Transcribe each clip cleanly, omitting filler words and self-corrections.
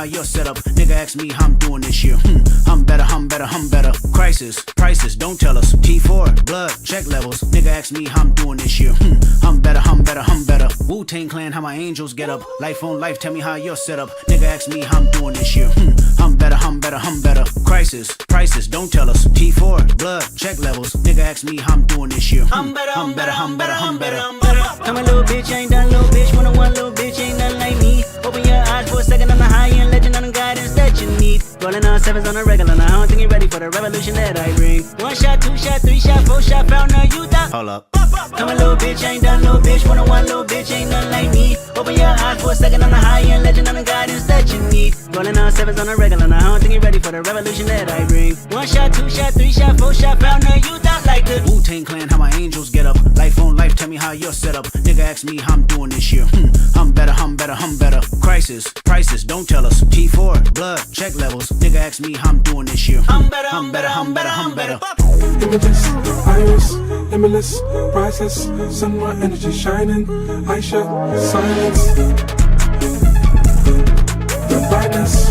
how you're set up. Nigga ask me how I'm doing this year. I'm better, I'm better, I'm better. Crisis, prices, don't tell us. T4, blood, check levels. Nigga ask me how I'm doing this year. I'm better, I'm better, I'm better. Wu-Tang Clan, how my angels get up. Life on life, tell me how you're set up. Nigga ask me how I'm doing this year. I'm better, I'm better, I'm better. Crisis, prices, don't tell us. T4, blood, check levels. Nigga ask me how I'm doing this year. I'm better, I'm better, I'm better, I'm better. I'm a little bitch, I ain't done little bitch. 101 little bitch, ain't nothing like me. Open your eyes for a second, I'm the high-end legend, I'm the guidance that you need. Rolling on sevens on a regular, now I don't think you're ready for the revolution that I bring. 1 shot, 2 shot, 3 shot, 4 shot, found a youth out. Hold up. I'm a little bitch, I ain't done little bitch. 101 little bitch, ain't nothing like me. Open your eyes for a second, I'm the high-end legend, I'm the guidance that you need. Rolling on sevens on a regular, now I don't think you're ready for the revolution that I bring. 1 shot, 2 shot, 3 shot, 4 shot, found a youth out like the Wu-Tang Clan, how my angels get up. Life on life, tell me how you're set up. Nigga ask me how I'm doing this year. I'm better, I'm better, I'm better. Crisis, prices, don't tell us. T4, blood, check levels. Nigga ask me how I'm doing this year. I'm better, I'm better, I'm better, I'm better. Images, iris, limitless, priceless. Sunlight energy shining. I shut silence. The brightness,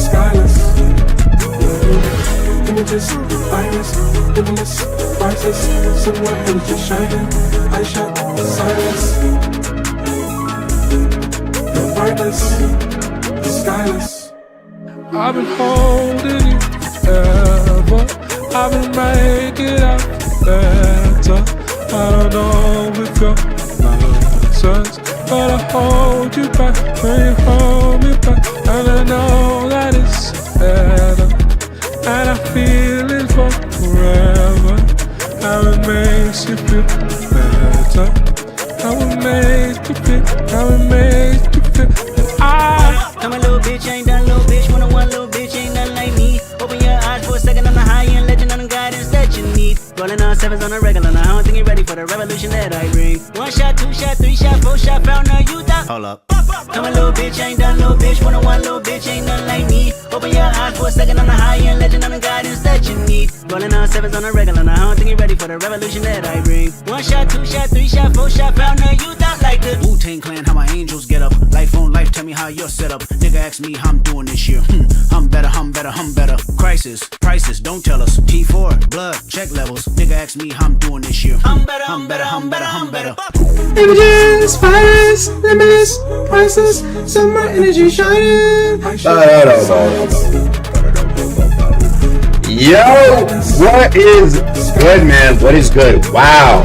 skyless. Images, iris, limitless, priceless. Sunlight energy shining. I shut silence. The brightness, skyless. I've been holding you forever. I've been making out better. I don't know if you're nonsense, but I hold you back when you hold me back. And I know that it's better, and I feel it for forever. How it makes you feel better. How it makes you feel. How it makes you feel. I'm a little bitch, I ain't done little bitch. 101 little bitch, ain't nothing like me. Open your eyes for a second, I'm the high-end legend, I'm the guidance that you need. Rolling on sevens on a regular, now I don't think you're ready for the revolution that I bring. 1 shot, 2 shot, 3 shot, 4 shot, found a youth out. Hold up. I'm a little bitch, I ain't done little bitch. 101 little bitch, ain't nothing like me. Open your eyes for a second, I'm the high-end legend, I'm the guidance that you need. Rolling on sevens on a regular, now I don't think you're ready for the revolution that I bring. 1 shot, 2 shot, 3 shot, 4 shot, found a youth out like the Wu-Tang Clan, how my angels get up. Life on life, tell me how you're set up. Nigga ask me how I'm doing this year. I'm better, I'm better, I'm better. Crisis, prices, don't tell us. T4, blood, check levels. Nigga ask me how I'm doing this year. I'm better, I'm better, I'm better, I'm better. Images, fires, limitless, priceless. Sunlight energy shining. Yo, what is good, man? What is good? Wow.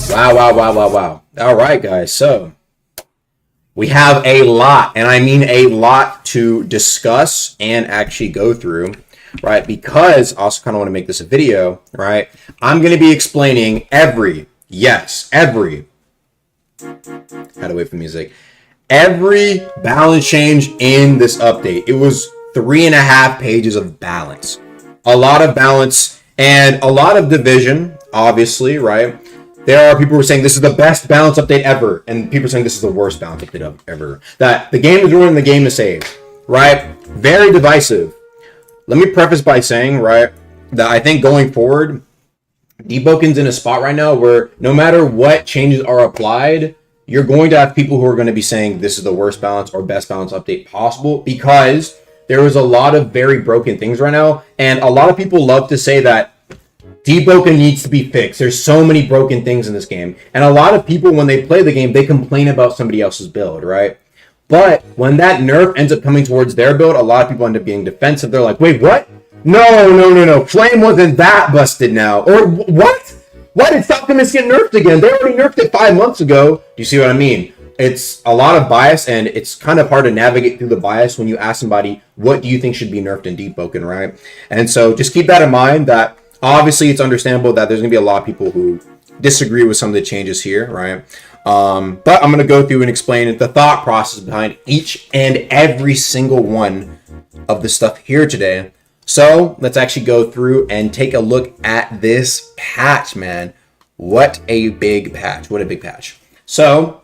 Wow. All right, guys. So we have a lot, and I mean a lot to discuss and actually go through, right? Because I also kind of want to make this a video, right? I'm going to be explaining every had to wait for the music. Every balance change in this update. It was 3.5 pages of balance. A lot of balance and a lot of division, obviously, right? There are people who are saying this is the best balance update ever, and people are saying this is the worst balance update ever. That the game is ruining the game to save, right? Very divisive. Let me preface by saying, right, that I think going forward, Deepwoken's in a spot right now where no matter what changes are applied, you're going to have people who are going to be saying this is the worst balance or best balance update possible, because there is a lot of very broken things right now, and a lot of people love to say that Deepwoken needs to be fixed. There's so many broken things in this game, and a lot of people, when they play the game, they complain about somebody else's build, right? But when that nerf ends up coming towards their build, a lot of people end up being defensive. They're like, wait, what? No. Flame wasn't that busted now. Or what? Why did Falcomus get nerfed again? They already nerfed it 5 months ago. Do you see what I mean? It's a lot of bias, and it's kind of hard to navigate through the bias when you ask somebody, what do you think should be nerfed in Deepwoken, right? And so just keep that in mind, that obviously it's understandable that there's going to be a lot of people who disagree with some of the changes here, right? But I'm going to go through and explain the thought process behind each and every single one of the stuff here today. So let's actually go through and take a look at this patch, man. What a big patch. What a big patch. So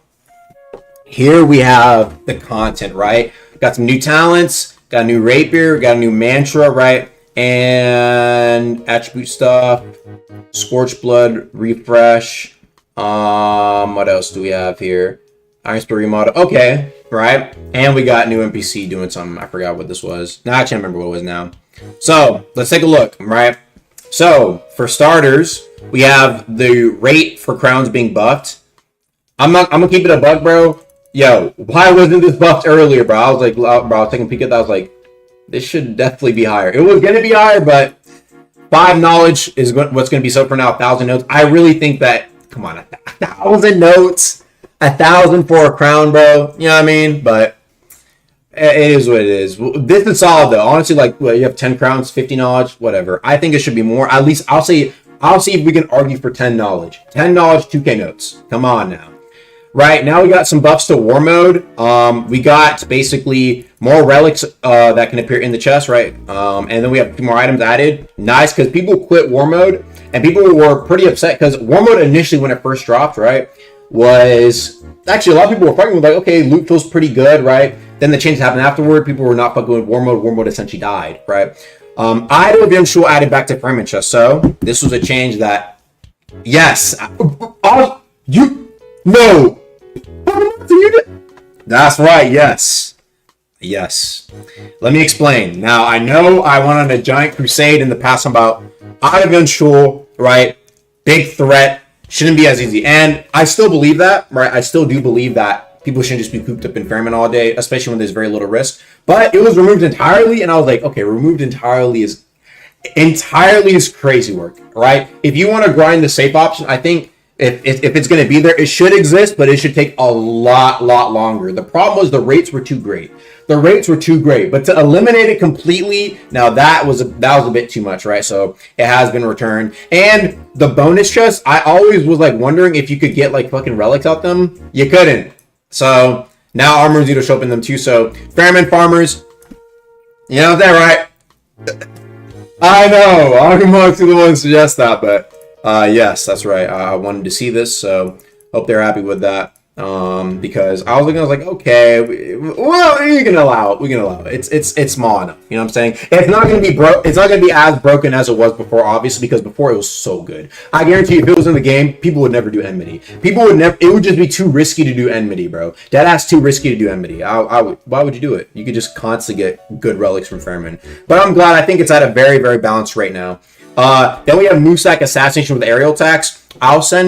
here we have the content, right? Got some new talents, got a new rapier, got a new mantra, right? And attribute stuff, Scorched Blood, refresh. What else do we have here? Iron Spirit remodel. Okay. right? And we got new NPC doing something. I forgot what this was. No, I can't remember what it was now. So let's take a look, right? So for starters, we have the rate for crowns being buffed. I'm gonna keep it a buck, bro. Yo, why wasn't this buffed earlier, bro? I was like, bro, I was taking a peek at that. I was like, this should definitely be higher. It was gonna be higher, but 5 knowledge is what's gonna be so for now. 1,000 notes. I really think that. Come on, 1,000 notes, 1,000 for a crown, bro. You know what I mean? But it is what it is. This is solid though. Honestly, like you have 10 crowns, 50 knowledge, whatever. I think it should be more. At least I'll see if we can argue for 10 knowledge. 10 knowledge, 2k notes. Come on now. Right now we got some buffs to war mode. We got basically more relics that can appear in the chest, right? And then we have 2 more items added. Nice, because people quit war mode and people were pretty upset because war mode initially when it first dropped, right, was actually a lot of people were fighting with like, okay, loot feels pretty good, right? Then the change happened afterward. People were not fucking with war mode. War mode essentially died, right? Item eventual added back to fragment chest. So this was a change that, yes, no. That's right, yes. Yes. Let me explain. Now, I know I went on a giant crusade in the past about eventual, right? Big threat. Shouldn't be as easy. And I still believe that, right? I still do believe that people shouldn't just be cooped up in Fairman all day, especially when there's very little risk. But it was removed entirely, and I was like, okay, removed entirely is crazy work, right? If you want to grind the safe option, I think if it's going to be there, it should exist, but it should take a lot longer. The problem was the rates were too great. But to eliminate it completely, now that was a bit too much, right? So it has been returned. And the bonus chest, I always was like wondering if you could get like fucking relics out them. You couldn't. So now armor zero show up in them too. So Fairman farmers, you know that, right? I know. I'm amongst the ones to suggest that, but yes, that's right. I wanted to see this, so hope they're happy with that. Because I was like, okay, well, you can allow it. We can allow it. It's small enough. You know what I'm saying? It's not gonna be It's not gonna be as broken as it was before, obviously, because before it was so good. I guarantee you, if it was in the game, people would never do enmity. It would just be too risky to do enmity, bro. That's too risky to do enmity. Why would you do it? You could just constantly get good relics from Fairman. But I'm glad. I think it's at a very, very balanced rate now. Then we have Moosack Assassination with aerial attacks. I'll show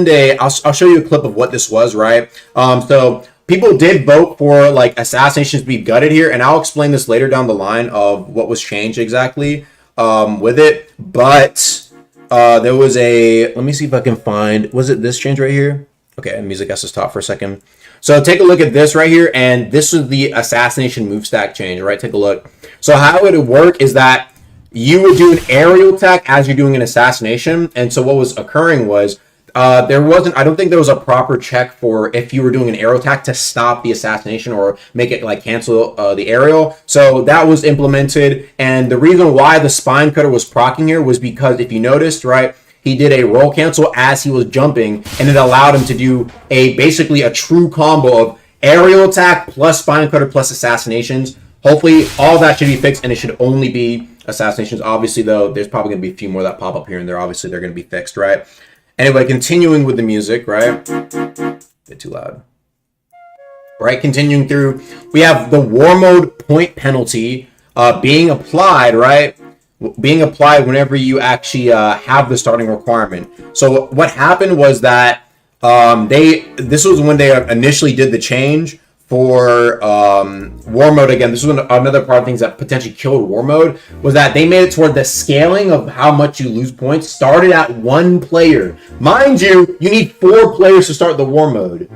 you a clip of what this was, right? So people did vote for like assassinations to be gutted here, and I'll explain this later down the line of what was changed exactly with it. But there was let me see if I can find, was it this change right here? Okay, music has to stop for a second. So take a look at this right here, and this is the assassination move stack change, right? Take a look. So how it would work is that you would do an aerial attack as you're doing an assassination. And so what was occurring was I don't think there was a proper check for if you were doing an aerial attack to stop the assassination or make it like cancel the aerial. So that was implemented. And the reason why the spine cutter was proccing here was because if you noticed, right, he did a roll cancel as he was jumping, and it allowed him to do basically a true combo of aerial attack plus spine cutter plus assassinations. Hopefully all that should be fixed, and it should only be assassinations. Obviously, though, there's probably going to be a few more that pop up here and there. Obviously, they're going to be fixed, right? Anyway, continuing with the music, right? A bit too loud. Right, continuing through, we have the war mode point penalty being applied, right? Being applied whenever you actually have the starting requirement. So what happened was that this was when they initially did the change for war mode. Again, this was another part of things that potentially killed war mode, was that they made it toward the scaling of how much you lose points started at 1 player. Mind you, you need 4 players to start the war mode.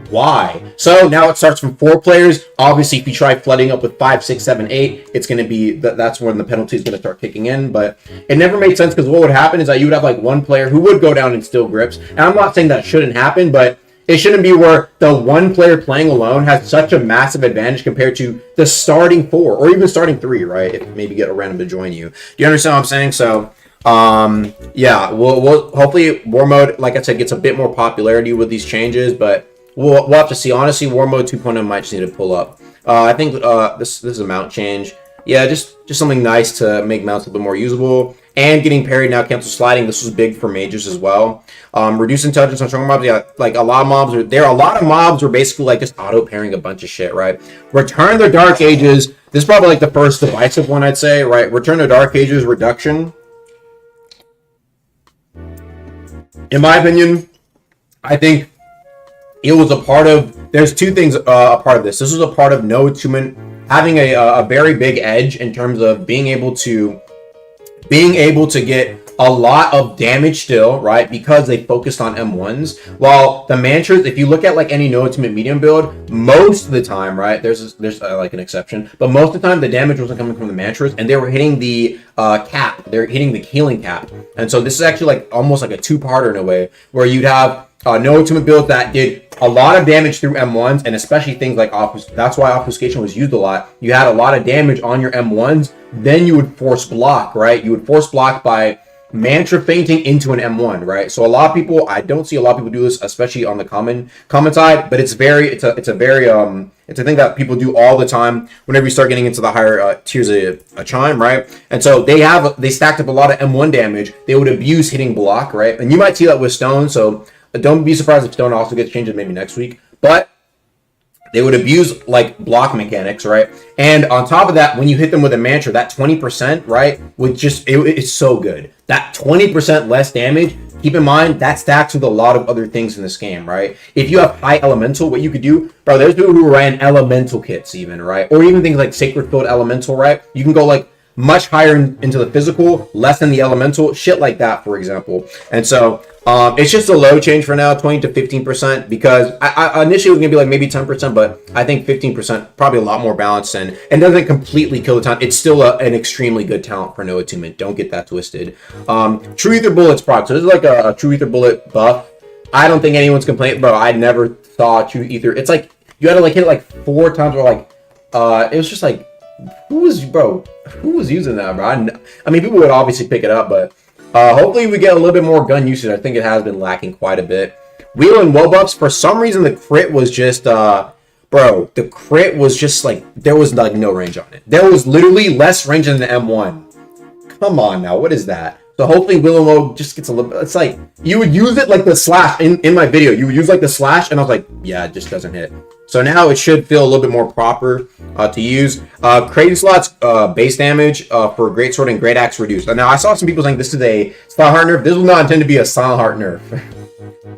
Why? So now it starts from 4 players. Obviously, if you try flooding up with 5, 6, 7, 8, it's going to be that's when the penalty is going to start kicking in. But it never made sense, because what would happen is that you would have like 1 player who would go down and steal grips. And I'm not saying that shouldn't happen, but it shouldn't be where the 1 player playing alone has such a massive advantage compared to the starting 4 or even starting 3, right? If maybe get a random to join you. Do you understand what I'm saying? So, yeah, we'll hopefully war mode, like I said, gets a bit more popularity with these changes, but we'll have to see. Honestly, war mode 2.0 might just need to pull up. I think this is a mount change. Yeah, just something nice to make mounts a bit more usable. and getting parried now cancel sliding. This was big for mages as well. Reduce intelligence on stronger mobs. Yeah, like a lot of mobs were basically like just auto parrying a bunch of shit, right? Return the Dark Ages. This is probably like the first divisive one, I'd say, right? Return the Dark Ages reduction. In my opinion, I think it was a part of, there's two things a part of this. This was a part of no attunement having a very big edge in terms of being able to get a lot of damage still, right? Because they focused on M1s. While the mantras, if you look at like any no attunement medium build, most of the time, right? There's like an exception, but most of the time the damage wasn't coming from the mantras, and they were hitting the cap. They're hitting the healing cap, and so this is actually like almost like a two-parter in a way, where you'd have no attunement builds that did a lot of damage through M1s, and especially things like that's why obfuscation was used a lot. You had a lot of damage on your M1s, then you would force block, right? You would force block by mantra fainting into an M1, right? So a lot of people, I don't see a lot of people do this, especially on the common side, but it's a thing that people do all the time whenever you start getting into the higher tiers of chime, right? And so they stacked up a lot of M1 damage. They would abuse hitting block, right? And you might see that with Stone, so don't be surprised if Stone also gets changed maybe next week, but they would abuse like block mechanics, right? And on top of that, when you hit them with a mantra, that 20%, right, would just, it's so good. That 20% less damage, keep in mind, that stacks with a lot of other things in this game, right? If you have high elemental, what you could do, bro, there's people who ran elemental kits even, right? Or even things like Sacred Field Elemental, right? You can go like much higher into the physical, less than the elemental, shit like that, for example. And so it's just a low change for now, 20 to 15%, because I initially was gonna be like maybe 10%, but I think 15%, probably a lot more balanced, and doesn't completely kill the talent. It's still an extremely good talent for no attunement. Don't get that twisted. True Ether Bullet's proc. So this is like a True Ether Bullet buff. I don't think anyone's complaining, bro. I never saw True Ether. It's like you had to like hit it like 4 times, or like it was just like, who was using that, bro? I mean, people would obviously pick it up, but hopefully we get a little bit more gun usage. I think it has been lacking quite a bit. Wheel and woe buffs, for some reason the crit was just the crit was just like, there was like no range on it. There was literally less range than the M1. Come on now, what is that? So hopefully Wheel and woe just gets a little bit, it's like, you would use it like the slash in my video. You would use like the slash, and I was like, yeah, it just doesn't hit. So now it should feel a little bit more proper to use. Crazy Slot's base damage for Great Sword and Great Axe reduced. Now I saw some people saying this is a Silent Heart nerf. This was not intended to be a Silent Heart nerf.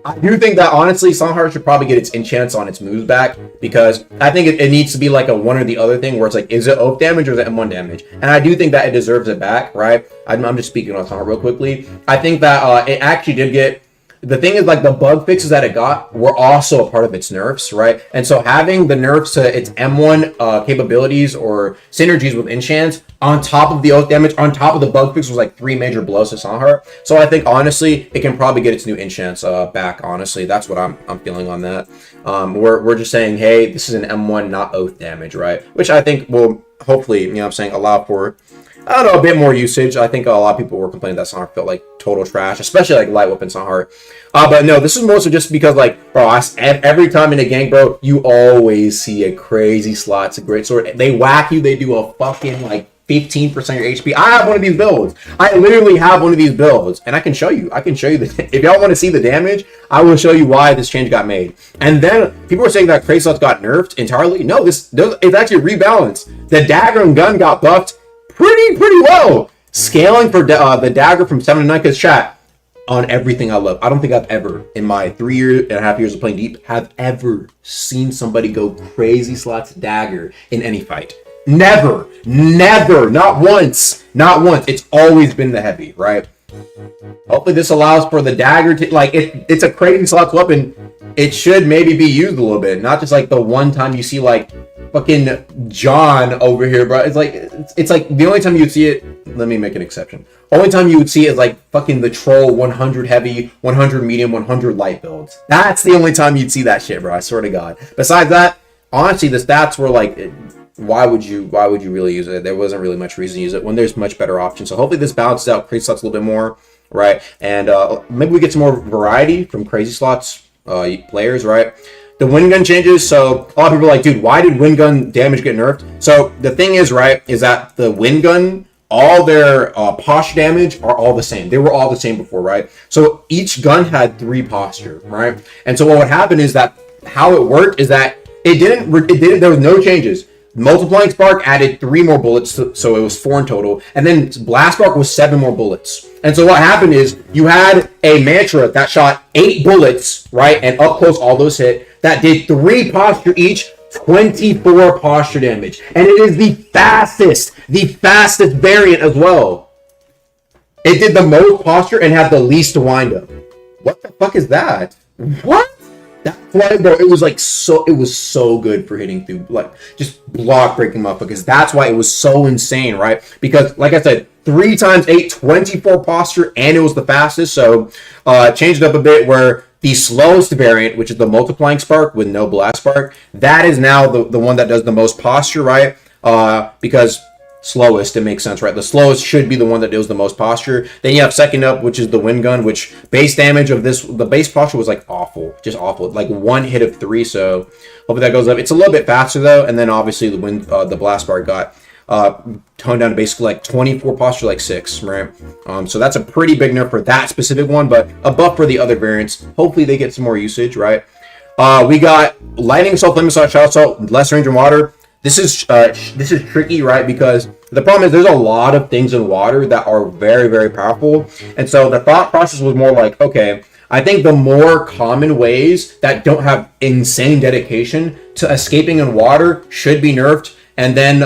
I do think that honestly Silent Heart should probably get its enchants on its moves back, because I think it needs to be like a one or the other thing, where it's like, is it oath damage or is it M1 damage? And I do think that it deserves it back, right? I'm just speaking on Silent Heart real quickly. I think that it actually did get, the thing is, like, the bug fixes that it got were also a part of its nerfs, right? And so having the nerfs to its M1 capabilities or synergies with enchants on top of the oath damage, on top of the bug fix, was like 3 major blows to Silent Heart. So I think honestly it can probably get its new enchants back. Honestly, that's what I'm feeling on that. We're just saying, hey, this is an M1, not oath damage, right? Which I think will hopefully, you know what I'm saying, allow for, I don't know, a bit more usage. I think a lot of people were complaining that Silent Heart felt like total trash, especially like light weapon Silent Heart. But no, this is mostly just because, like, bro, every time in a gang, bro, you always see a crazy slot. It's a great sword. They whack you. They do a fucking like 15% of your HP. I have one of these builds. I literally have one of these builds, and I can show you. If y'all want to see the damage, I will show you why this change got made. And then people were saying that crazy slots got nerfed entirely. No, it's actually rebalanced. The dagger and gun got buffed pretty well. Scaling for the dagger from 7 to 9, because chat, on everything I love, I don't think I've ever, in my 3.5 years of playing Deep, have ever seen somebody go crazy slots dagger in any fight. Never, not once. It's always been the heavy, right? Hopefully this allows for the dagger to, like, it's a crazy slots weapon. It should maybe be used a little bit, not just like the one time you see like fucking John over here, bro. It's like the only time you'd see it, let me make an exception. Only time you would see it is like fucking the troll 100 heavy, 100 medium, 100 light builds. That's the only time you'd see that shit, bro. I swear to God. Besides that, honestly, the stats were like, why would you really use it? There wasn't really much reason to use it when there's much better options. So hopefully this balances out crazy slots a little bit more, right? And maybe we get some more variety from crazy slots players, right? The wind gun changes, so a lot of people are like, dude, why did wind gun damage get nerfed? So the thing is, right, is that the wind gun all their posture damage are all the same. They were all the same before, right? So each gun had 3 posture, right? And so what would happen is that how it worked is that there was no changes. Multiplying Spark added 3 more bullets, so it was 4 in total. And then Blast Spark was 7 more bullets. And so what happened is you had a Mantra that shot 8 bullets, right? And up close, all those hit. That did 3 posture each, 24 posture damage. And it is the fastest variant as well. It did the most posture and had the least wind up. What the fuck is that? What? That's why, bro, it was so good for hitting through, like, just block breaking motherfuckers. That's why it was so insane, right? Because, like I said, 3 times 8, 24 posture, and it was the fastest. So, changed it up a bit where the slowest variant, which is the Multiplying Spark with no Blast Spark, that is now the one that does the most posture, right? Because slowest, it makes sense, right? The slowest should be the one that deals the most posture. Then you have second up, which is the wind gun, which base damage of this, the base posture was like awful, just awful, like 1 hit of 3. So hopefully that goes up. It's a little bit faster though, and then obviously the Blast Spark got toned down to basically like 24 posture, like 6, right? So that's a pretty big nerf for that specific one, but a buff for the other variants. Hopefully they get some more usage, right? We got lightning assault, flame assault, shout assault, less range in water. This is tricky, right? Because the problem is there's a lot of things in water that are very, very powerful. And so the thought process was more like, okay, I think the more common ways that don't have insane dedication to escaping in water should be nerfed. And then,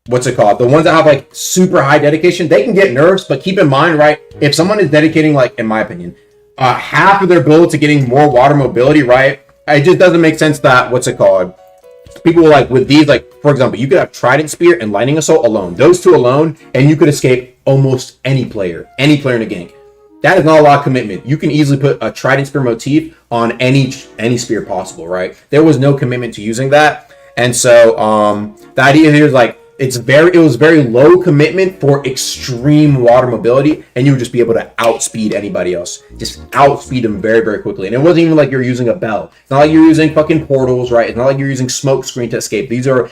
what's it called? The ones that have like super high dedication, they can get nerfs, but keep in mind, right? If someone is dedicating, like, in my opinion, half of their build to getting more water mobility, right? It just doesn't make sense that, what's it called? People like with these, like, for example, you could have Trident Spear and Lightning Assault alone. Those 2 alone, and you could escape almost any player in a gank. That is not a lot of commitment. You can easily put a Trident Spear motif on any spear possible, right? There was no commitment to using that. And so the idea here is like it was very low commitment for extreme water mobility, and you would just be able to outspeed anybody else. Just outspeed them very, very quickly. And it wasn't even like you're using a bell. It's not like you're using fucking portals, right? It's not like you're using smoke screen to escape. These are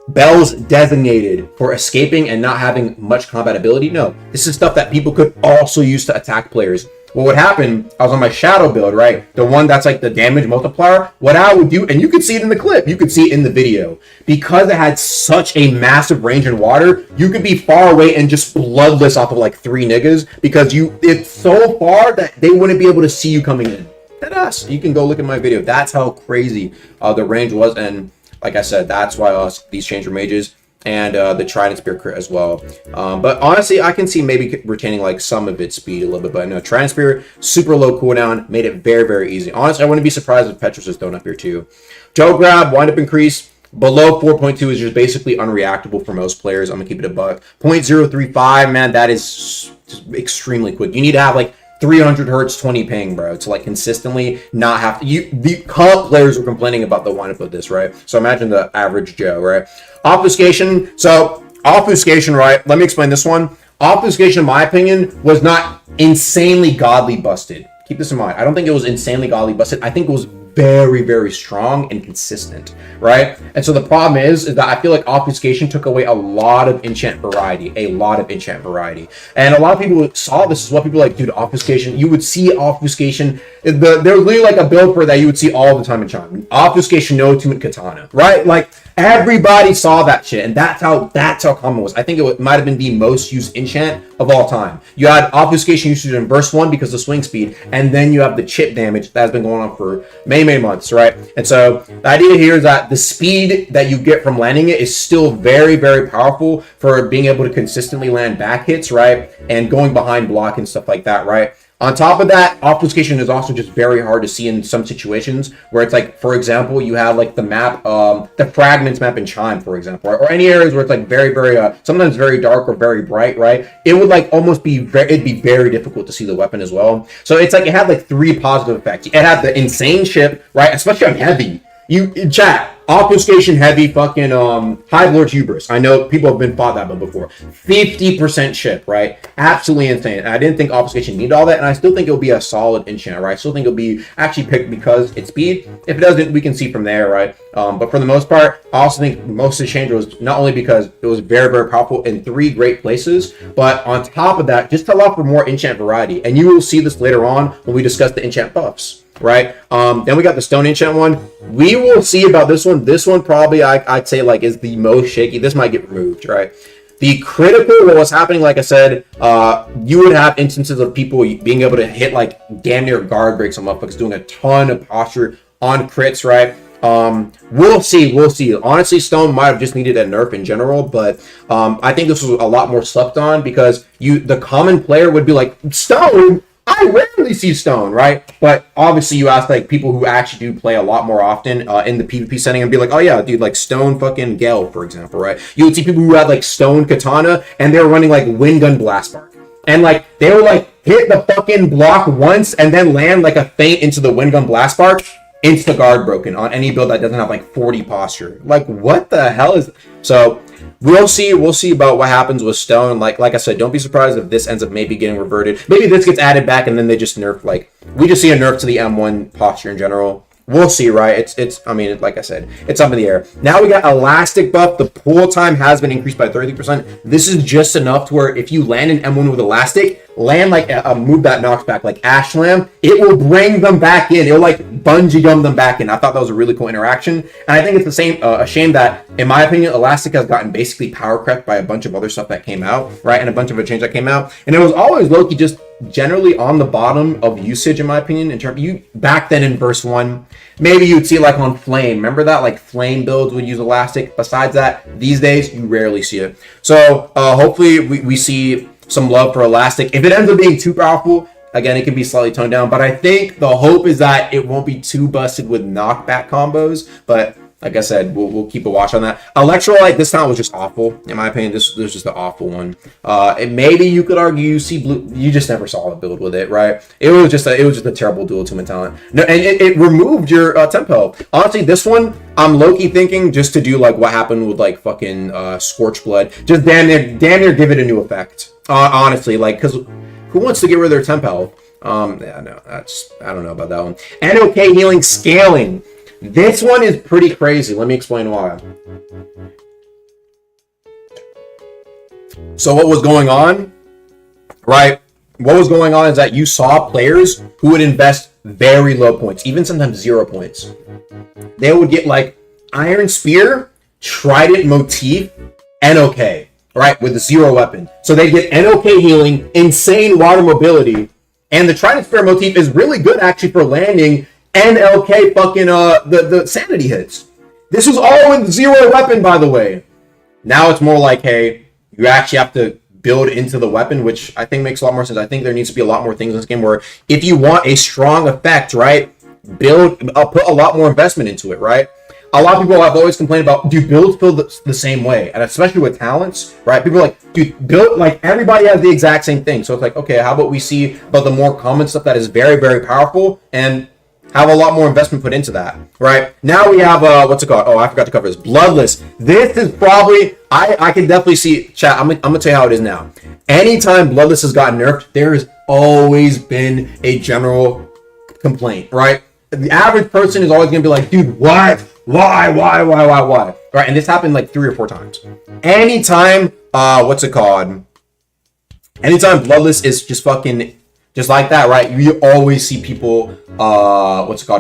bells designated for escaping and not having much combat ability. No, this is stuff that people could also use to attack players. What would happen, I was on my shadow build, right? The one that's like the damage multiplier. What I would do, and you could see it in the clip, you could see it in the video. Because it had such a massive range in water, you could be far away and just bloodless off of like 3 niggas. Because it's so far that they wouldn't be able to see you coming in. That's, you can go look at my video. That's how crazy the range was. And like I said, that's why these change for mages. And the Trident Spear crit as well. But honestly, I can see maybe retaining like some of its speed a little bit. But no, Trident Spear, super low cooldown, made it very, very easy. Honestly, I wouldn't be surprised if Petrus is thrown up here too. Toe Grab, wind up increase. Below 4.2 is just basically unreactable for most players. I'm going to keep it a buck. 0.035, man, that is just extremely quick. You need to have like 300 hertz, 20 ping, bro, to like consistently not have to. The comp players were complaining about the windup of this, right? So imagine the average Joe, right? Obfuscation. So obfuscation, right? Let me explain this one. Obfuscation, in my opinion, was not insanely godly busted. Keep this in mind. I don't think it was insanely godly busted. I think it was very, very strong and consistent, right? And so the problem is that I feel like obfuscation took away a lot of enchant variety, And a lot of people saw this as well. People like, dude, obfuscation, you would see obfuscation. There was literally like a build for that you would see all the time in Chime. Obfuscation, no attunement katana, right? Like everybody saw that shit, and that's how common it was. I think it might have been the most used enchant of all time. You had obfuscation usage in burst 1 because of swing speed, and then you have the chip damage that has been going on for many months, right? And so the idea here is that the speed that you get from landing it is still very, very powerful for being able to consistently land back hits, right? And going behind block and stuff like that, right? On top of that, obfuscation is also just very hard to see in some situations where it's like, for example, you have like the map, the fragments map in Chime, for example, or any areas where it's like very, very, sometimes very dark or very bright, right? It would like almost be it'd be very difficult to see the weapon as well. So it's like it had like 3 positive effects. It had the insane chip, right? Especially on heavy. Chat, Obfuscation heavy fucking Hive Lord Hubris. I know people have been fought that build before. 50% chip, right? Absolutely insane. I didn't think Obfuscation needed all that, and I still think it'll be a solid enchant, right? I still think it'll be actually picked because it's speed. If it doesn't, we can see from there, right? But for the most part, I also think most of the change was not only because it was very, very powerful in 3 great places, but on top of that, just to allow for more enchant variety. And you will see this later on when we discuss the enchant buffs, right? Then we got the stone enchant one. We will see about this one. This one probably I'd say like is the most shaky. This might get removed, right? The critical, what was happening, like I said, you would have instances of people being able to hit like damn near guard breaks on motherfuckers, doing a ton of posture on crits, right? We'll see. Honestly, Stone might have just needed a nerf in general, but I think this was a lot more slept on because the common player would be like, Stone? I rarely see Stone, right? But obviously you ask like people who actually do play a lot more often in the PvP setting and be like, oh yeah, dude, like Stone fucking Gale, for example, right? You would see people who had like Stone Katana and they were running like Wind Gun Blast Spark. And like they would like hit the fucking block once and then land like a feint into the Wind Gun Blast Spark, insta guard broken on any build that doesn't have like 40 posture. Like what the hell is... So we'll see about what happens with Stone. Like I said, don't be surprised if this ends up maybe getting reverted. Maybe this gets added back and then they just nerf, like we just see a nerf to the M1 posture in general. We'll see, right? I mean, like I said, it's up in the air. Now we got Elastic buff. The pull time has been increased by 33%. This is just enough to where if you land an M1 with Elastic, land like a move that knocks back, like Ash Slam, it will bring them back in. It'll like bungee gum them back in. I thought that was a really cool interaction. And I think it's the same, a shame that, in my opinion, Elastic has gotten basically power crept by a bunch of other stuff that came out, right? And a bunch of a change that came out. And it was always low-key just generally on the bottom of usage, in my opinion, in terms you back then in verse 1. Maybe you'd see like on Flame. Remember that? Like Flame builds would use Elastic. Besides that, these days, you rarely see it. So hopefully we see some love for Elastic. If it ends up being too powerful, again, it can be slightly toned down. But I think the hope is that it won't be too busted with knockback combos. But like I said, we'll keep a watch on that. Electrolyte this time was just awful. In my opinion, this was just an awful one. And maybe you could argue you see blue. You just never saw a build with it, right? It was just a terrible dual team talent. No, and it removed your tempo. Honestly, this one I'm low-key thinking just to do like what happened with like fucking Scorch Blood. Just damn near give it a new effect. Honestly, like because who wants to get rid of their tempo? Yeah, no, I don't know about that one. NOK healing scaling. This one is pretty crazy. Let me explain why. So what was going on, right? What was going on is that you saw players who would invest very low points, even sometimes 0 points. They would get like Iron Spear, Trident Motif, NOK, right? With a 0 weapon. So they get NOK healing, insane water mobility, and the Trident Spear motif is really good actually for landing NLK fucking the sanity hits. This was all with 0 weapon, by the way. Now it's more like, hey, you actually have to build into the weapon, which I think makes a lot more sense. I think there needs to be a lot more things in this game where if you want a strong effect, right, put a lot more investment into it, right? A lot of people have always complained about, dude, builds feel the same way, and especially with talents, right? People are like, dude, build, like, everybody has the exact same thing. So it's like, okay, how about we see about the more common stuff that is very, very powerful and have a lot more investment put into that, right? Now we have, what's it called? Oh, I forgot to cover this. Bloodless. This is probably, I can definitely see, chat, I'm gonna tell you how it is now. Anytime Bloodless has gotten nerfed, there has always been a general complaint, right? The average person is always gonna be like, dude, what? Why? Right, and this happened like 3 or 4 times. Anytime, what's it called? Anytime Bloodless is just fucking... just like that, right? You always see people,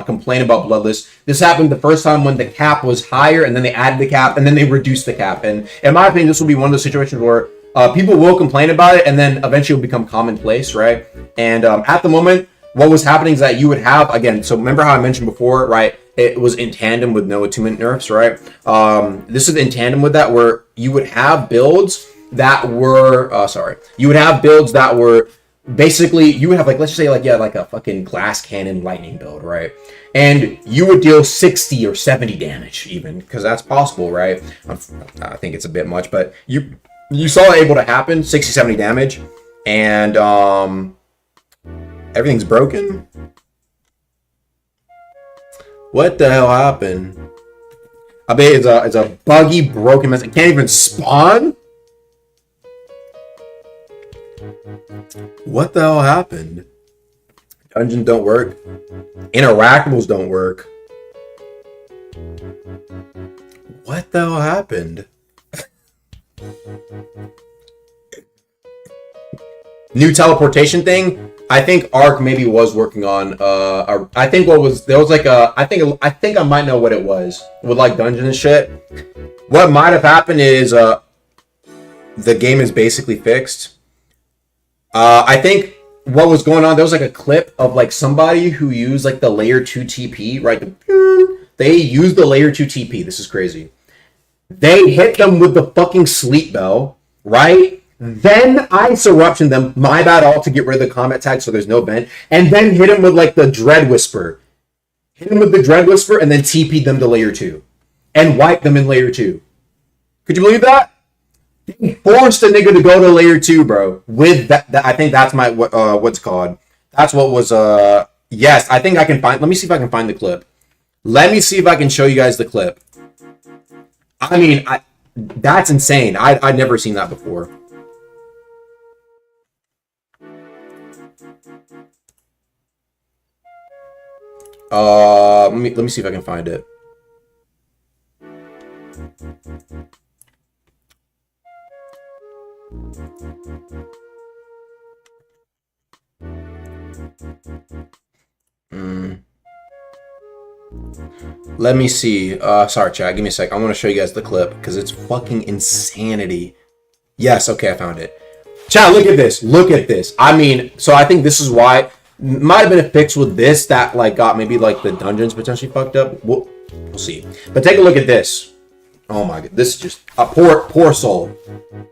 complain about Bloodless. This happened the first time when the cap was higher, and then they added the cap, and then they reduced the cap. And in my opinion, this will be one of those situations where people will complain about it, and then eventually it will become commonplace, right? And at the moment, what was happening is that you would have, again, so remember how I mentioned before, right? It was in tandem with no attunement nerfs, right? This is in tandem with that, where you would have builds that were, basically, you would have, like, let's just say, like, yeah, like a fucking glass cannon lightning build, right? And you would deal 60 or 70 damage, even, because that's possible, right? I think it's a bit much, but you saw it able to happen, 60, 70 damage, and everything's broken? What the hell happened? I bet it's a buggy, broken mess. It can't even spawn. What the hell happened? Dungeons don't work. Interactables don't work. What the hell happened? New teleportation thing. I think Ark maybe was working on. I think what was there was like a. I think I might know what it was with like dungeon and shit. What might have happened is the game is basically fixed. I think what was going on, there was like a clip of like somebody who used like the layer 2 TP, right? They used the layer 2 TP. This is crazy. They hit them with the fucking sleep bell, right? Then ice eruption them, my bad all, to get rid of the combat tag so there's no vent, and then hit him with like the Dread Whisper. Hit him with the Dread Whisper and then TP'd them to layer 2. And wiped them in layer 2. Could you believe that? They forced a nigga to go to layer 2, bro. With that I think that's my what's called. That's what was yes, I think I can find. Let me see if I can find the clip. Let me see if I can show you guys the clip. I mean, that's insane. I'd never seen that before. Let me see if I can find it. Let me see. Sorry, chat. Give me a sec. I want to show you guys the clip because it's fucking insanity. Yes, okay, I found it. Chat, look at this. Look at this. I mean, so I think this is why might have been a fix with this that like got maybe like the dungeons potentially fucked up. We'll see. But take a look at this. Oh my god, this is just a poor soul.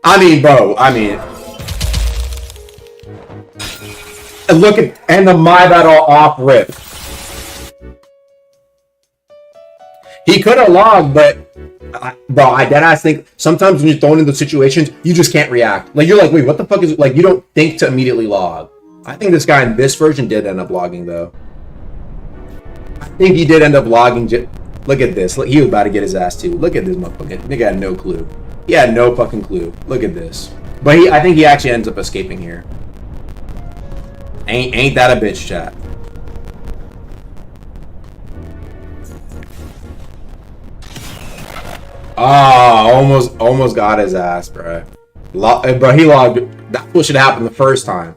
I mean, bro. I mean, and look at the my bad all off rip. He could have logged, but bro, I deadass think sometimes when you're thrown into situations, you just can't react. Like you're like, wait, what the fuck is it? Like you don't think to immediately log. I think this guy in this version did end up logging though. I think he did end up logging. Look at this. Look, he was about to get his ass too. Look at this motherfucker. Nigga had no clue. He had no fucking clue. Look at this. But I think he actually ends up escaping here. Ain't that a bitch, chat? Oh, almost got his ass, bro. Bro, he logged. That's what should happen the first time.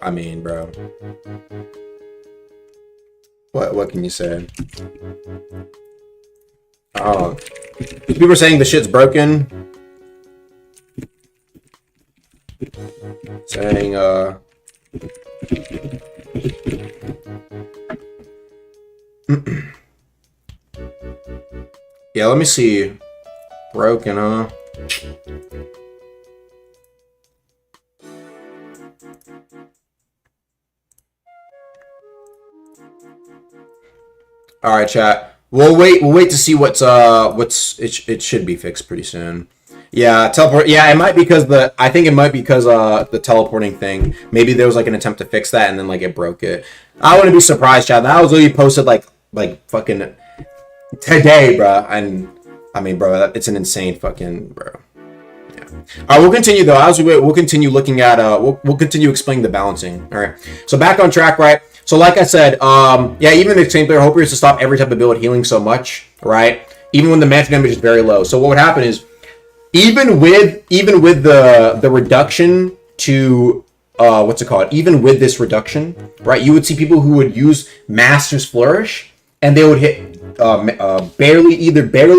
I mean, bro. What can you say? People are saying the shit's broken. Saying yeah, let me see. Broken, huh? All right, chat. We'll wait to see it should be fixed pretty soon. Yeah, teleport. Yeah, it might be because I think it might be because the teleporting thing. Maybe there was like an attempt to fix that and then like it broke it. I wouldn't be surprised, chat. That was literally posted like fucking today, bro. And I mean, bro, it's an insane fucking bro. Yeah. All right, we'll continue though. As we wait, we'll continue looking at we'll continue explaining the balancing. All right. So back on track, right? So like I said, yeah, even the same player Hoper is to stop every type of build healing so much, right? Even when the mantra damage is very low. So what would happen is even with the reduction to what's it called? Even with this reduction, right? You would see people who would use Master's Flourish and they would hit barely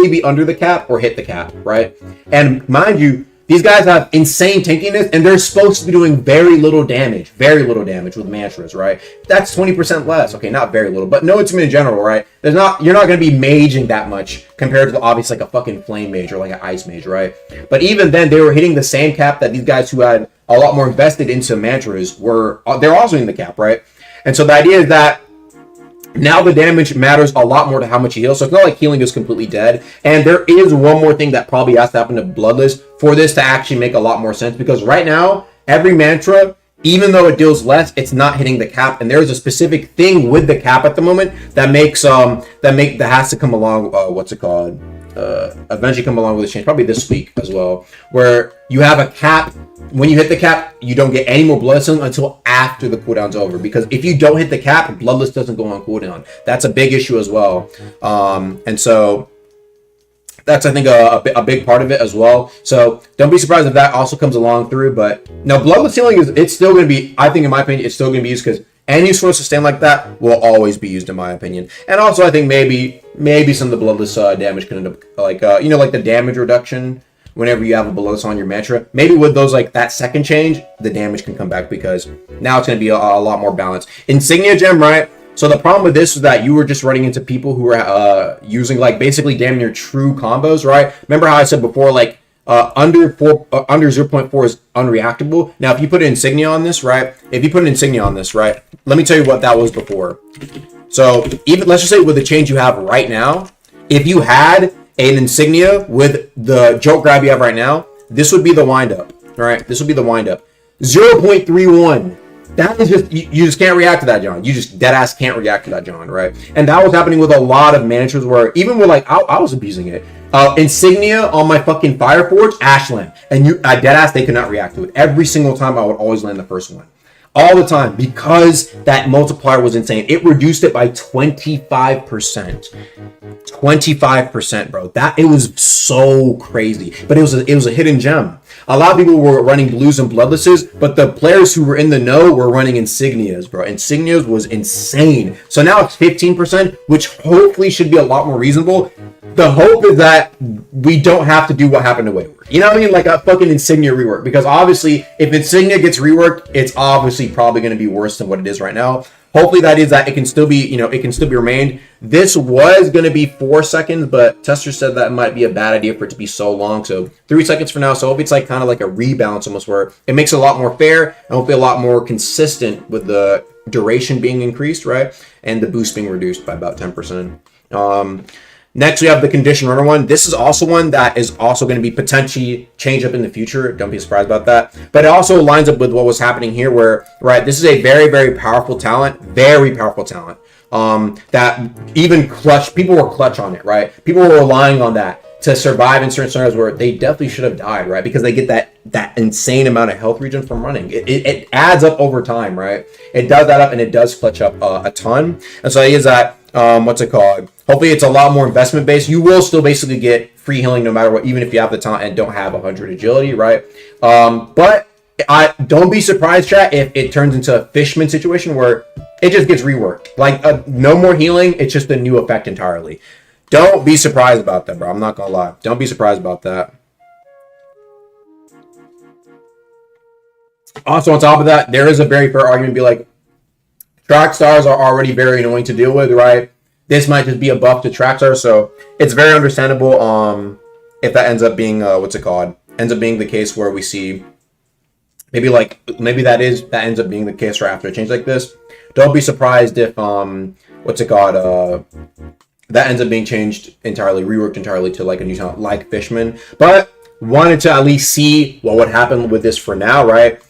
be under the cap or hit the cap, right? And mind you, these guys have insane tankiness, and they're supposed to be doing very little damage with mantras, right? That's 20% less. Okay, not very little, but no ultimate in general, right? You're not going to be maging that much compared to obviously like a fucking flame mage or like an ice mage, right? But even then, they were hitting the same cap that these guys who had a lot more invested into mantras they're also in the cap, right? And so the idea is that now the damage matters a lot more to how much you heal. So it's not like healing is completely dead. And there is one more thing that probably has to happen to Bloodless for this to actually make a lot more sense. Because right now, every mantra even though it deals less, it's not hitting the cap, and there's a specific thing with the cap at the moment that makes that has to come along. What's it called? Eventually come along with this change, probably this week as well, where you have a cap. When you hit the cap, you don't get any more blood sealing until after the cooldown's over, because if you don't hit the cap, bloodless doesn't go on cooldown. That's a big issue as well, and so that's, I think, a big part of it as well. So don't be surprised if that also comes along through. But no, bloodless healing it's still going to be, I think, in my opinion, it's still going to be used, because any sort of sustain like that will always be used, in my opinion. And also, I think maybe some of the bloodless damage can end up, like like the damage reduction whenever you have a bloodless on your mantra. Maybe with those, like that second change, the damage can come back, because now it's going to be a lot more balanced. Insignia gem, right? So the problem with this is that you were just running into people who were using like basically damn near true combos, right? Remember how I said before, like under 0.4 is unreactable. Now, if you put an insignia on this, right? Let me tell you what that was before. So even, let's just say with the change you have right now, if you had an insignia with the joke grab you have right now, this would be the wind up, right? This would be the wind up. 0.31. That is just, you just can't react to that, John. You just dead ass can't react to that, John, right? And that was happening with a lot of mantras, where even with like, I was abusing it. Insignia on my fucking Fireforge, Ashland, and dead ass, they could not react to it. Every single time I would always land the first one. All the time, because that multiplier was insane. It reduced it by 25%. 25%, bro. It was so crazy. But it was a hidden gem. A lot of people were running blues and bloodlesses, but the players who were in the know were running insignias, bro. Insignias was insane. So now it's 15%, which hopefully should be a lot more reasonable. The hope is that we don't have to do what happened to Wayward. You know what I mean? Like a fucking insignia rework. Because obviously, if insignia gets reworked, it's obviously probably going to be worse than what it is right now. Hopefully that is that it can still be, it can still be remained. This was going to be 4 seconds, but Tester said that might be a bad idea for it to be so long. So 3 seconds for now. So hopefully it's like kind of like a rebalance almost, where it makes it a lot more fair and hopefully a lot more consistent with the duration being increased, right? And the boost being reduced by about 10%. Next, we have the condition runner one. This is also one that is also going to be potentially changed up in the future. Don't be surprised about that. But it also lines up with what was happening here, where, right, this is a very, very powerful talent. Very powerful talent. That even people were clutch on it, right? People were relying on that to survive in certain scenarios where they definitely should have died, right? Because they get that insane amount of health regen from running. It adds up over time, right? It does that up, and it does clutch up a ton. And so it is that, what's it called? Hopefully it's a lot more investment based. You will still basically get free healing no matter what, even if you have the talent and don't have 100 agility, right? But don't be surprised, chat, if it turns into a Fishman situation where it just gets reworked. Like no more healing, it's just a new effect entirely. Don't be surprised about that, bro. I'm not gonna lie. Don't be surprised about that. Also, on top of that, there is a very fair argument to be like, track stars are already very annoying to deal with, right? This might just be a buff to track stars, so it's very understandable if that ends up being ends up being the case where we see maybe that ends up being the case right after a change like this. Don't be surprised if that ends up being changed entirely, reworked entirely to like a new talent like Fishman. But wanted to at least see what would happen with this for now, right?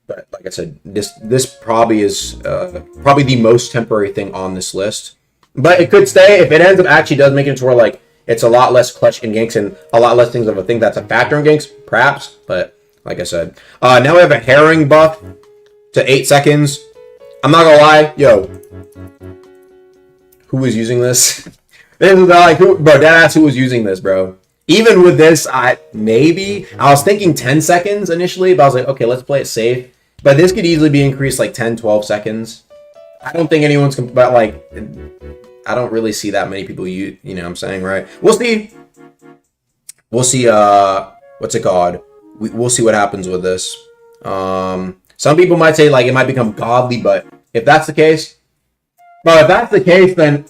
But like I said, this probably is probably the most temporary thing on this list. But it could stay if it ends up actually does make it to where like it's a lot less clutch in ganks and a lot less things of a thing that's a factor in ganks, perhaps. But like I said, now we have a herring buff to 8 seconds. I'm not gonna lie, yo, who was using this? This is like bro, deadass, who was using this, bro? Even with this, I was thinking 10 seconds initially, but I was like, okay, let's play it safe. But this could easily be increased like 10, 12 seconds. I don't think anyone's, but like, I don't really see that many people you know what I'm saying, right? We'll see, what's it called? We'll see what happens with this. Some people might say like it might become godly, but if that's the case, then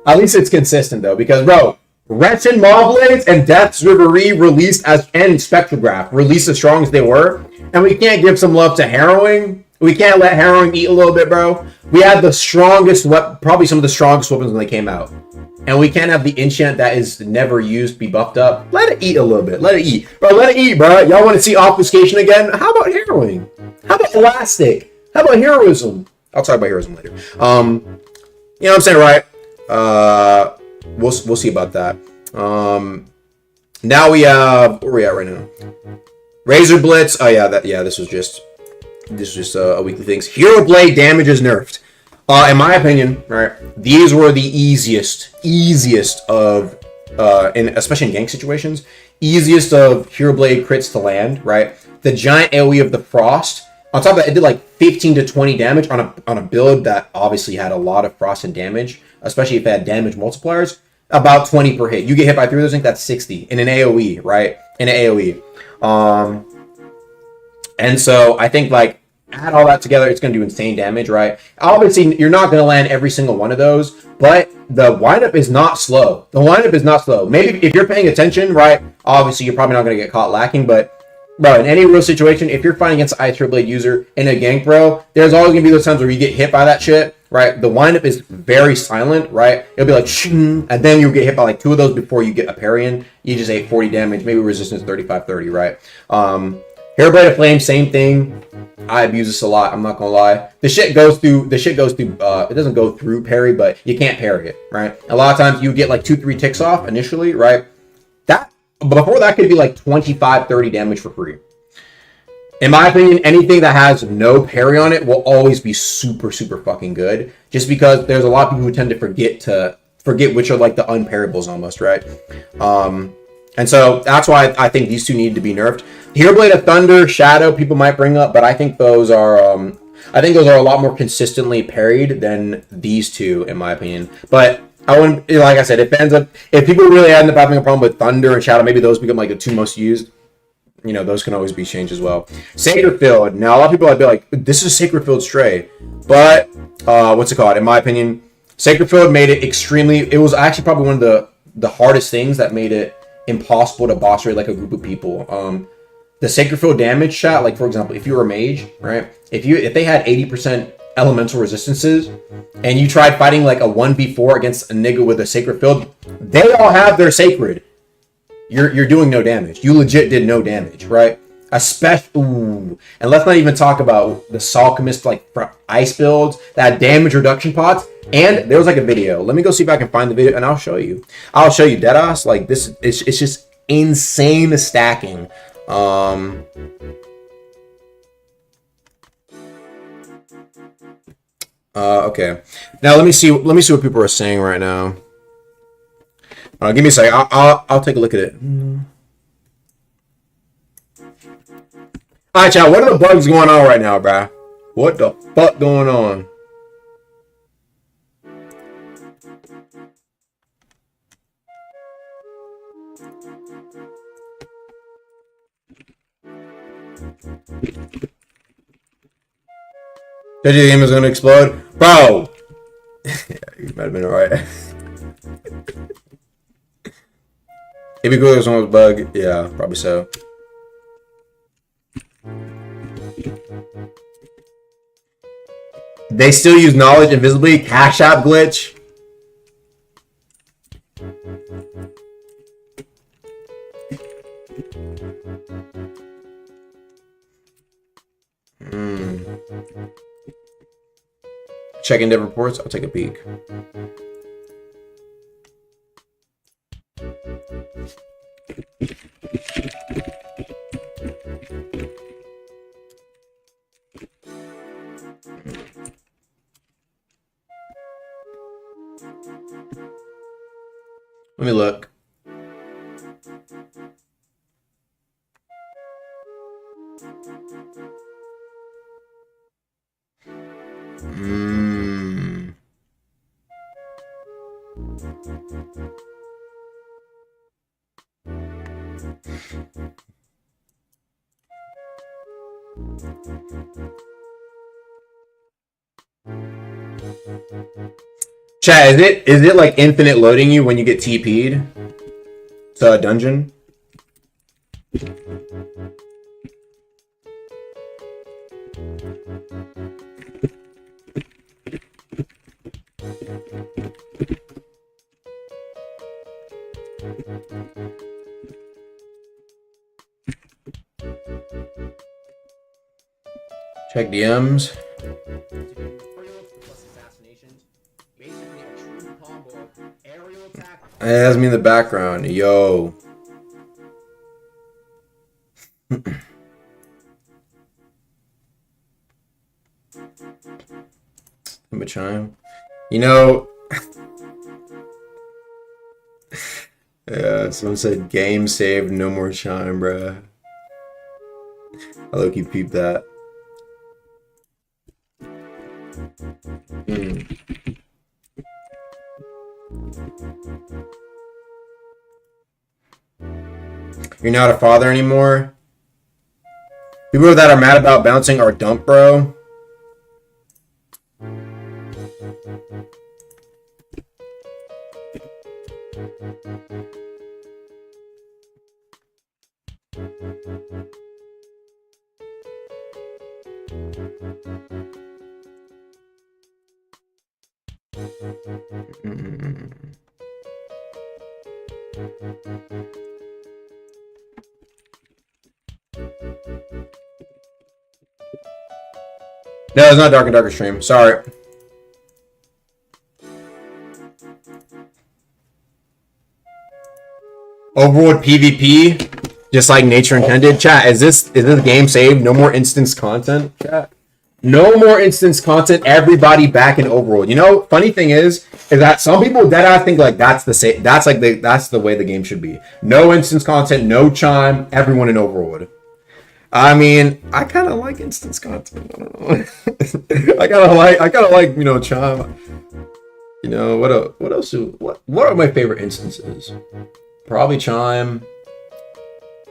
at least it's consistent though, because bro, Wretched Mobblades and Death's Reverie released and Spectrograph released as strong as they were, and we can't give some love to Harrowing. We can't let Harrowing eat a little bit, bro. We had the strongest, probably some of the strongest weapons when they came out. and we can't have the enchant that is never used be buffed up. Let it eat a little bit. Let it eat. Bro, let it eat, bro. Y'all want to see obfuscation again? How about harrowing? How about elastic? How about heroism? I'll talk about heroism later. You know what I'm saying, right? We'll see about that. Now we have, where are we at right now? Razor Blitz. Oh yeah, this was just a weekly things. Hero Blade damage is nerfed. In my opinion, right, these were the easiest of, especially in gank situations, easiest of Hero Blade crits to land, right? The giant AoE of the Frost. On top of that, it did like 15 to 20 damage on a build that obviously had a lot of Frost and damage, especially if it had damage multipliers. About 20 per hit. You get hit by 3 of those things, that's 60 in an AoE, right? In an AoE. And so I think like add all that together, it's going to do insane damage, right? Obviously, you're not going to land every single one of those, but the windup is not slow. Maybe if you're paying attention, right? Obviously, you're probably not going to get caught lacking, but bro, in any real situation, if you're fighting against an Ice Blade user in a gank, bro, there's always going to be those times where you get hit by that shit, right? The windup is very silent, right? It'll be like, and then you'll get hit by like 2 of those before you get a parry in. You just ate 40 damage, maybe resistance 35-30, right? Hero Blade of Flame, same thing. I abuse this a lot, I'm not gonna lie. The shit goes through, it doesn't go through parry, but you can't parry it, right? A lot of times you get like 2-3 ticks off initially, right? Before that could be like 25-30 damage for free. In my opinion, anything that has no parry on it will always be super fucking good, just because there's a lot of people who tend to forget which are like the unparryables almost, right? And so that's why I think these two need to be nerfed. Hero Blade of Thunder, Shadow, people might bring up, but I think those are a lot more consistently parried than these two, in my opinion. But I wouldn't, like I said, if people really end up having a problem with Thunder and Shadow, maybe those become like the 2 most used. You know, those can always be changed as well. Sacred Field. Now, a lot of people might be like, this is Sacred Field Stray. But, what's it called? In my opinion, Sacred Field made it it was actually probably one of the hardest things that made it impossible to boss raid like a group of people. The Sacred Field damage shot, like for example, if you were a mage, right? If they had 80% elemental resistances and you tried fighting like a 1v4 against a nigga with a Sacred Field, they all have their sacred. You're doing no damage. You legit did no damage, right? And let's not even talk about the Salchemist like ice builds, that damage reduction pots. And there was like a video. Let me go see if I can find the video and I'll show you. Deadass. Like this, it's just insane stacking. Okay. Now let me see what people are saying right now. Give me a second. I'll take a look at it. Alright, y'all. What are the bugs going on right now, bruh? What the fuck going on? The game is gonna explode, bro. Yeah, you might have been alright. It'd be cool if someone was bug. Yeah, probably so. They still use knowledge invisibly. Cash app glitch. Checking dev reports. I'll take a peek. Let me look. Chat, is it like infinite loading you when you get TP'd to a dungeon? Check DMs. That's me in the background. Yo. I'm a chime. You know. Yeah, someone said game saved, no more chime, bruh. I low-key peeped that. You're not a father anymore? People that are mad about bouncing are dump, bro. No, it's not Dark and Darker stream. Sorry. Overworld PvP, just like nature intended. Chat, is this game saved? No more instance content? Chat. No more instance content. Everybody back in Overworld. You know, funny thing is that some people that I think like that's the way the game should be. No instance content, no chime, everyone in Overworld. I mean, I kind of like instance content. I don't know. I kind of like, you know, chime. You know, what else? What are my favorite instances? Probably chime.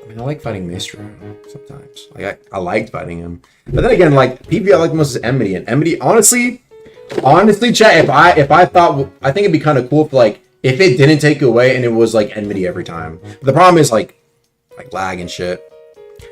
I mean, I like fighting Maestro sometimes. Like I liked fighting him, but then again, like PvP I like the most is Enmity, and Enmity, honestly, chat. If I thought, I think it'd be kind of cool if like if it didn't take away and it was like Enmity every time. But the problem is like lag and shit.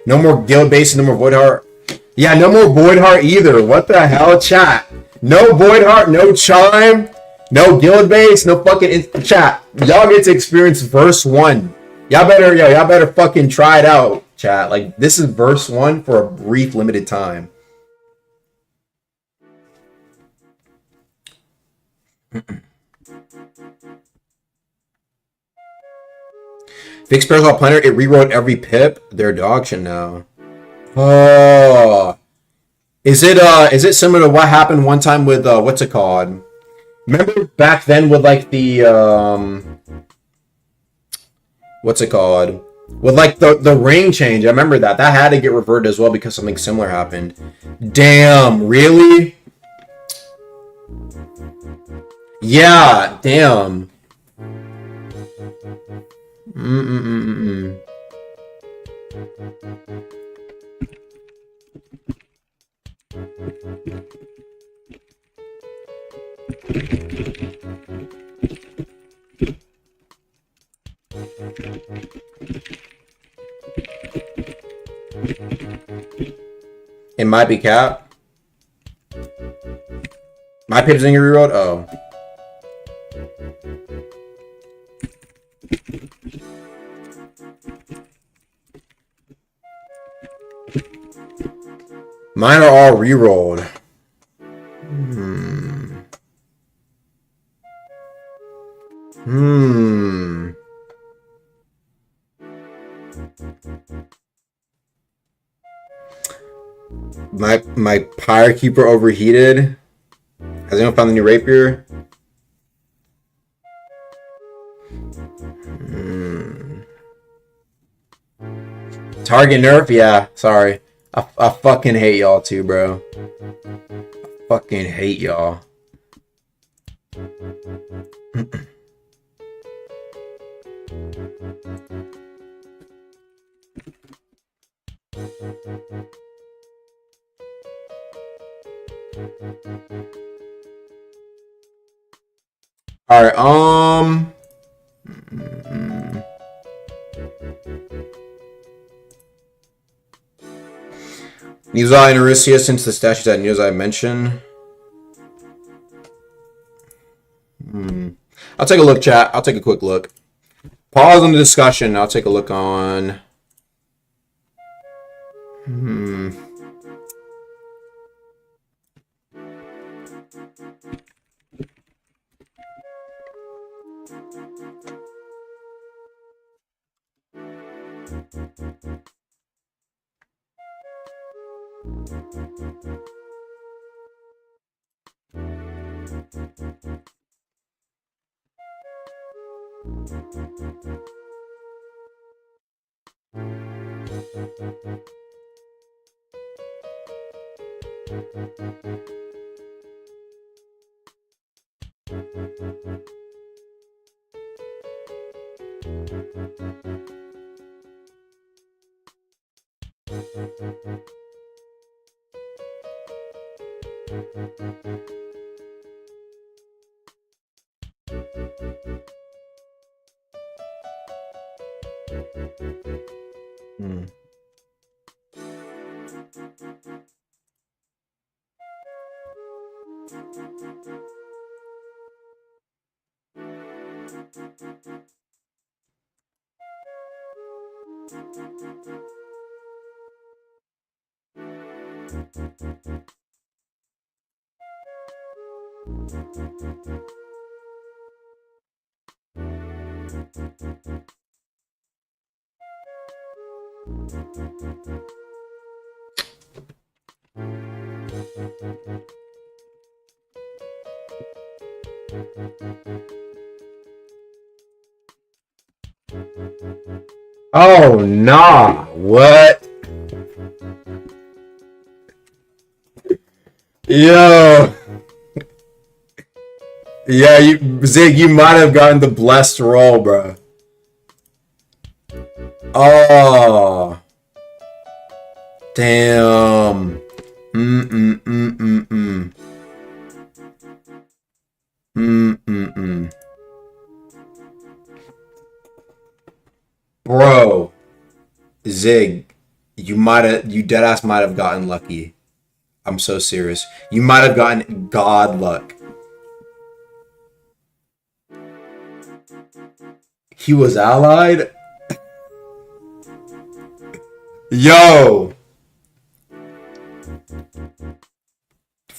No more guild base, no more void heart. Yeah, no more void heart either. What the hell, chat? No void heart, no chime, no guild base, no fucking chat. Y'all get to experience verse 1. Y'all better fucking try it out, chat. Like this is verse 1 for a brief limited time. Fixed Parallel Planner, it rewrote every pip. They're dog shit now. Oh. Is it similar to what happened one time with what's it called? Remember back then with like the what's it called? With like the ring change. I remember that had to get reverted as well because something similar happened. Damn, really? Yeah, damn. It might be cap. My pip's in your reroad? Oh. Mine are all rerolled. My Pyre Keeper overheated. Has anyone found the new rapier? Target nerf? Yeah, sorry. I fucking hate y'all too, bro. I fucking hate y'all. All right, Nuzai and Arisia, since the statues that Nuzai mentioned. I'll take a look, chat. I'll take a quick look. Pause on the discussion. I'll take a look on. Oh, nah. What? Yo. Yeah, Zig, you might have gotten the blessed roll, bro. Oh. Damn. Mm-mm-mm-mm-mm. Mm-mm-mm. Bro. Zig, you deadass might have gotten lucky. I'm so serious. You might have gotten god luck. He was allied? Yo!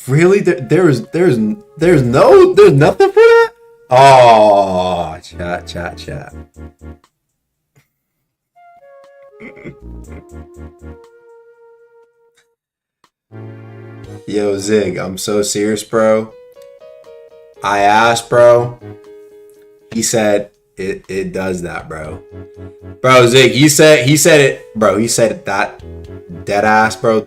Really? There's nothing for that? Oh, chat. Yo, Zig, I'm so serious, bro. I asked, bro. He said it does that, bro. Bro, Zig, he said it, bro. He said it that dead ass, bro.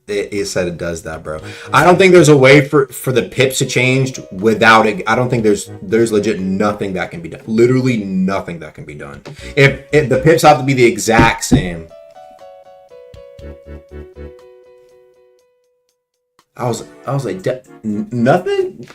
It said it does that, bro. I don't think there's a way for the pips to change without it. I don't think there's legit nothing that can be done. Literally nothing that can be done. If the pips have to be the exact same. I was like, nothing.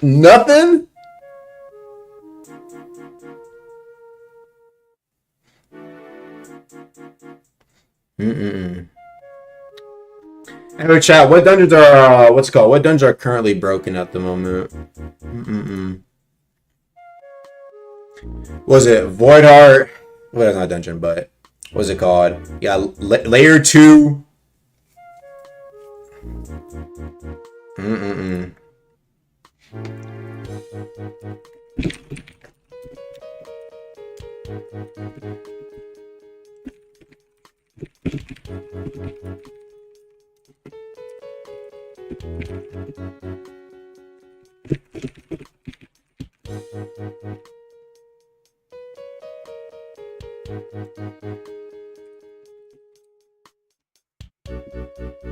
Anyway, chat. What dungeons are What dungeons are currently broken at the moment? Was it Void Heart? Well, that's not a dungeon, but what's it called? Yeah, layer 2.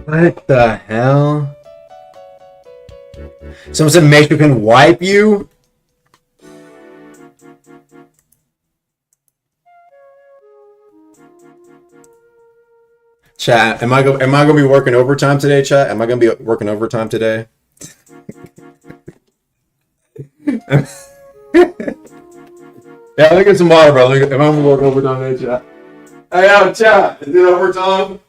What the hell? Someone said Maestro can wipe you? Chat, am I gonna be working overtime today, chat? Am I gonna be working overtime today? Yeah, look at some water, bro. Am I gonna work overtime today, chat? Hey, yo, chat, is it overtime?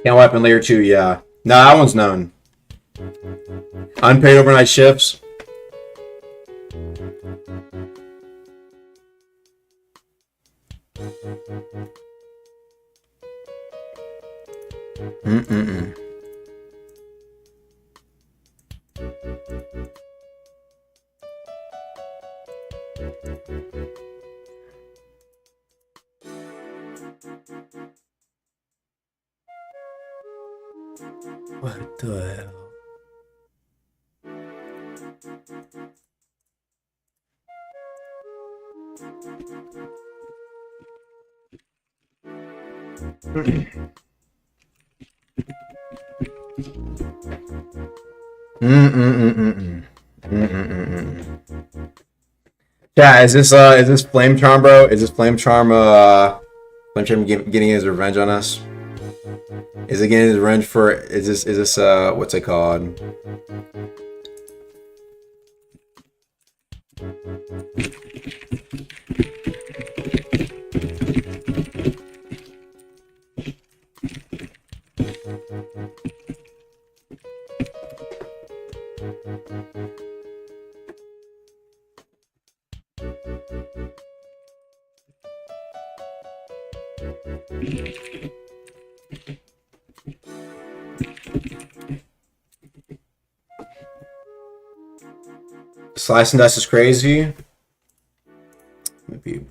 Can't Weapon Layer 2, yeah. No, that one's known. Unpaid overnight shifts. What the hell? Yeah, is this Flame Charm, bro? Is this Flame Charm getting his revenge on us? Is it getting his revenge for is this what's it called? Slice and Dice is crazy. Maybe.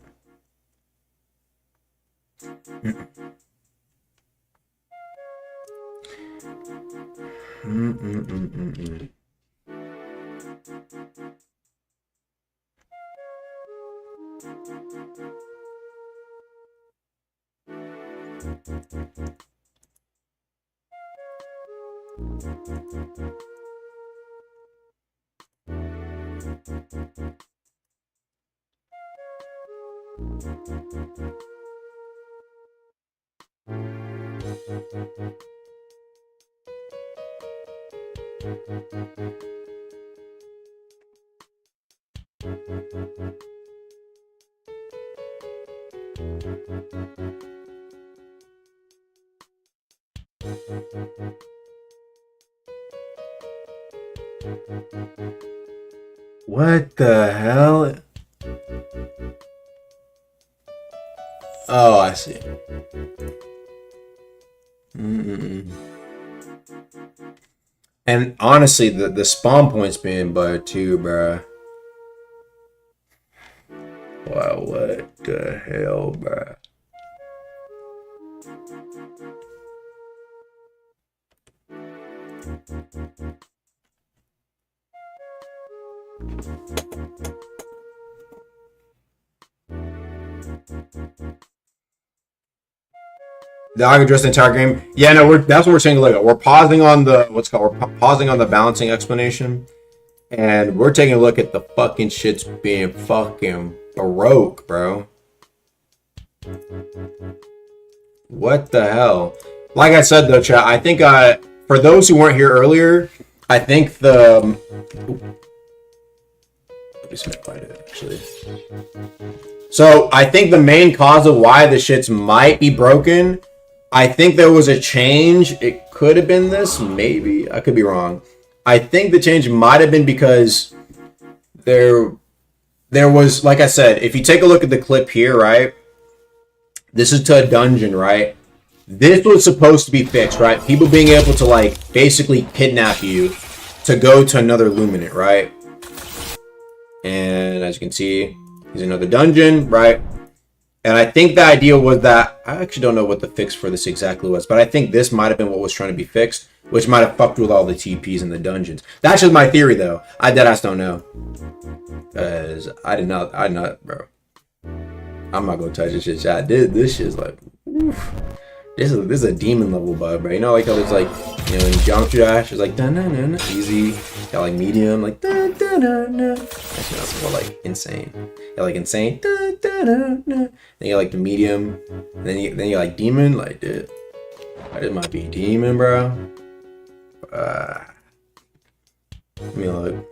What the hell? Oh, I see. And honestly, the spawn point's being buttered too, bruh. Wow, what the hell, bruh? I can address the entire game. Yeah, no, that's what we're saying. Look, we're pausing on the we're pausing on the balancing explanation, and we're taking a look at the fucking shit's being fucking broke, bro. What the hell? Like I said though, chat, I think for those who weren't here earlier, I think let me see if I can find it actually. So I think the main cause of why the shits might be broken, I think there was a change. It could have been this, maybe. I could be wrong. I think the change might have been because there was, like I said, if you take a look at the clip here, right? This is to a dungeon, right? This was supposed to be fixed, right? People being able to, like, basically kidnap you to go to another Luminant, right? And as you can see, he's in another dungeon, right? And I think the idea was that, I actually don't know what the fix for this exactly was, but I think this might have been what was trying to be fixed, which might have fucked with all the TPs in the dungeons. That's just my theory, though. I deadass don't know. Because I did not, bro. I'm not gonna touch this shit, chat. This shit's like, oof. This is a demon level bug, bro. You know, like how there's like, you know, in Geometry Dash, it's like, easy. Got like medium, like, Actually, that's more like insane. You're like insane. Then you like the medium. And then you like demon. Like, dude, that might be demon, bro. Let me look.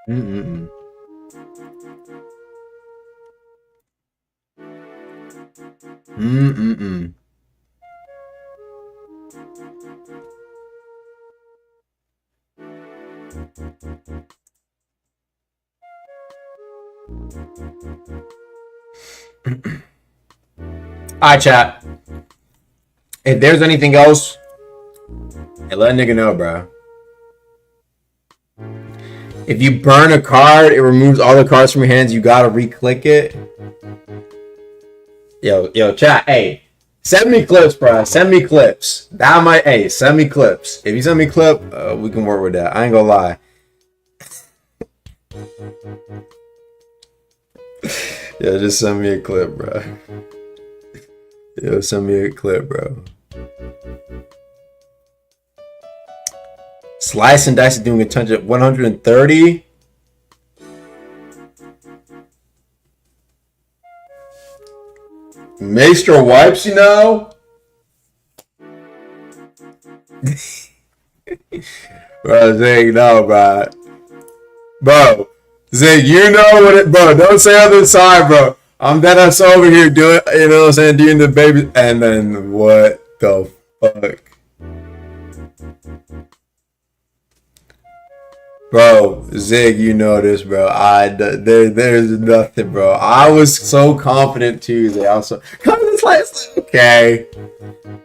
Mm-mm-mm. Mm-mm-mm. Alright, chat. If there's anything else, hey, let a nigga know, bro. If you burn a card, it removes all the cards from your hands. You gotta re-click it. Yo, chat. Hey, send me clips, bro. Send me clips. That might. Hey, send me clips. If you send me a clip, we can work with that. I ain't gonna lie. Yo, just send me a clip, bro. Yo, send me a clip, bro. Slice and Dice is doing a ton of 130. Maestro wipes, you know? Bro, Zig, no, bro. Bro, Zig, you know what it, bro, don't say other side, bro. I'm dead ass over here doing, you know what I'm saying, doing the baby, and then what the fuck? Bro, Zig, you know this, bro. There's nothing, bro. I was so confident Tuesday. I was so confident last, okay.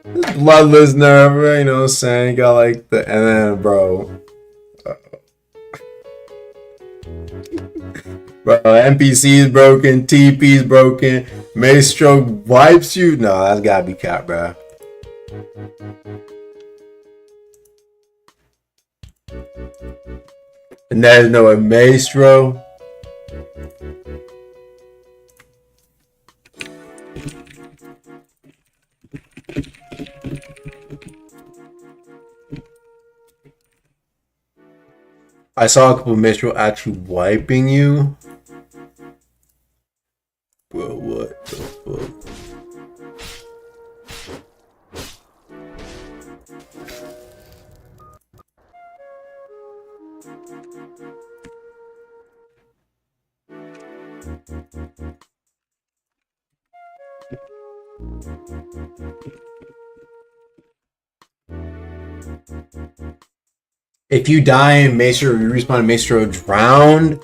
This bloodless nerve, you know what I'm saying? Got like the, and then, bro. Bro, NPC's broken, TP's broken, Maestro wipes you. No, that's gotta be cap, bro. And there's no Maestro. I saw a couple of Maestro actually wiping you. Bro, what the fuck? If you die in Maestro, you respawn in Maestro drowned.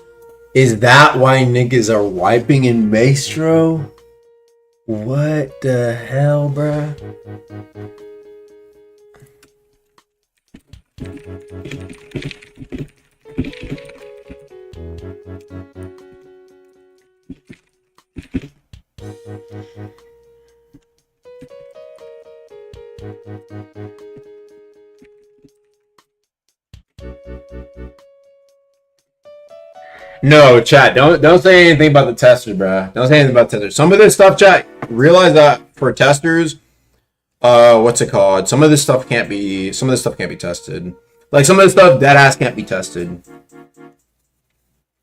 Is that why niggas are wiping in Maestro? What the hell, bruh? No, chat. Don't say anything about the testers, bro. Don't say anything about testers. Some of this stuff, chat. Realize that for testers, what's it called? Some of this stuff can't be tested. Like some of this stuff, deadass can't be tested.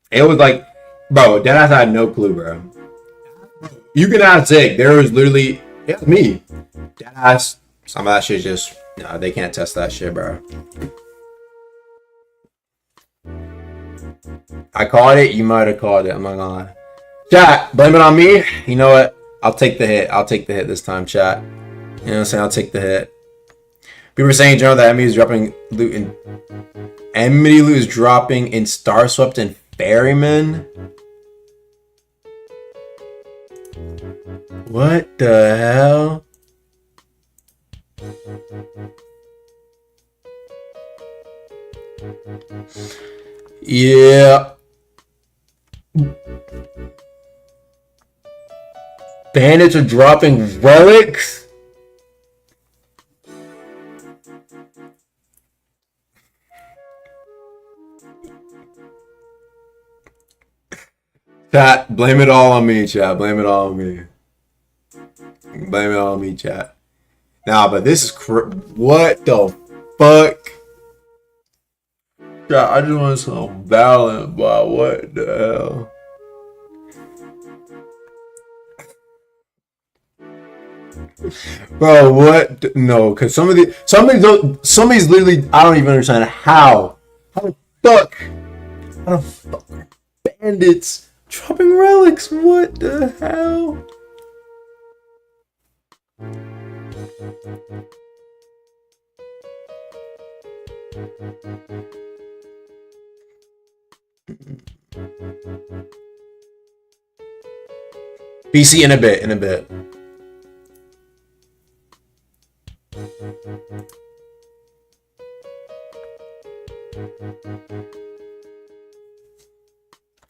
It was like, bro, deadass had no clue, bro. You can ask Zig. There was literally, it was me. Deadass. Some of that shit just, no, they can't test that shit, bro. I called it. You might have called it. I'm not gonna lie. Chat, blame it on me. You know what? I'll take the hit. I'll take the hit this time, chat. You know what I'm saying? I'll take the hit. People were saying, General, that Enmity is dropping loot in Enmity loot is dropping in Star Swept and Ferryman. What the hell? Yeah. Bandits are dropping relics? Chat, blame it all on me, chat. Blame it all on me. Blame it all on me, chat. Nah, but this is what the fuck? Chat, I just want some balance, but what the hell? Bro, what? No, because some of these literally, I don't even understand how the fuck bandits dropping relics? What the hell? BC in a bit.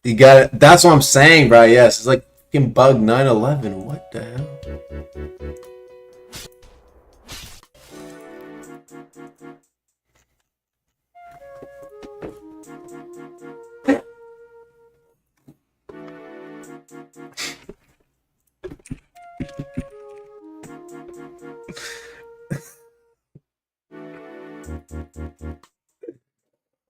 You got it. That's what I'm saying, bro. Yes, it's like fucking bug 911. What the hell?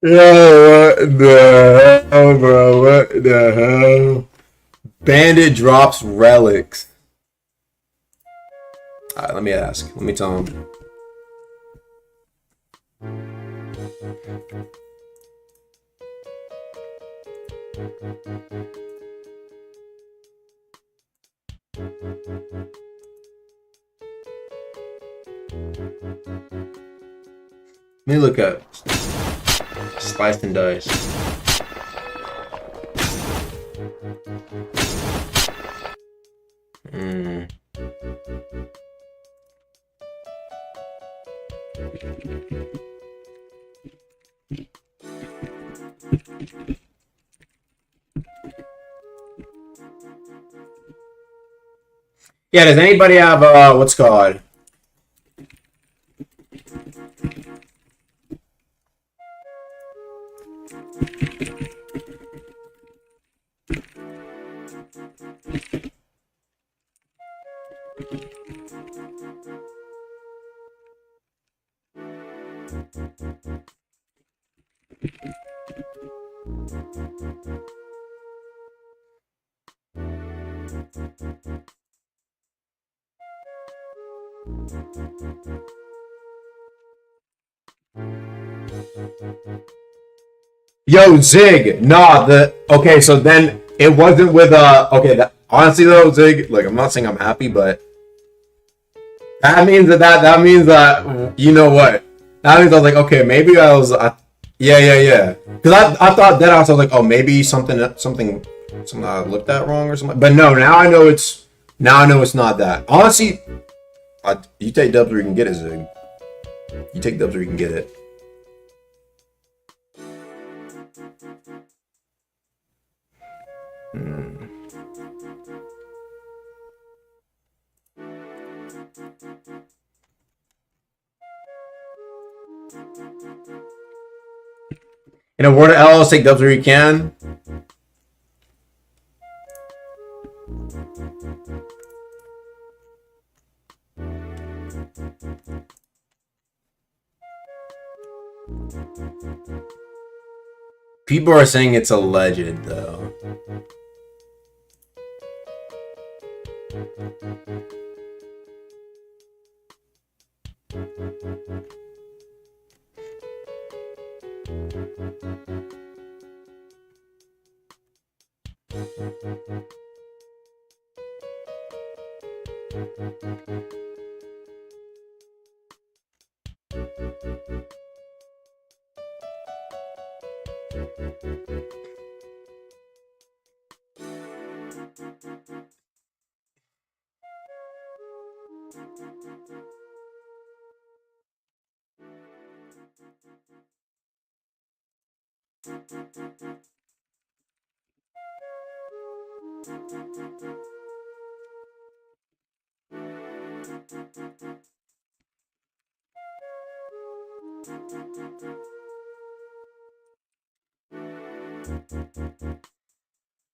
Yo, what the hell, bro? What the hell? Bandit drops relics. Alright, let me ask. Let me tell him. Let me look up. Sliced and diced. Yeah, does anybody have what's called? Yo, Zig, nah, okay, so then it wasn't with okay, honestly though, Zig, like I'm not saying I'm happy, but that means that means that you know what? That means I was like, okay, maybe yeah. Because I thought that I was like, oh, maybe something I looked at wrong or something. But no, now I know it's not that. Honestly, you take dubs where you can get it, Zig. You take dubs where you can get it. In a word of LLs, take dubs where you can. People are saying it's alleged, though.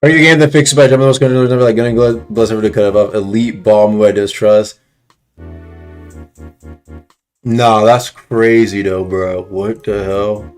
Are you game that fixed by jumping those controllers never like gunning gloves ever to cut above elite ball move I distrust? Nah, that's crazy though, bro. What the hell?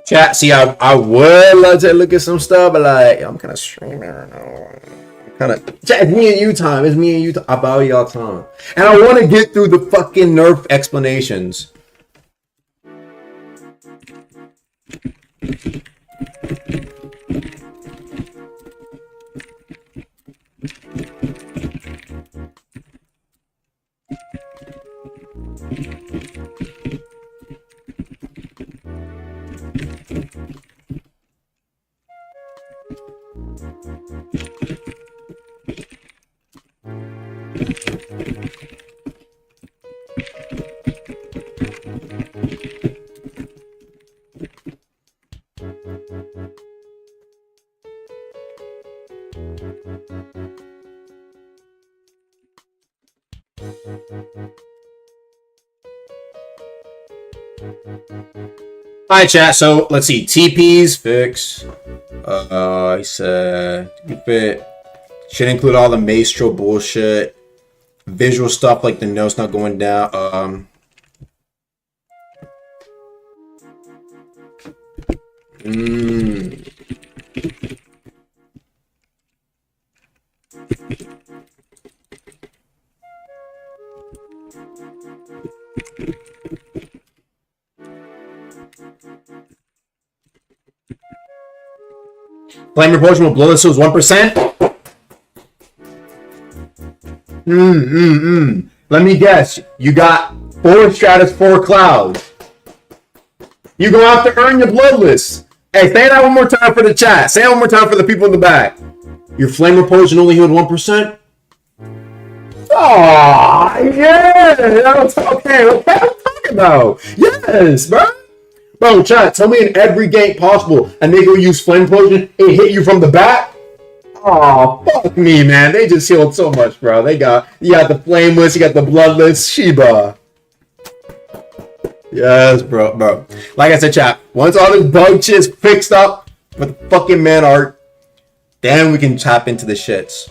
Chat, see, I would love to look at some stuff, but like, I'm kind of streaming right now. Chat, it's me and you time. It's me and you. I bow y'all time. And I want to get through the fucking nerf explanations. Hi chat, so let's see. TPs fix. He said fit. Should include all the maestro bullshit. Visual stuff like the notes not going down. Flame Repulsion will blow this to 1%. Let me guess. You got 4 Stratus, 4 Clouds. You go out to earn your Bloodless. Hey, say that one more time for the chat. Say it one more time for the people in the back. Your Flame Repulsion only healed 1%? Oh, yeah. That's okay. What I'm talking about. Yes, bro. Bro, chat, tell me in every game possible a nigga will use Flame Potion and hit you from the back? Oh, fuck me, man. They just healed so much, bro. You got the Flameless, you got the Bloodless, Sheba. Yes, bro. Like I said, chat, once all this bug shit's fixed up with the fucking man art, then we can tap into the shits.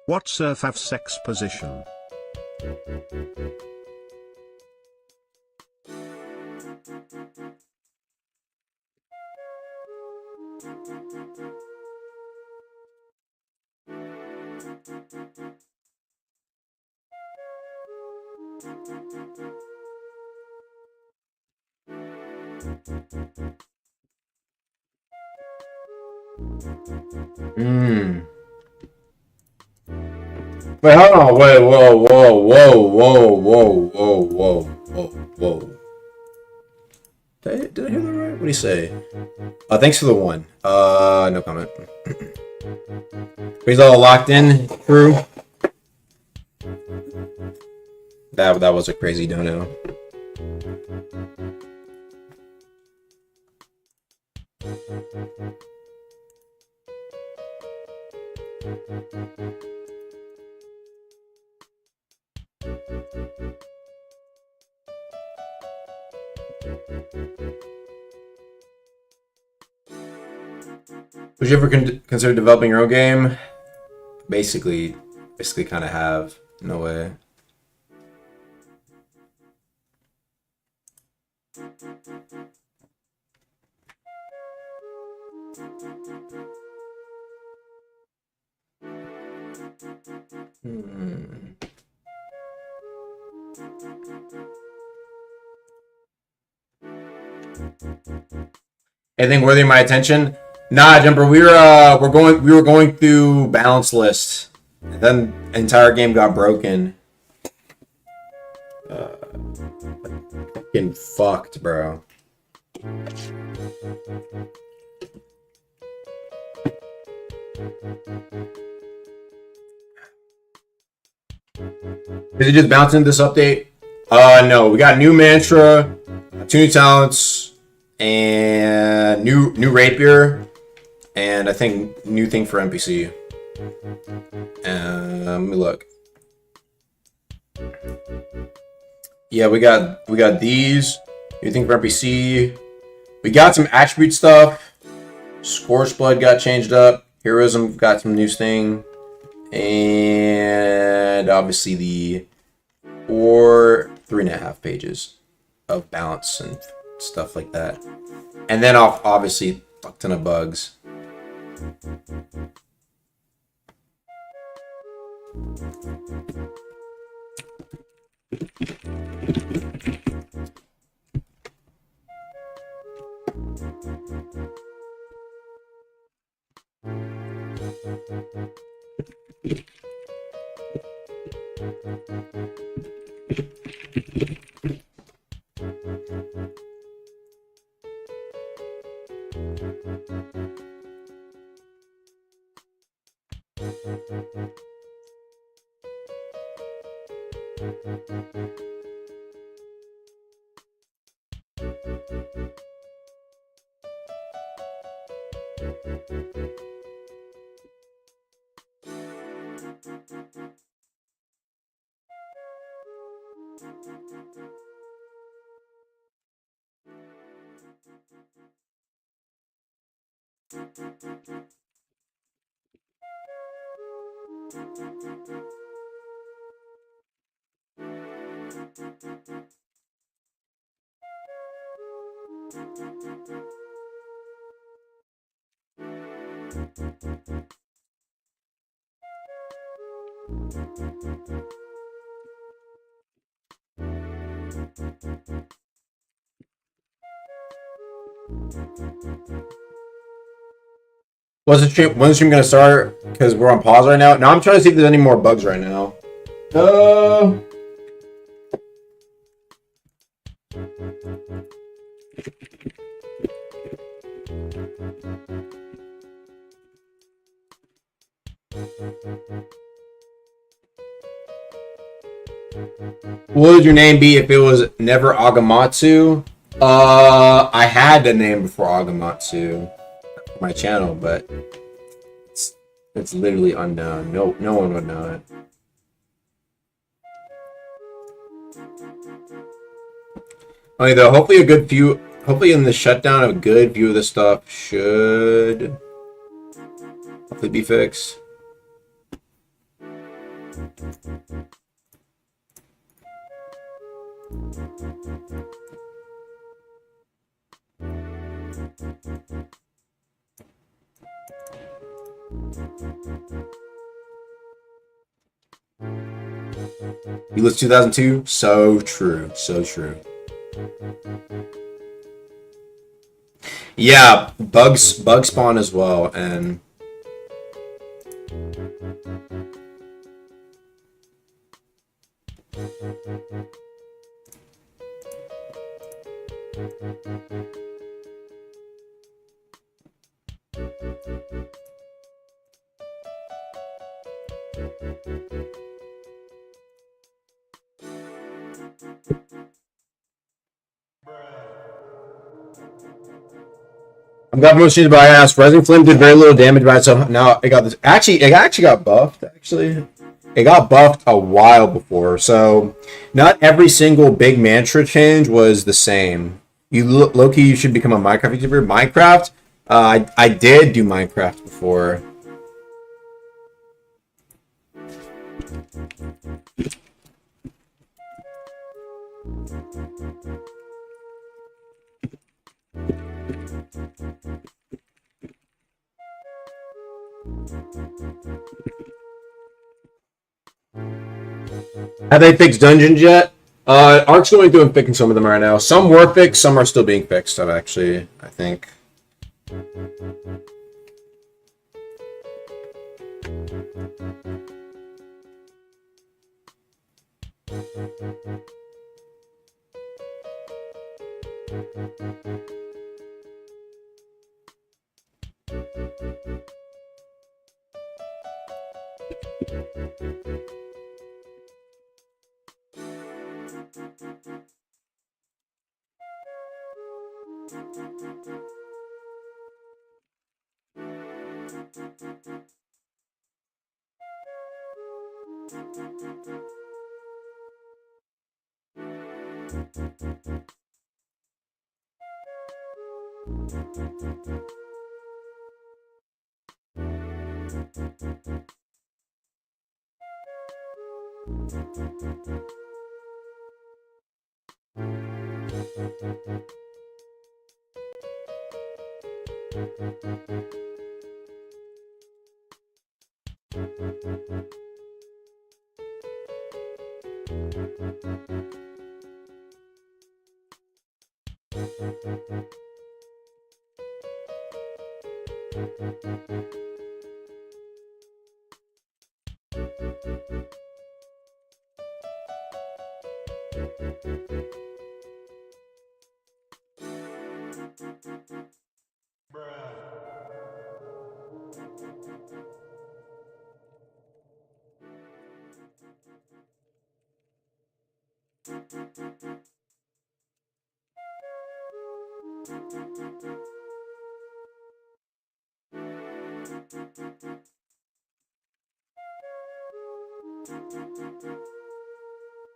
What surf have sex position? Wait, hold on. Wait, whoa, whoa, whoa, whoa, whoa, whoa, whoa, whoa, whoa. Did I hear that right? What do you say? Thanks for the one. No comment. He's all locked in, crew. That was a crazy dono. Would you ever consider developing your own game? Basically kind of have. No way. Anything worthy of my attention? Nah, Jumper. We were going through balance lists, and then the entire game got broken. Fucking fucked, bro. Did it just bounce into this update? No. We got new mantra, 2 new talents, and new rapier, and I think new thing for NPC. Let me look. Yeah, we got these. New thing for NPC. We got some attribute stuff. Scorched Blood got changed up. Heroism got some new thing. And obviously the 3.5 pages of balance and stuff like that. And then obviously a ton of bugs. When's the stream gonna start? Because we're on pause right now. Now I'm trying to see if there's any more bugs right now. What would your name be if it was never Agamatsu? I had the name before Agamatsu for my channel, but it's literally unknown. No one would know it. Okay, though, hopefully in the shutdown, a good view of this stuff should hopefully be fixed. You list 2002? So true. So true. Yeah, bug spawn as well, and I'm glad most changes, but I asked. Rising Flame did very little damage by itself. Now it got this. Actually, it actually got buffed. Actually, it got buffed a while before. So, not every single big mantra change was the same. Loki, you should become a Minecraft YouTuber. Minecraft. I did do Minecraft before. Have they fixed dungeons yet? Ark's going through and fixing some of them right now. Some were fixed, some are still being fixed. I think.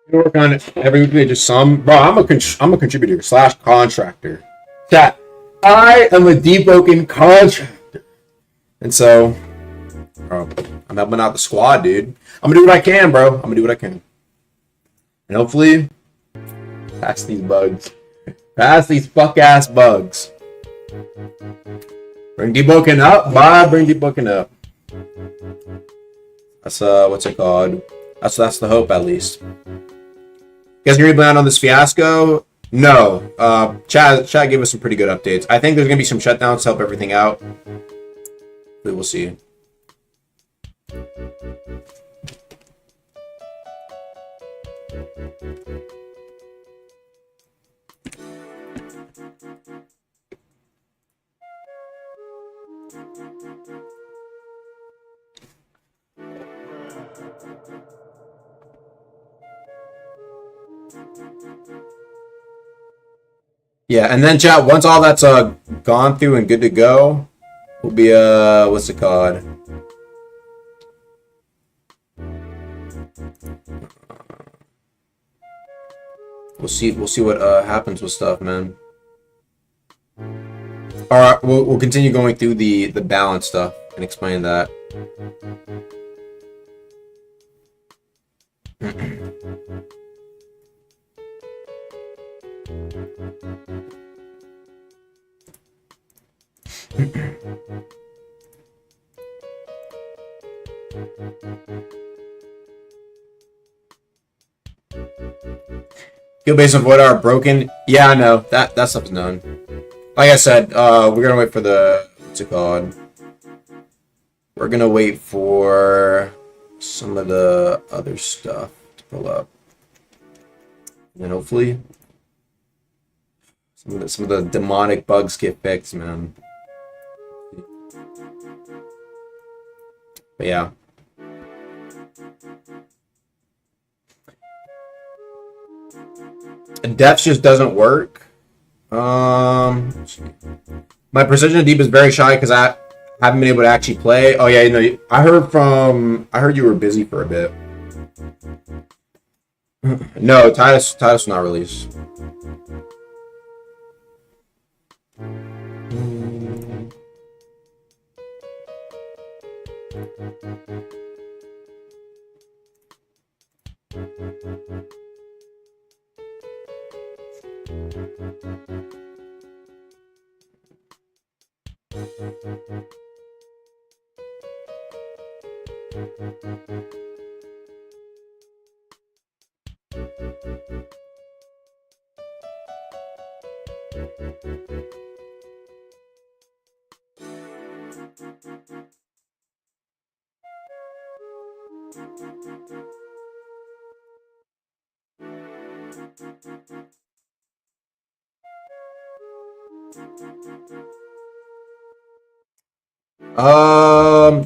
Work on it every week. Just some, bro. I'm a contributor / contractor. Chat. I am a Deepwoken contractor. And so, bro, I'm helping out the squad, dude. I'm gonna do what I can, bro. I'm gonna do what I can. And hopefully, pass these bugs. Pass these fuck-ass bugs. Bring Deepwoken up. Bye, bring Deepwoken up. That's, what's it called? That's the hope, at least. You guys gonna be on this fiasco? No. Chad gave us some pretty good updates. I think there's gonna be some shutdowns to help everything out. We will see. Yeah, and then chat, once all that's gone through and good to go, we'll be what's it called? We'll see what happens with stuff, man. Alright, we'll continue going through the balance stuff and explain that. Skill base of what are broken. Yeah, I know. That stuff's known. Like I said, we're gonna wait for the what's it called? We're gonna wait for some of the other stuff to pull up. And hopefully some of the demonic bugs get fixed, man. But yeah. Depth just doesn't work. My precision deep is very shy because I haven't been able to actually play. Oh yeah, you know, I heard you were busy for a bit. No, Titus was not released.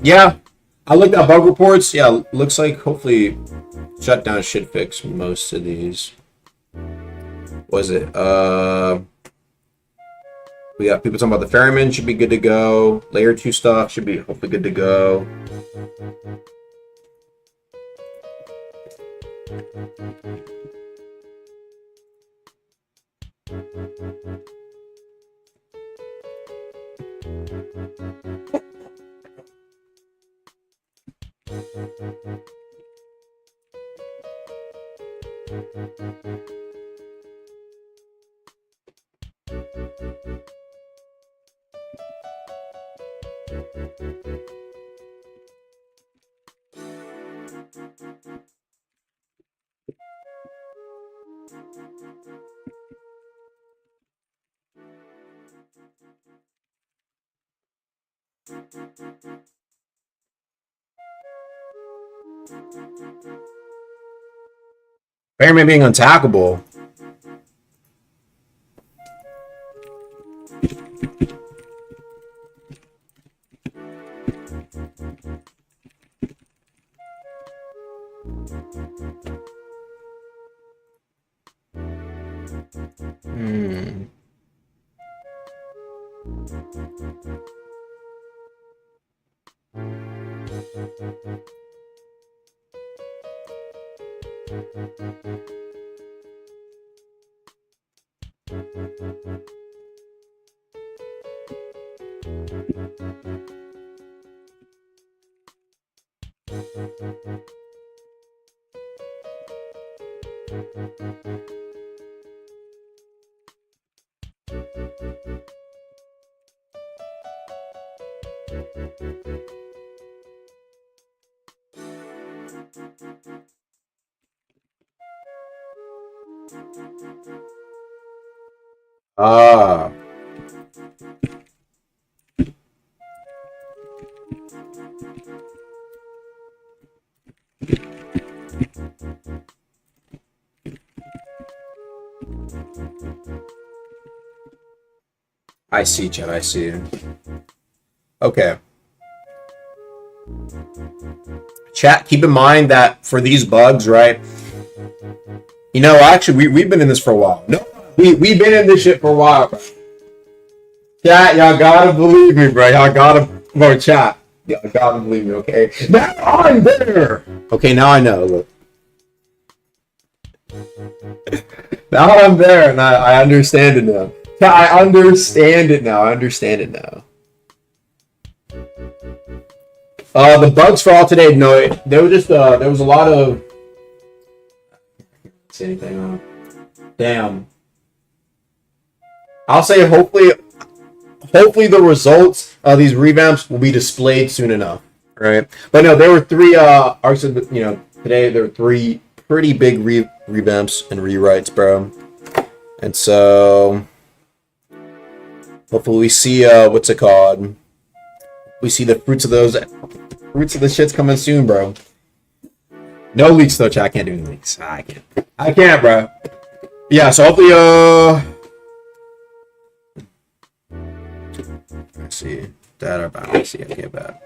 Yeah. I looked at bug reports. Yeah, looks like hopefully shutdown should fix most of these. Was it? We got people talking about the ferryman should be good to go. Layer 2 stuff should be hopefully good to go. Ferryman being untackable. Ah. I see, Chad. I see. Okay. Chat, keep in mind that for these bugs, right? You know, actually, we've been in this for a while. No, we've been in this shit for a while, bro. Chat, y'all gotta believe me, bro. Y'all gotta, bro, chat. Y'all gotta believe me, okay? Now I'm there! Okay, now I know, look. Now I'm there, and I understand it now. Chat, I understand it now. I understand it now. The bugs for all today, no, there were just, there was a lot of, say anything, damn. I'll say hopefully the results of these revamps will be displayed soon enough, right? But no, there were three, you know, today there were three pretty big revamps and rewrites, bro. And so, hopefully we see, what's it called? We see the fruits of the shits coming soon, bro. No leaks though, chat. I can't do any leaks. I can't, bro. Yeah, so hopefully, let's see. That about. Let's see. Okay, bad.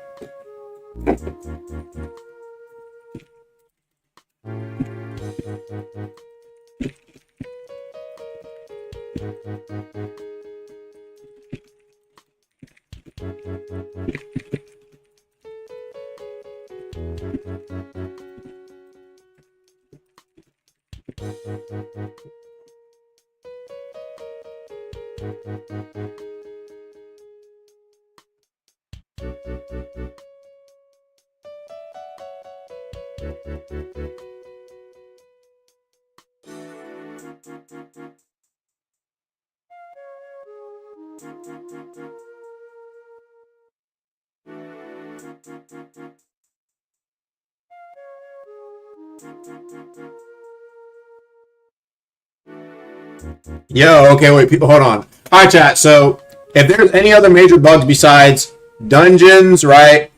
Yo, okay, wait, people, hold on. All right, chat. So, if there's any other major bugs besides dungeons, right?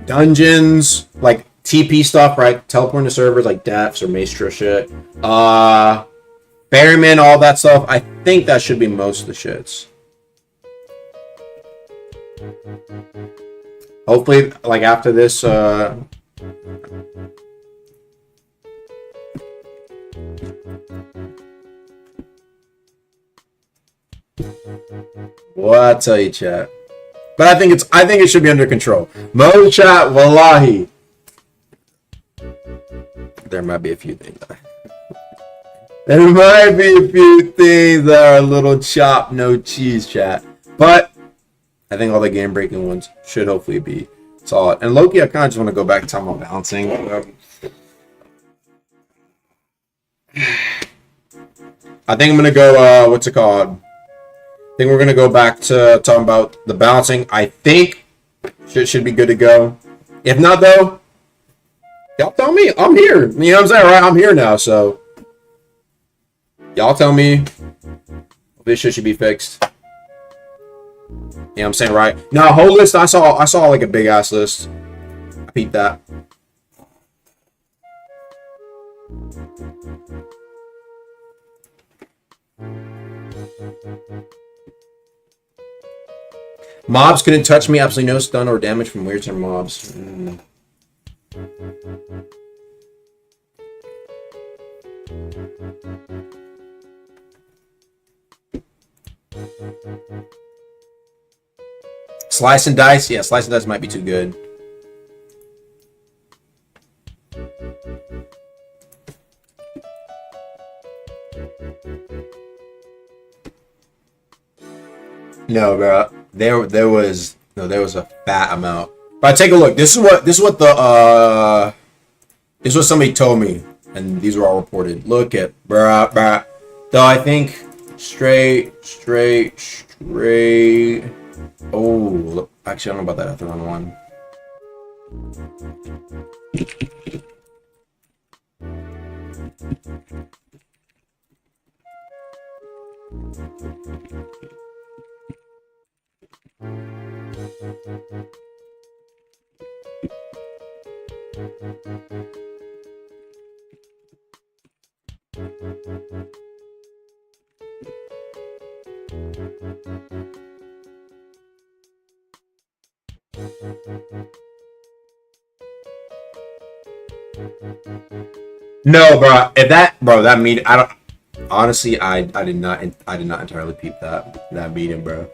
Dungeons, like TP stuff, right? Teleporting to servers like Depths or Maestro shit. Ferryman, all that stuff. I think that should be most of the shits. Hopefully, like after this, what I tell you, chat. But I think it should be under control. Mo chat, wallahi. There might be a few things. There might be a few things that are a little chop, no cheese, chat. But I think all the game breaking ones should hopefully be solid. And Loki, I kind of just want to go back to talking about balancing. I think I'm gonna go. What's it called? I think we're gonna go back to talking about the balancing. I think should be good to go. If not, though, y'all tell me. I'm here. You know what I'm saying, right? I'm here now, so y'all tell me this shit should be fixed. You know what I'm saying, right? No, whole list. I saw like a big ass list. I peeped that. Mobs couldn't touch me. Absolutely no stun or damage from weird term mobs. Slice and dice? Yeah, slice and dice might be too good. No, bro. There was a fat amount But take a look. This is what somebody told me, and these were all reported. Look at bruh. Though I think straight. Oh, actually, I don't know about that. I have to run one. No, bro. If that meeting, I don't. Honestly, I did not entirely peep that meeting, bro.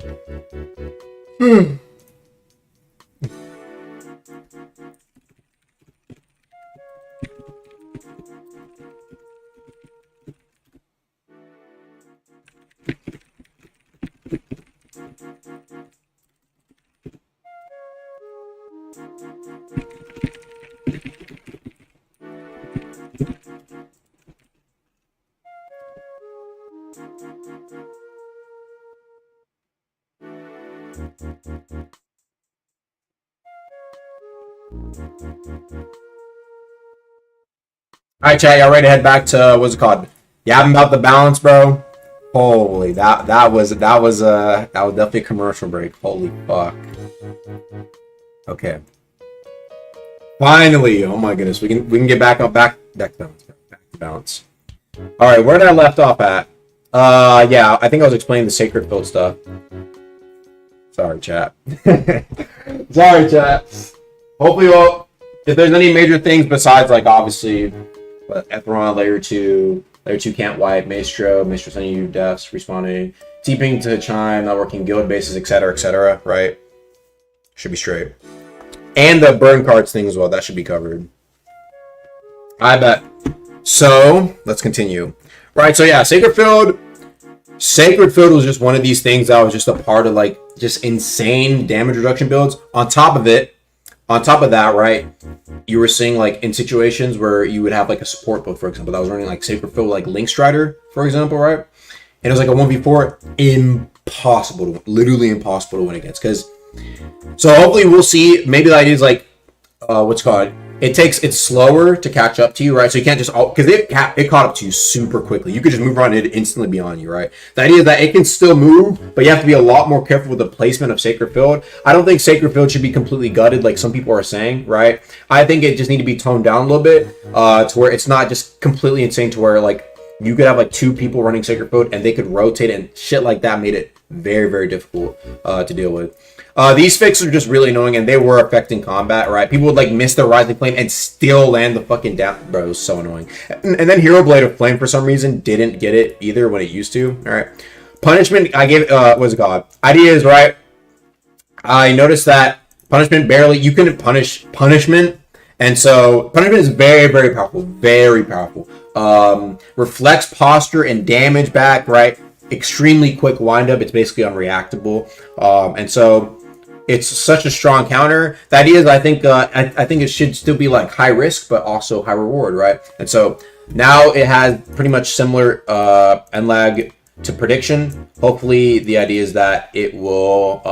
All right, chat. Y'all ready to head back to what's it called? Yapping about the balance, bro. Holy, that was definitely a commercial break. Holy fuck. Okay. Finally, oh my goodness, we can get back to balance. All right, where did I left off at? Yeah, I think I was explaining the sacred field stuff. Sorry, chat. Sorry, chat. Hopefully, if there's any major things besides, like, obviously, Etheron, layer 2 can't wipe, Maestro sending you deaths, respawning, TPing to Chime, not working guild bases, etc., right? Should be straight. And the burn cards thing as well, that should be covered. I bet. So, let's continue. Right, so yeah, Sacred Field was just one of these things that was just a part of, like, just insane damage reduction builds. On top of that, right, you were seeing, like, in situations where you would have, like, a support build, for example, that was running, like, Sacred Field, like, Link Strider, for example, right? And it was, like, a 1v4, literally impossible to win against, because, so hopefully we'll see, maybe the idea is, like, it's slower to catch up to you, right? So you can't just, because it caught up to you super quickly. You could just move around and it'd instantly be on you, right? The idea is that it can still move, but you have to be a lot more careful with the placement of Sacred Field. I don't think Sacred Field should be completely gutted like some people are saying, right? I think it just need to be toned down a little bit to where it's not just completely insane to where, like, you could have, like, 2 people running Sacred Field and they could rotate, and shit like that made it very, very difficult to deal with. These fixes are just really annoying, and they were affecting combat, right? People would, like, miss their Rising Flame and still land the fucking down. Bro, it was so annoying. And then Hero Blade of Flame, for some reason, didn't get it either when it used to, all right? Punishment, I gave, what's it called? Idea is, right, I noticed that Punishment you couldn't punish Punishment, and so Punishment is very, very powerful, very powerful. Reflects posture and damage back, right? Extremely quick windup. It's basically unreactable, and so it's such a strong counter. The idea is, I think it should still be, like, high risk, but also high reward, right? And so now it has pretty much similar end lag to Prediction. Hopefully, the idea is that it will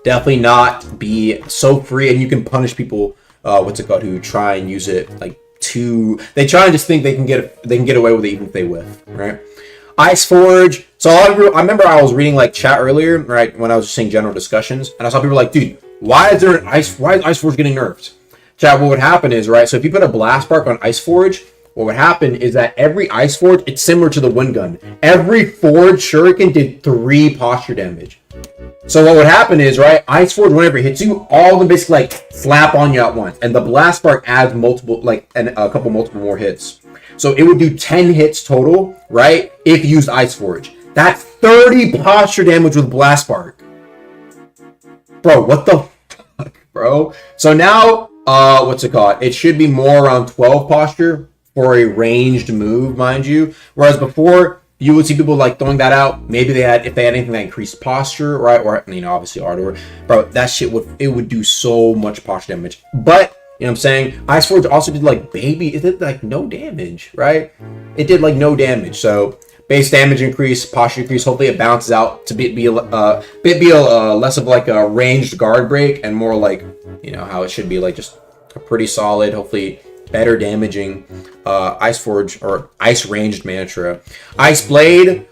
definitely not be so free, and you can punish people who try and use it, like, they try and just think they can get away with it even if they whiff, right? Ice Forge. So I remember I was reading, like, chat earlier, right, when I was just saying general discussions, and I saw people like, dude, why is Ice Forge getting nerfed? Chat, what would happen is, right, so if you put a Blast Spark on Ice Forge, what would happen is that every Ice Forge, it's similar to the Wind Gun. Every Forge Shuriken did 3 posture damage. So what would happen is, right, Ice Forge, whenever it hits you, all of them basically, like, slap on you at once, and the Blast Spark adds multiple more hits. So it would do 10 hits total, right, if you used Ice Forge. That's 30 posture damage with Blast Spark. Bro, what the fuck, bro? So now, it should be more around 12 posture for a ranged move, mind you. Whereas before, you would see people like throwing that out. Maybe if they had anything that increased posture, right? Or, you know, obviously armor. Bro, that shit would do so much posture damage. But, you know what I'm saying? Ice Forge also did like it did like no damage, right? It did like no damage. So base damage increase, posture increase. Hopefully it balances out to be less of like a ranged guard break and more like, you know, how it should be, like just a pretty solid, hopefully better damaging Ice Forge or Ice Ranged Mantra. Ice Blade.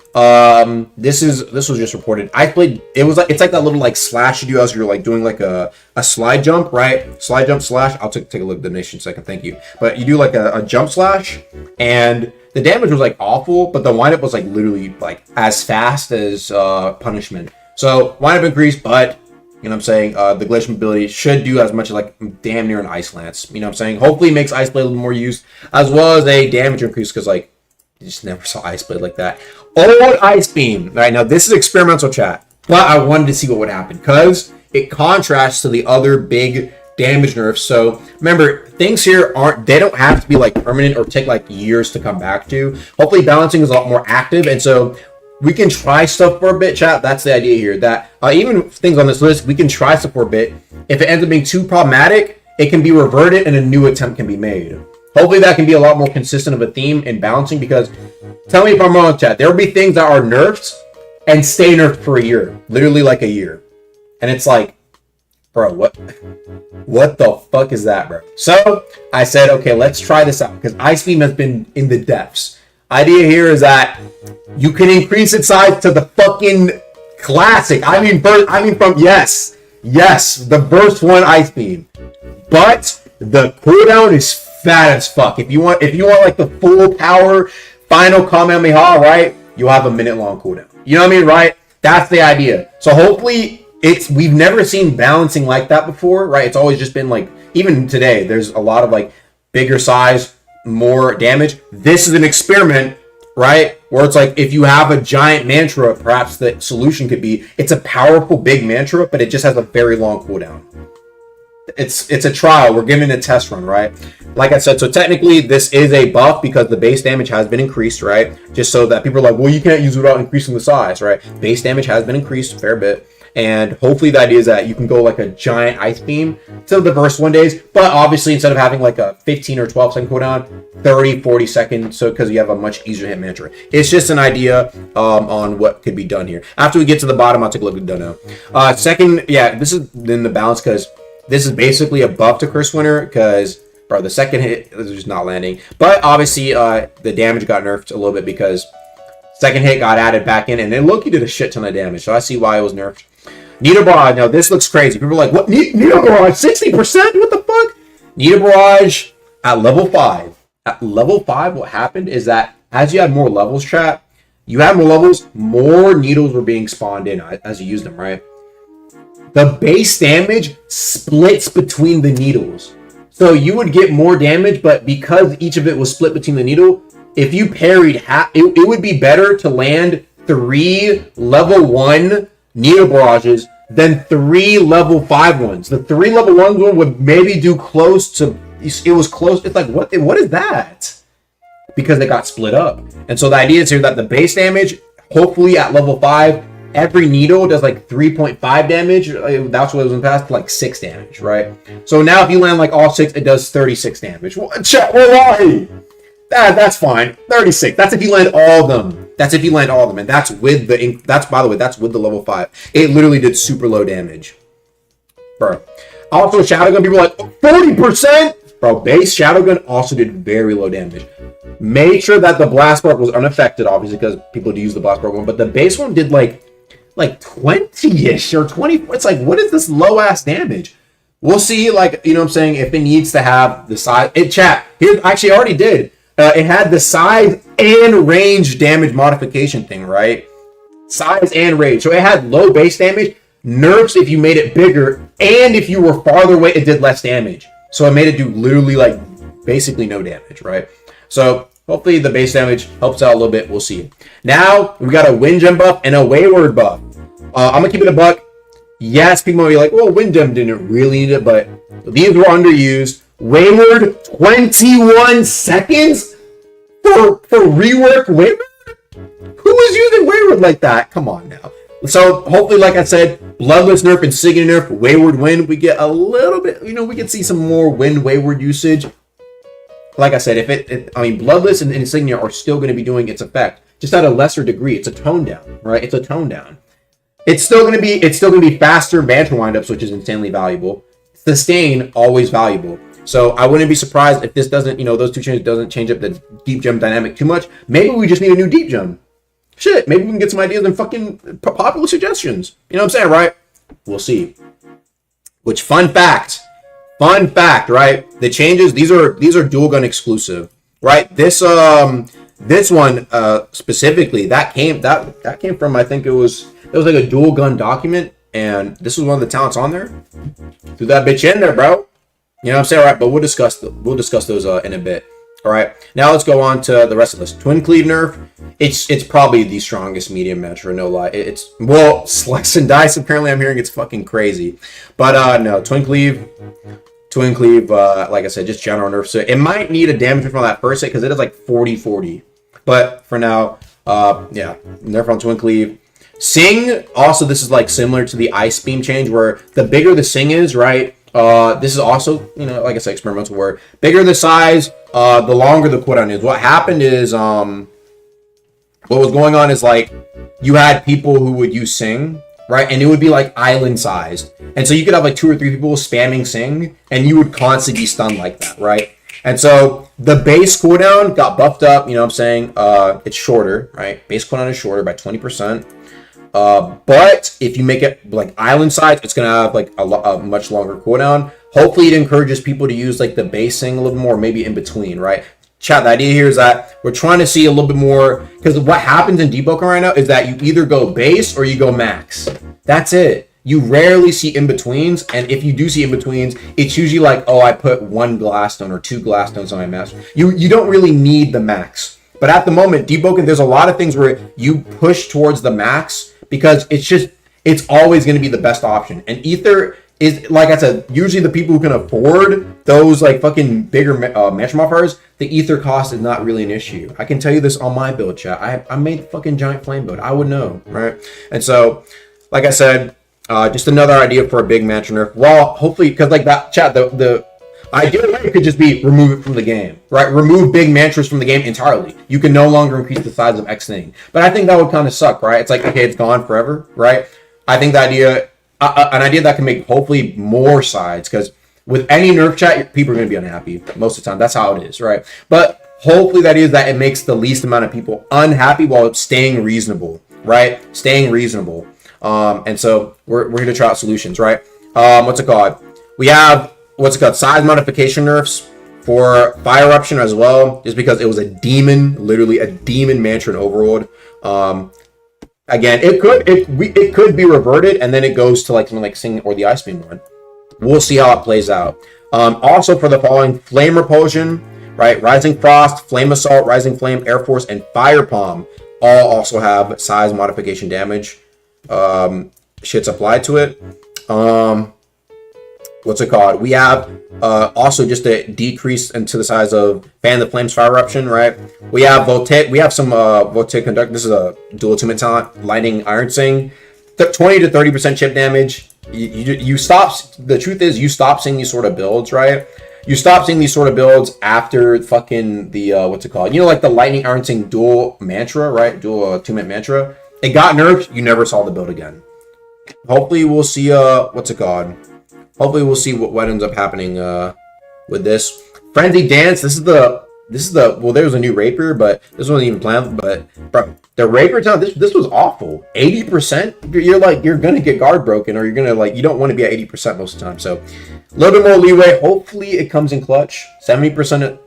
This was just reported. Ice Blade. It's like that little like slash you do as you're like doing like a slide jump, right? Slide jump slash. I'll take a look at the nation second. Thank you. But you do like a jump slash, and the damage was like awful, but the windup was like literally like as fast as punishment. So windup increased, but you know what I'm saying? The glitch ability should do as much as like damn near an Ice Lance. You know what I'm saying? Hopefully it makes Ice Blade a little more used, as well as a damage increase, because like you just never saw Ice Blade like that. Old Ice Beam. All right, now this is experimental, chat, but I wanted to see what would happen because it contrasts to the other big damage nerfs. So remember, things here they don't have to be like permanent or take like years to come back to. Hopefully balancing is a lot more active, and so we can try stuff for a bit, chat. That's the idea here. That even things on this list, we can try stuff for a bit. If it ends up being too problematic, it can be reverted and a new attempt can be made. Hopefully that can be a lot more consistent of a theme in balancing, because tell me if I'm wrong, chat. There will be things that are nerfed and stay nerfed for a year. Literally like a year. And it's like, bro, what the fuck is that, bro? So I said, okay, let's try this out, because Ice Beam has been in the depths. Idea here is that you can increase its size to the fucking classic. I mean from the burst 1 Ice Beam, but the cooldown is fat as fuck. If you want like the full power final Kamehameha, right? You'll have a minute long cooldown. You know what I mean, right? That's the idea. So hopefully we've never seen balancing like that before, right? It's always just been like, even today, there's a lot of like bigger size, more damage. This is an experiment, right? Where it's like, if you have a giant mantra, perhaps the solution could be it's a powerful big mantra, but it just has a very long cooldown. It's a trial. We're giving a test run, right? Like I said, so technically this is a buff because the base damage has been increased, right? Just so that people are like, well, you can't use it without increasing the size, right? Base damage has been increased a fair bit. And hopefully the idea is that you can go like a giant Ice Beam to the burst 1 days, but obviously instead of having like a 15 or 12 second cooldown, 30, 40 seconds, so because you have a much easier to hit mantra. It's just an idea on what could be done here. After we get to the bottom, I'll take a look at Dono. Second, yeah, this is in the balance because this is basically a buff to Curse Winner, because bro, the second hit is just not landing. But obviously the damage got nerfed a little bit because second hit got added back in, and then Loki did a shit ton of damage, so I see why it was nerfed. Needle Barrage, now this looks crazy. People are like, what? Needle Barrage, 60%? What the fuck? Needle Barrage at level 5. At level 5, what happened is that as you had more levels, chat, you had more levels, more needles were being spawned in as you use them, right? The base damage splits between the needles. So you would get more damage, but because each of it was split between the needle, if you parried half, it would be better to land 3 level 1 Needle Barrages than 3 level 5 ones. The 3 level 1 would maybe do close to, it was close. It's like, what is that? Because they got split up. And so the idea is here that the base damage, hopefully at level 5, every needle does like 3.5 damage. That's what it was in the past, like 6 damage, right? So now if you land like all 6, it does 36 damage. Chat, why? That's fine. 36. That's if you land all of them. And that's with by the way, that's with the level 5. It literally did super low damage. Bro. Also, Shadowgun, people are like, 40%? Bro, base Shadowgun also did very low damage. Made sure that the Blast Spark was unaffected, obviously, because people do use the Blast Spark one, but the base one did like 20-ish or 20. It's like, what is this low-ass damage? We'll see, like, you know what I'm saying, if it needs to have the size. Here, actually, I already did. It had the size and range damage modification thing, right? Size and range. So it had low base damage, nerfs if you made it bigger, and if you were farther away, it did less damage. So it made it do literally like basically no damage, right? So hopefully the base damage helps out a little bit. We'll see. Now we got a Wind Gem buff and a Wayward buff. I'm gonna keep it a buck. Yes, people might be like, well, Wind Gem didn't really need it, but these were underused. Wayward, 21 seconds for rework Wayward? would like that. Come on now. So hopefully, like I said, Bloodless nerf, Insignia nerf, Wayward Wind, we get a little bit, we can see some more Wind Wayward usage. Like I said, Bloodless and Insignia are still going to be doing its effect, just at a lesser degree. It's a tone down, right? It's a tone down. It's still going to be faster mantra windups, which is insanely valuable. Sustain, always valuable. So I wouldn't be surprised if this doesn't, those two changes doesn't change up the deep gem dynamic too much. Maybe we just need a new deep gem. Shit, maybe we can get some ideas and fucking popular suggestions. You know what I'm saying, right? We'll see. Which, fun fact, right? The changes, these are dual gun exclusive, right? This one specifically, that came from, I think it was like a dual gun document, and this was one of the talents on there. Threw that bitch in there, bro. You know what I'm saying, right? But we'll discuss those in a bit. All right, now let's go on to the rest of this. Twin Cleave nerf. It's probably the strongest medium mantra, no lie. Slice and Dice, apparently I'm hearing it's fucking crazy. But no, Twin Cleave, like I said, just general nerf. So it might need a damage from that first hit because it is like 40-40. But for now, yeah, nerf on Twin Cleave. Sing, also this is like similar to the Ice Beam change where the bigger the Sing is, right? This is also, like I said, experimental where bigger the size, the longer the cooldown is. What happened is, what was going on is like, you had people who would use Sing, right? And it would be like island sized. And so you could have like 2 or 3 people spamming Sing and you would constantly be stunned like that, right? And so the base cooldown got buffed up, I'm saying? It's shorter, right? Base cooldown is shorter by 20%. But if you make it like island size, it's gonna have like a much longer cooldown. Hopefully it encourages people to use like the basing a little more, maybe in between, right? Chat, the idea here is that we're trying to see a little bit more, because what happens in Deepwoken right now is that you either go base or you go max. That's it. You rarely see in-betweens, and if you do see in-betweens, it's usually like, oh, I put 1 Glassstone or 2 Glassstones on my master. You don't really need the max. But at the moment, Deepwoken, there's a lot of things where you push towards the max, because it's always going to be the best option. And Ether is, like I said, usually the people who can afford those like fucking bigger mantra modifiers, the Ether cost is not really an issue. I can tell you this on my build, chat. I made fucking giant flame build. I would know, right? And so, like I said, just another idea for a big mantra nerf. Well, hopefully, because like that, chat, the ideal way could just be remove it from the game, right? Remove big mantras from the game entirely. You can no longer increase the size of X thing. But I think that would kind of suck, right? It's like, okay, it's gone forever, right? I think the idea, an idea that can make hopefully more sides, because with any nerf, chat, people are going to be unhappy most of the time. That's how it is, right? But hopefully that is that it makes the least amount of people unhappy while staying reasonable, right? Staying reasonable. And so we're going to try out solutions, right? What's it called? We have size modification nerfs for Fire Eruption as well, just because it was a demon, literally a demon mantra in Overworld. Again, it could be reverted, and then it goes to like something like Sing or the Ice Beam one. We'll see how it plays out. Also for the following, Flame Repulsion, right? Rising Frost, Flame Assault, Rising Flame, Air Force, and Fire Palm all also have size modification damage. Shit's applied to it. What's it called? We have also just a decrease into the size of Fan the Flames Fire Eruption, right? We have Voltaic. We have some Voltaic Conduct. This is a dual attunement talent, Lightning Iron Sing. 20 to 30% chip damage. You stop. The truth is, you stop seeing these sort of builds, right? You stop seeing these sort of builds after fucking the what's it called? Like the Lightning Iron Sing dual mantra, right? Dual attunement mantra. It got nerfed. You never saw the build again. Hopefully, we'll see. What's it called? Hopefully we'll see what ends up happening with this. Frenzy Dance, this is the well, there was a new Rapier, but this wasn't even planned. But bro, the Rapier talent, this was awful. 80%, you're gonna get guard broken, or you're gonna you don't want to be at 80% most of the time. So a little bit more leeway. Hopefully it comes in clutch. 70%,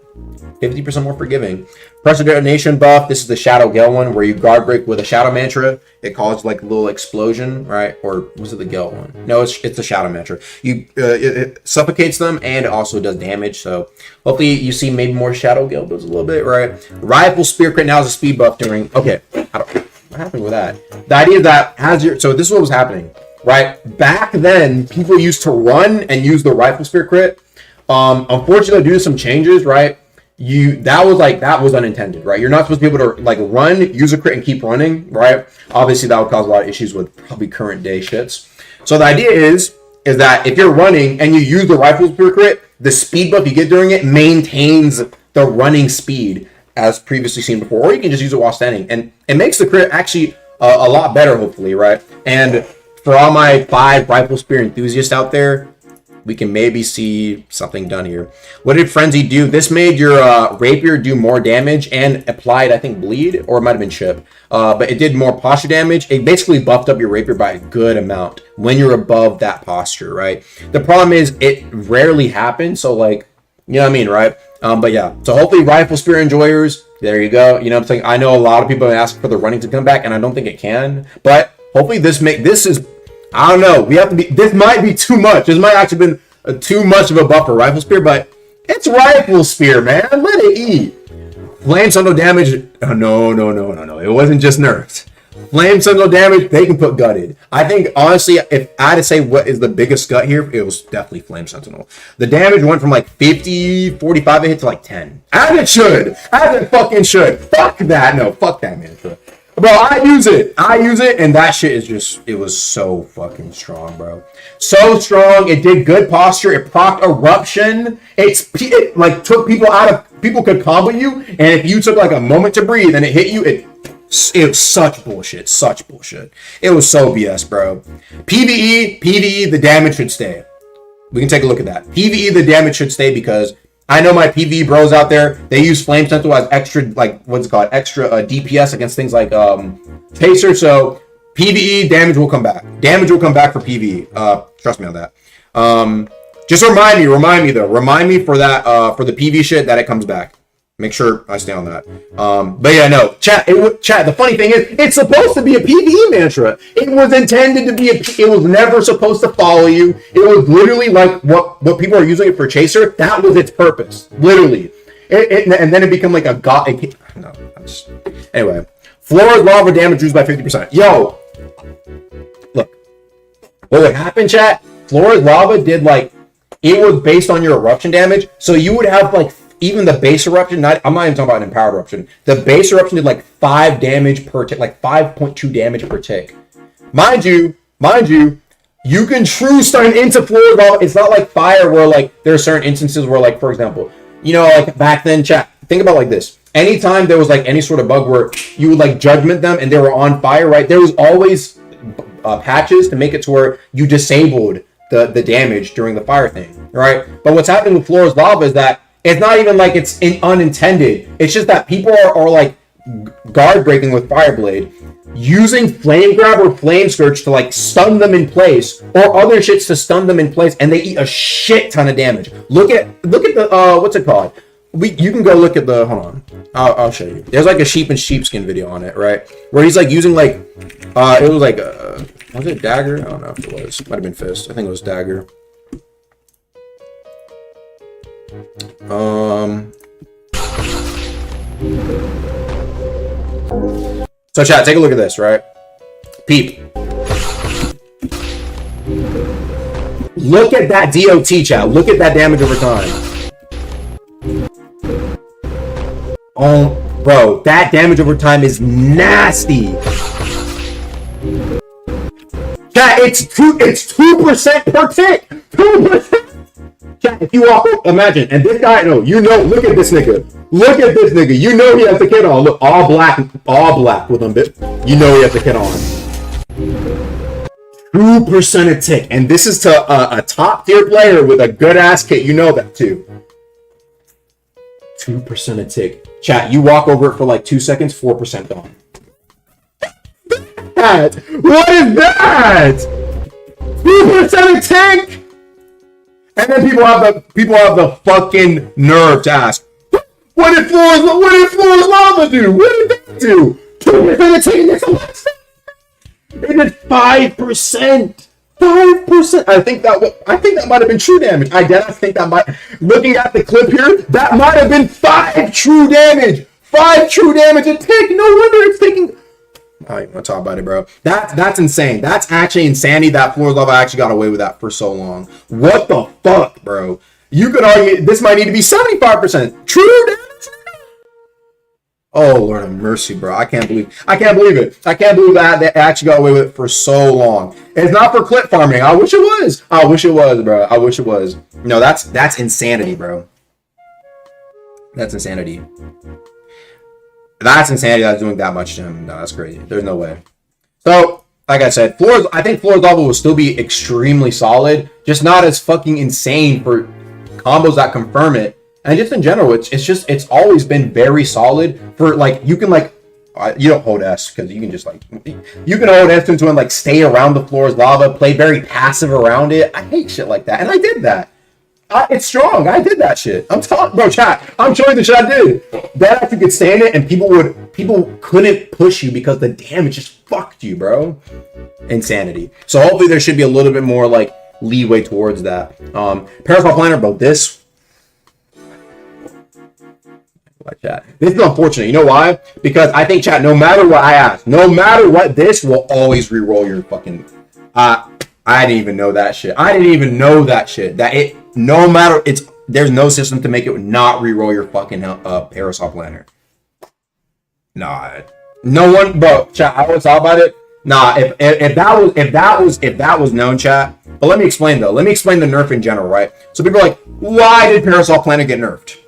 50% more forgiving. Pressure Detonation buff. This is the Shadow Gale one where you guard break with a Shadow Mantra. It causes like a little explosion, right? Or was it the Gale one? No, it's the Shadow Mantra. It suffocates them and it also does damage. So hopefully you see maybe more Shadow Gale builds a little bit, right? Rifle Spear Crit now is a speed buff during. Okay, what happened with that? The idea that so this is what was happening, right? Back then, people used to run and use the Rifle Spear Crit. Unfortunately, due to some changes, right? that was unintended, right? You're not supposed to be able to like run, use a crit, and keep running, right? Obviously, that would cause a lot of issues with probably current day shits. So the idea is that if you're running and you use the rifle spear crit, the speed buff you get during it maintains the running speed as previously seen before, or you can just use it while standing, and it makes the crit actually a lot better, hopefully, right? And for all my 5 rifle spear enthusiasts out there, we can maybe see something done here. What did Frenzy do? This made your rapier do more damage and applied, I think, bleed, or it might have been chip. But it did more posture damage. It basically buffed up your rapier by a good amount when you're above that posture, right? The problem is it rarely happens, so like, you know what I mean, right? But yeah, so hopefully rifle spear enjoyers, there you go. You know what I'm saying? I know a lot of people have asked for the running to come back, and I don't think it can, but hopefully this is, I don't know. This might be too much. This might actually been too much of a buff for rifle spear, but it's rifle spear, man. Let it eat. Flame Sentinel damage. Oh, no. It wasn't just nerfs. Flame Sentinel damage, they can put gutted. I think, honestly, if I had to say what is the biggest gut here, it was definitely Flame Sentinel. The damage went from like 50, 45 it hit to like 10. As it should. As it fucking should. Fuck that. No, fuck that, man. Bro, I use it, and that shit is just, it was so fucking strong, bro. So strong, it did good posture, it procced Eruption, it like took people out of, people could combo you, and if you took like a moment to breathe and it hit you, it was such bullshit. It was so BS, bro. PvE, the damage should stay. We can take a look at that. PvE, the damage should stay because I know my PvE bros out there, they use Flame Sentinel as extra, like, what's it called, extra DPS against things like Pacer, so PvE damage will come back. Damage will come back for PvE. Trust me on that. Just remind me for that, for the PvE shit that it comes back. Make sure I stay on that. But yeah, no, chat, the funny thing is, it's supposed to be a PvE mantra. It was intended to be it was never supposed to follow you. It was literally like what people are using it for Chaser. That was its purpose, literally. And then it became like a god. Anyway, Flora's lava damage reduced by 50%. Yo, look, what would happen, chat? Flora's lava did like, it was based on your eruption damage, so you would have like, even the base eruption, I'm not even talking about an empowered eruption. The base eruption did like 5 damage per tick, like 5.2 damage per tick. Mind you, you can true stun into Flora's lava. It's not like fire where like there are certain instances where like, for example, you know, like back then, chat, think about like this. Anytime there was like any sort of bug where you would like judgment them and they were on fire, right? There was always patches to make it to where you disabled the damage during the fire thing, right? But what's happening with Flora's lava is that it's not even like it's unintended. It's just that people are like guard breaking with Fireblade, using Flame Grab or Flame Scourge to like stun them in place, or other shits to stun them in place, and they eat a shit ton of damage. Look at the what's it called? You can go look at the, hold on, I'll show you. There's like a sheep and sheepskin video on it, right? Where he's like using like it was like was it dagger? I don't know if it was. Might have been fist. I think it was dagger. So chat, take a look at this, right? Peep. Look at that DOT, chat. Look at that damage over time. Oh, bro, that damage over time is nasty. Chat, it's 2% per tick. 2%. Chat, if you walk up, imagine, and this guy, no, you know, look at this nigga. Look at this nigga. You know he has the kit on. Look, all black with him, bitch. You know he has the kit on. 2% a tick, and this is to a top tier player with a good ass kit. You know that too. 2% a tick. Chat, you walk over it for like 2 seconds, 4% gone. What is that? 2% a tick. And then people have the fucking nerve to ask, what did Flora's lava do? What did that do? 2% a tick. It did 5%. 5%. I think that might have been true damage. I think that might. Looking at the clip here, that might have been 5 true damage. 5 true damage a tick. No wonder it's taking. I don't want to talk about it, bro. That's insane. That's actually insanity that Flora's lava actually got away with that for so long. What the fuck, bro? You could argue this might need to be 75% true damage. Oh Lord have mercy, bro. I can't believe it. I can't believe that they actually got away with it for so long. It's not for clip farming. I wish it was. I wish it was, bro. I wish it was. No, that's insanity, bro. That's insanity. That's insanity. That's doing that much to him. No, that's crazy. There's no way. So, like I said, I think Floor's level will still be extremely solid, just not as fucking insane for combos that confirm it. And just in general, it's always been very solid for, like, you can, like, you don't hold S because you can just, like, you can hold S into and, like, stay around the floor's lava, play very passive around it. I hate shit like that, and I did that. It's strong. I did that shit. I'm talking, bro, chat. I'm showing the shit I did. That actually could stand it, and people couldn't push you because the damage just fucked you, bro. Insanity. So hopefully there should be a little bit more, like, leeway towards that. Parasol Planner, bro, this chat. This is unfortunate. You know why? Because I think, chat, no matter what I ask, no matter what, this will always reroll your fucking... I didn't even know that shit. That it, no matter, there's no system to make it not reroll your fucking Parasol Planner. Nah. No one, bro, chat, I was talking about it. Nah, if that was known, chat. But let me explain, though. Let me explain the nerf in general, right? So people are like, why did Parasol Planner get nerfed?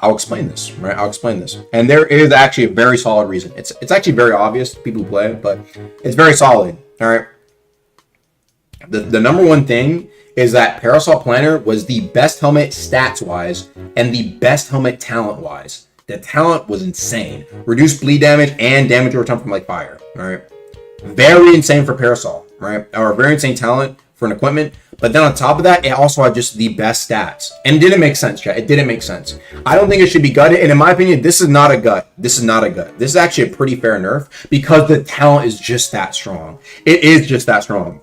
I'll explain this, right? And there is actually a very solid reason. It's actually very obvious to people who play it, but it's very solid, all right? The number one thing is that Parasol Planner was the best helmet stats-wise and the best helmet talent-wise. The talent was insane. Reduced bleed damage and damage return from, like, fire, all right? Very insane for Parasol, right? Or very insane talent for an equipment. But then on top of that, it also had just the best stats. And it didn't make sense, chat. It didn't make sense. I don't think it should be gutted. And in my opinion, this is not a gut. This is actually a pretty fair nerf because the talent is just that strong. It is just that strong.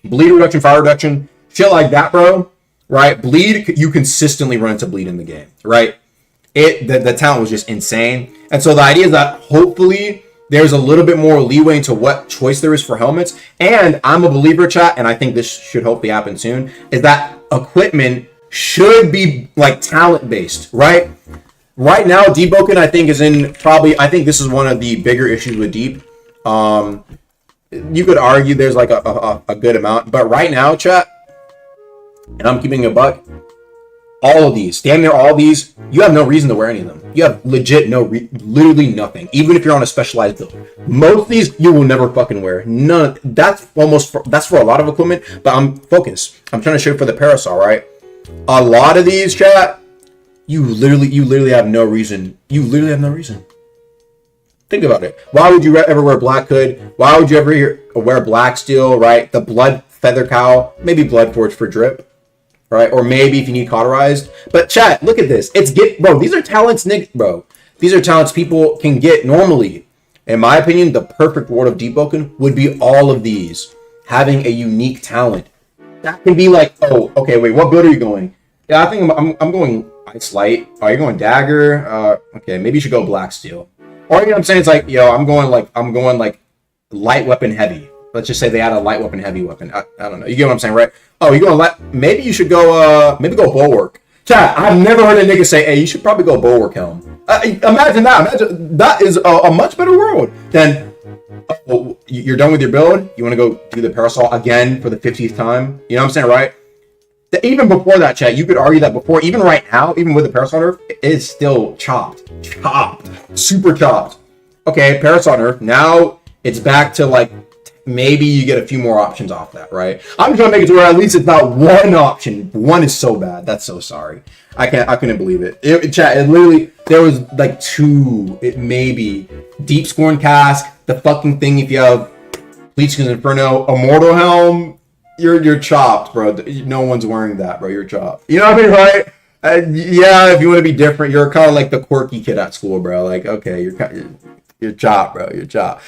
Bleed reduction, fire reduction, shit like that, bro. Right? Bleed, you consistently run into bleed in the game, right? The talent was just insane. And so the idea is that hopefully there's a little bit more leeway into what choice there is for helmets. And I'm a believer, chat, and I think this should hopefully happen soon, is that equipment should be, like, talent-based, right? Right now, Deepwoken, I think, I think this is one of the bigger issues with Deep. You could argue there's, like, a good amount. But right now, chat, and I'm keeping a buck, all of these, damn near all these, you have no reason to wear any of them. You have legit literally nothing. Even if you're on a specialized build, most of these you will never fucking wear. None. That's for a lot of equipment. But I'm focused. I'm trying to show you for the Parasol, right? A lot of these, chat, you literally have no reason. You literally have no reason. Think about it. Why would you ever wear Black Hood? Why would you ever wear Black Steel? Right? The Blood Feather Cowl, maybe Blood Forge for drip. Right? Or maybe if you need cauterized. But chat, look at this. Bro, these are talents, bro. These are talents people can get normally. In my opinion, the perfect reward of Deepwoken would be all of these. Having a unique talent. That can be like, oh, okay, wait, what build are you going? Yeah, I think I'm going Ice Light. Oh, you're going Dagger? Okay, maybe you should go Black Steel. Or, you know what I'm saying? It's like, yo, I'm going like light weapon heavy. Let's just say they add a light weapon, heavy weapon. I don't know. You get what I'm saying, right? Oh, you're going maybe you should go, maybe go Bulwark. Chat, I've never heard a nigga say, hey, you should probably go Bulwark Helm. Imagine that. Imagine that is a much better world than, you're done with your build. You want to go do the Parasol again for the 50th time. You know what I'm saying, right? Even before that, chat, you could argue that before, even right now, even with the Parasol nerf, it is still chopped, super chopped. Okay, Parasol nerf, now it's back to, like, maybe you get a few more options off that, right? I'm trying to make it to where at least it's not one option. One is so bad. That's so sorry. I couldn't believe it. Chat, it literally, there was like two, it maybe. Deep Scorn Cask, the fucking thing if you have Bleachkin's Inferno, Immortal Helm, you're chopped, bro. No one's wearing that, bro. You're chopped. You know what I mean, right? Yeah, if you want to be different, you're kind of like the quirky kid at school, bro. Like, okay, you're chopped, bro. You're chopped.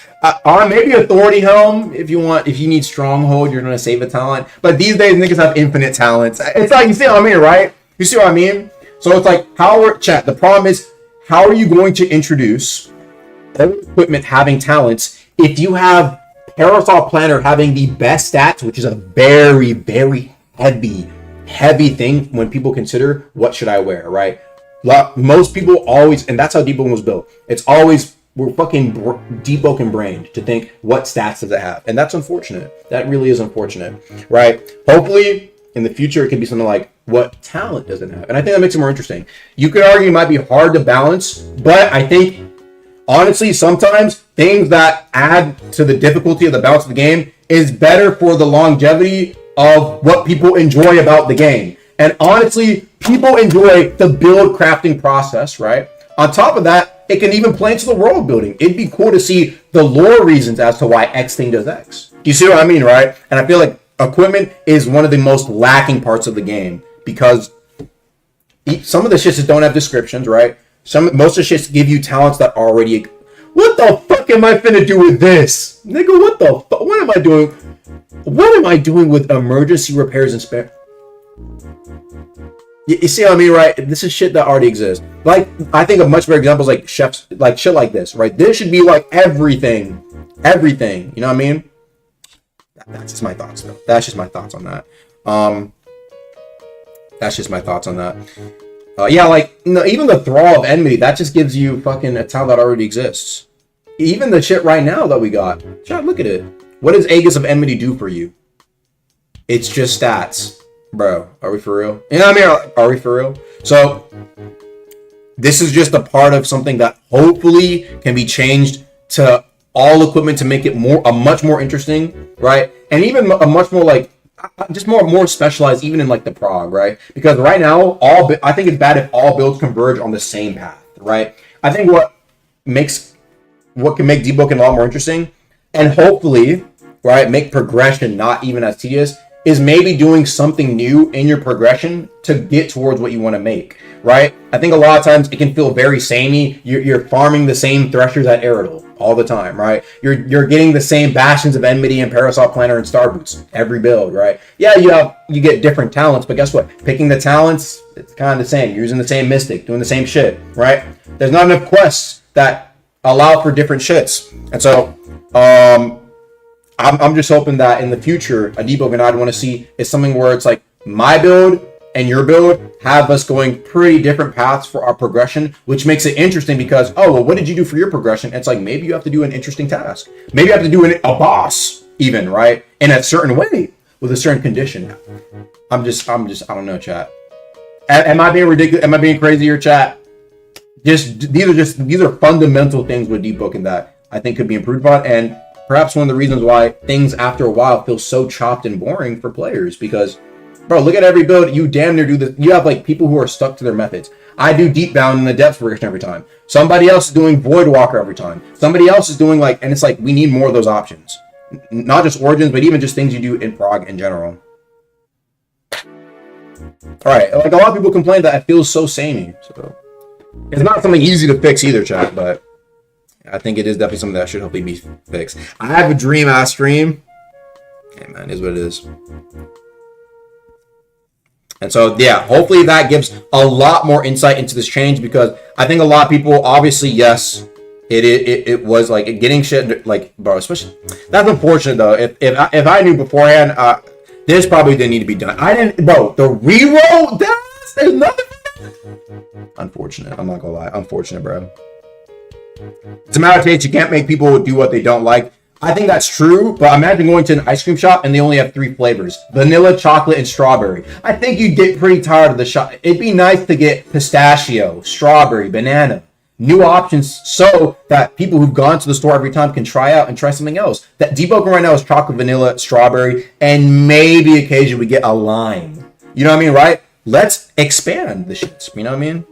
Maybe Authority Helm if you need Stronghold, you're gonna save a talent. But these days, niggas have infinite talents. It's like, you see what I mean, right? You see what I mean? So it's like, the problem is, how are you going to introduce equipment having talents if you have Parasol Planner having the best stats, which is a very, very heavy thing when people consider what should I wear, right? Most people always, and that's how Deepwoken was built. It's always, we're fucking Deepwoken brained to think, what stats does it have? And that's unfortunate. That really is unfortunate, right? Hopefully, in the future, it can be something like, what talent does it have? And I think that makes it more interesting. You could argue it might be hard to balance, but I think, honestly, sometimes things that add to the difficulty of the balance of the game is better for the longevity of what people enjoy about the game. And honestly, people enjoy the build crafting process, right? On top of that, it can even play into the world building. It'd be cool to see the lore reasons as to why X thing does X. Do you see what I mean, right? And I feel like equipment is one of the most lacking parts of the game because some of the shits just don't have descriptions, right? Most of the shits give you talents that already. What the fuck am I finna do with this, nigga? What the fuck? What am I doing? What am I doing with emergency repairs and spare? You see what I mean, right? This is shit that already exists. Like, I think of much better examples like chefs, like shit like this, right? This should be like everything. You know what I mean? That's just my thoughts, though. That's just my thoughts on that. Yeah, like, no, even the Thrall of Enmity, that just gives you fucking a talent that already exists. Even the shit right now that we got. Chat, look at it. What does Aegis of Enmity do for you? It's just stats. Bro, are we for real? You know what I mean? Are we for real? So, this is just a part of something that hopefully can be changed to all equipment to make it much more interesting, right? And even a much more like, just more specialized, even in like the prog, right? Because right now, I think it's bad if all builds converge on the same path, right? I think what can make Deepwoken a lot more interesting, and hopefully, right, make progression not even as tedious, is maybe doing something new in your progression to get towards what you want to make, right? I think a lot of times it can feel very samey. You're farming the same threshers at Eridel all the time, right? You're getting the same Bastions of Enmity and Parasol Planner and Star Boots every build, right? Yeah, you get different talents, but guess what? Picking the talents, it's kind of the same. You're using the same Mystic, doing the same shit, right? There's not enough quests that allow for different shits. And so, I'm just hoping that in the future, a Deepwoken I'd want to see is something where it's like my build and your build have us going pretty different paths for our progression, which makes it interesting because, oh, well, what did you do for your progression? It's like maybe you have to do an interesting task. Maybe you have to do a boss even, right? In a certain way with a certain condition. I'm just, I don't know, chat. Am I being ridiculous? Am I being crazy here, chat? These are fundamental things with Deepwoken that I think could be improved upon, and perhaps one of the reasons why things after a while feel so chopped and boring for players, because, bro, look at every build. You damn near do this. You have like people who are stuck to their methods. I do deep bound in the depth progression every time. Somebody else is doing Void Walker every time. Somebody else is doing like, and it's like, we need more of those options. Not just Origins, but even just things you do in prog in general. All right, like a lot of people complain that it feels so samey. So it's not something easy to fix either, chat, but I think it is definitely something that should hopefully be fixed. I have a dream-ass stream. Hey, man, it is what it is. And so, yeah, hopefully that gives a lot more insight into this change, because I think a lot of people, obviously, yes, it was like getting shit, like, bro, especially, that's unfortunate, though. If I knew beforehand, this probably didn't need to be done. I didn't, bro, the reroll, there's nothing. Unfortunate, I'm not gonna lie. Unfortunate, bro. It's a matter of taste. You can't make people do what they don't like. I think that's true, but imagine going to an ice cream shop and they only have 3 flavors: vanilla, chocolate, and strawberry. I think you'd get pretty tired of the shop. It'd be nice to get pistachio, strawberry, banana, new options, so that people who've gone to the store every time can try out and try something else. That Deepwoken right now is chocolate, vanilla, strawberry, and maybe occasionally we get a lime. You know what I mean, right? Let's expand the shits. You know what I mean?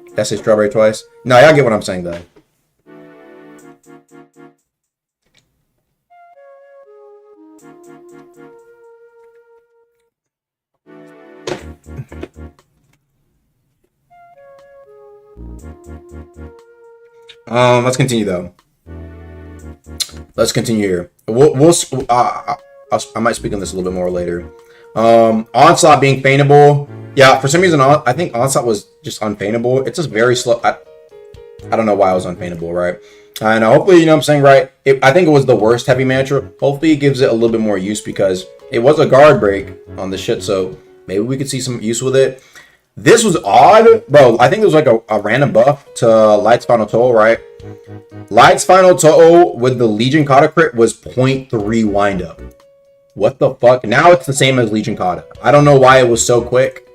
Did I say strawberry twice? No, y'all get what I'm saying, though. Let's continue though. Let's continue here. I might speak on this a little bit more later. Onslaught being feightable. Yeah, for some reason, I think Onslaught was just unfeightable. It's just very slow. I don't know why it was unfeightable, right? And hopefully, you know what I'm saying, right? I think it was the worst heavy mantra. Hopefully, it gives it a little bit more use, because it was a guard break on the shit, so maybe we could see some use with it. This was odd, bro. I think it was like a random buff to Light's Final Toll, right? Light's Final Toll with the Legion Kata crit was 0.3 windup. What the fuck? Now it's the same as Legion Kata. I don't know why it was so quick.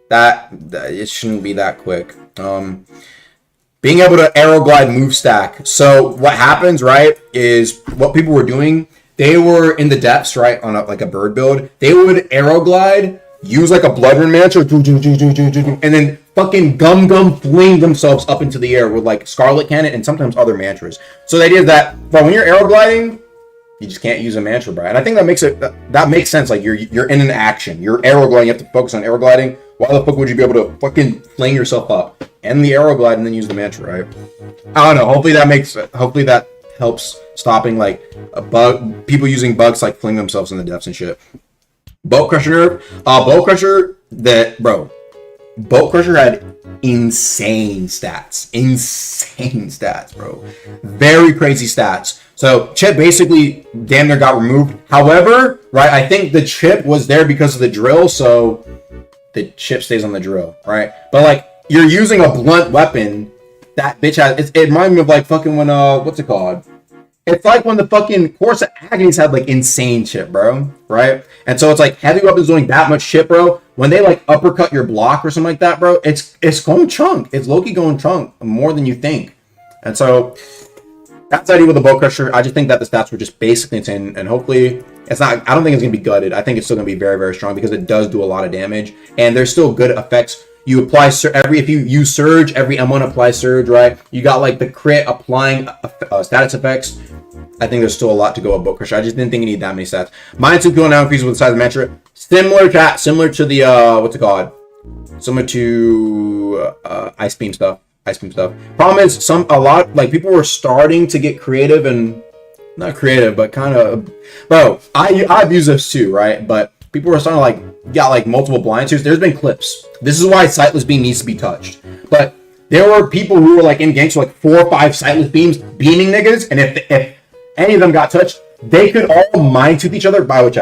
That it shouldn't be that quick. Being able to arrow glide move stack. So what happens, right, is what people were doing, they were in the depths, right, on like a bird build. They would arrow glide, use like a Bloodrun mantra, and then fucking gum fling themselves up into the air with like Scarlet Cannon and sometimes other mantras. So the idea is that, bro, when you're arrow gliding, you just can't use a mantra, bro. And I think that makes sense. Like you're in an action, you're arrow gliding, you have to focus on arrow gliding. Why the fuck would you be able to fucking fling yourself up, end the arrow glide, and then use the mantra, right? I don't know. Hopefully that helps stopping like people using bugs like fling themselves in the depths and shit. Boat Crusher nerf. Boat Crusher Boat Crusher had insane stats, bro. Very crazy stats. So chip basically damn near got removed. However, right, I think the chip was there because of the drill, so the chip stays on the drill, right? But like you're using a blunt weapon, that bitch has. It reminds me of like fucking when what's it called? It's like when the fucking Course of Agonies had like insane chip, bro, right? And so it's like heavy weapons doing that much chip, bro. When they like uppercut your block or something like that, bro, it's going chunk. It's low-key going chunk more than you think. And so that's the idea with the Boat Crusher. I just think that the stats were just basically insane, and hopefully it's not. I don't think it's gonna be gutted. I think it's still gonna be very, very strong because it does do a lot of damage, and there's still good effects. You apply if you use Surge, every M1 applies Surge, right? You got like the crit applying status effects. I think there's still a lot to go with Boat Crusher. I just didn't think you need that many stats. Minus 2 cooldown increases with the size of the mantra. Similar to the what's it called? Similar to Ice Beam stuff. Problem is a lot like people were starting to get creative and not creative, but kind of, bro. I've used this too, right? But people were starting to like got like multiple blind suits. There's been clips. This is why Sightless Beam needs to be touched. But there were people who were like in ganks with like 4 or 5 Sightless Beams beaming niggas, and if any of them got touched, they could all mind tooth each other. By what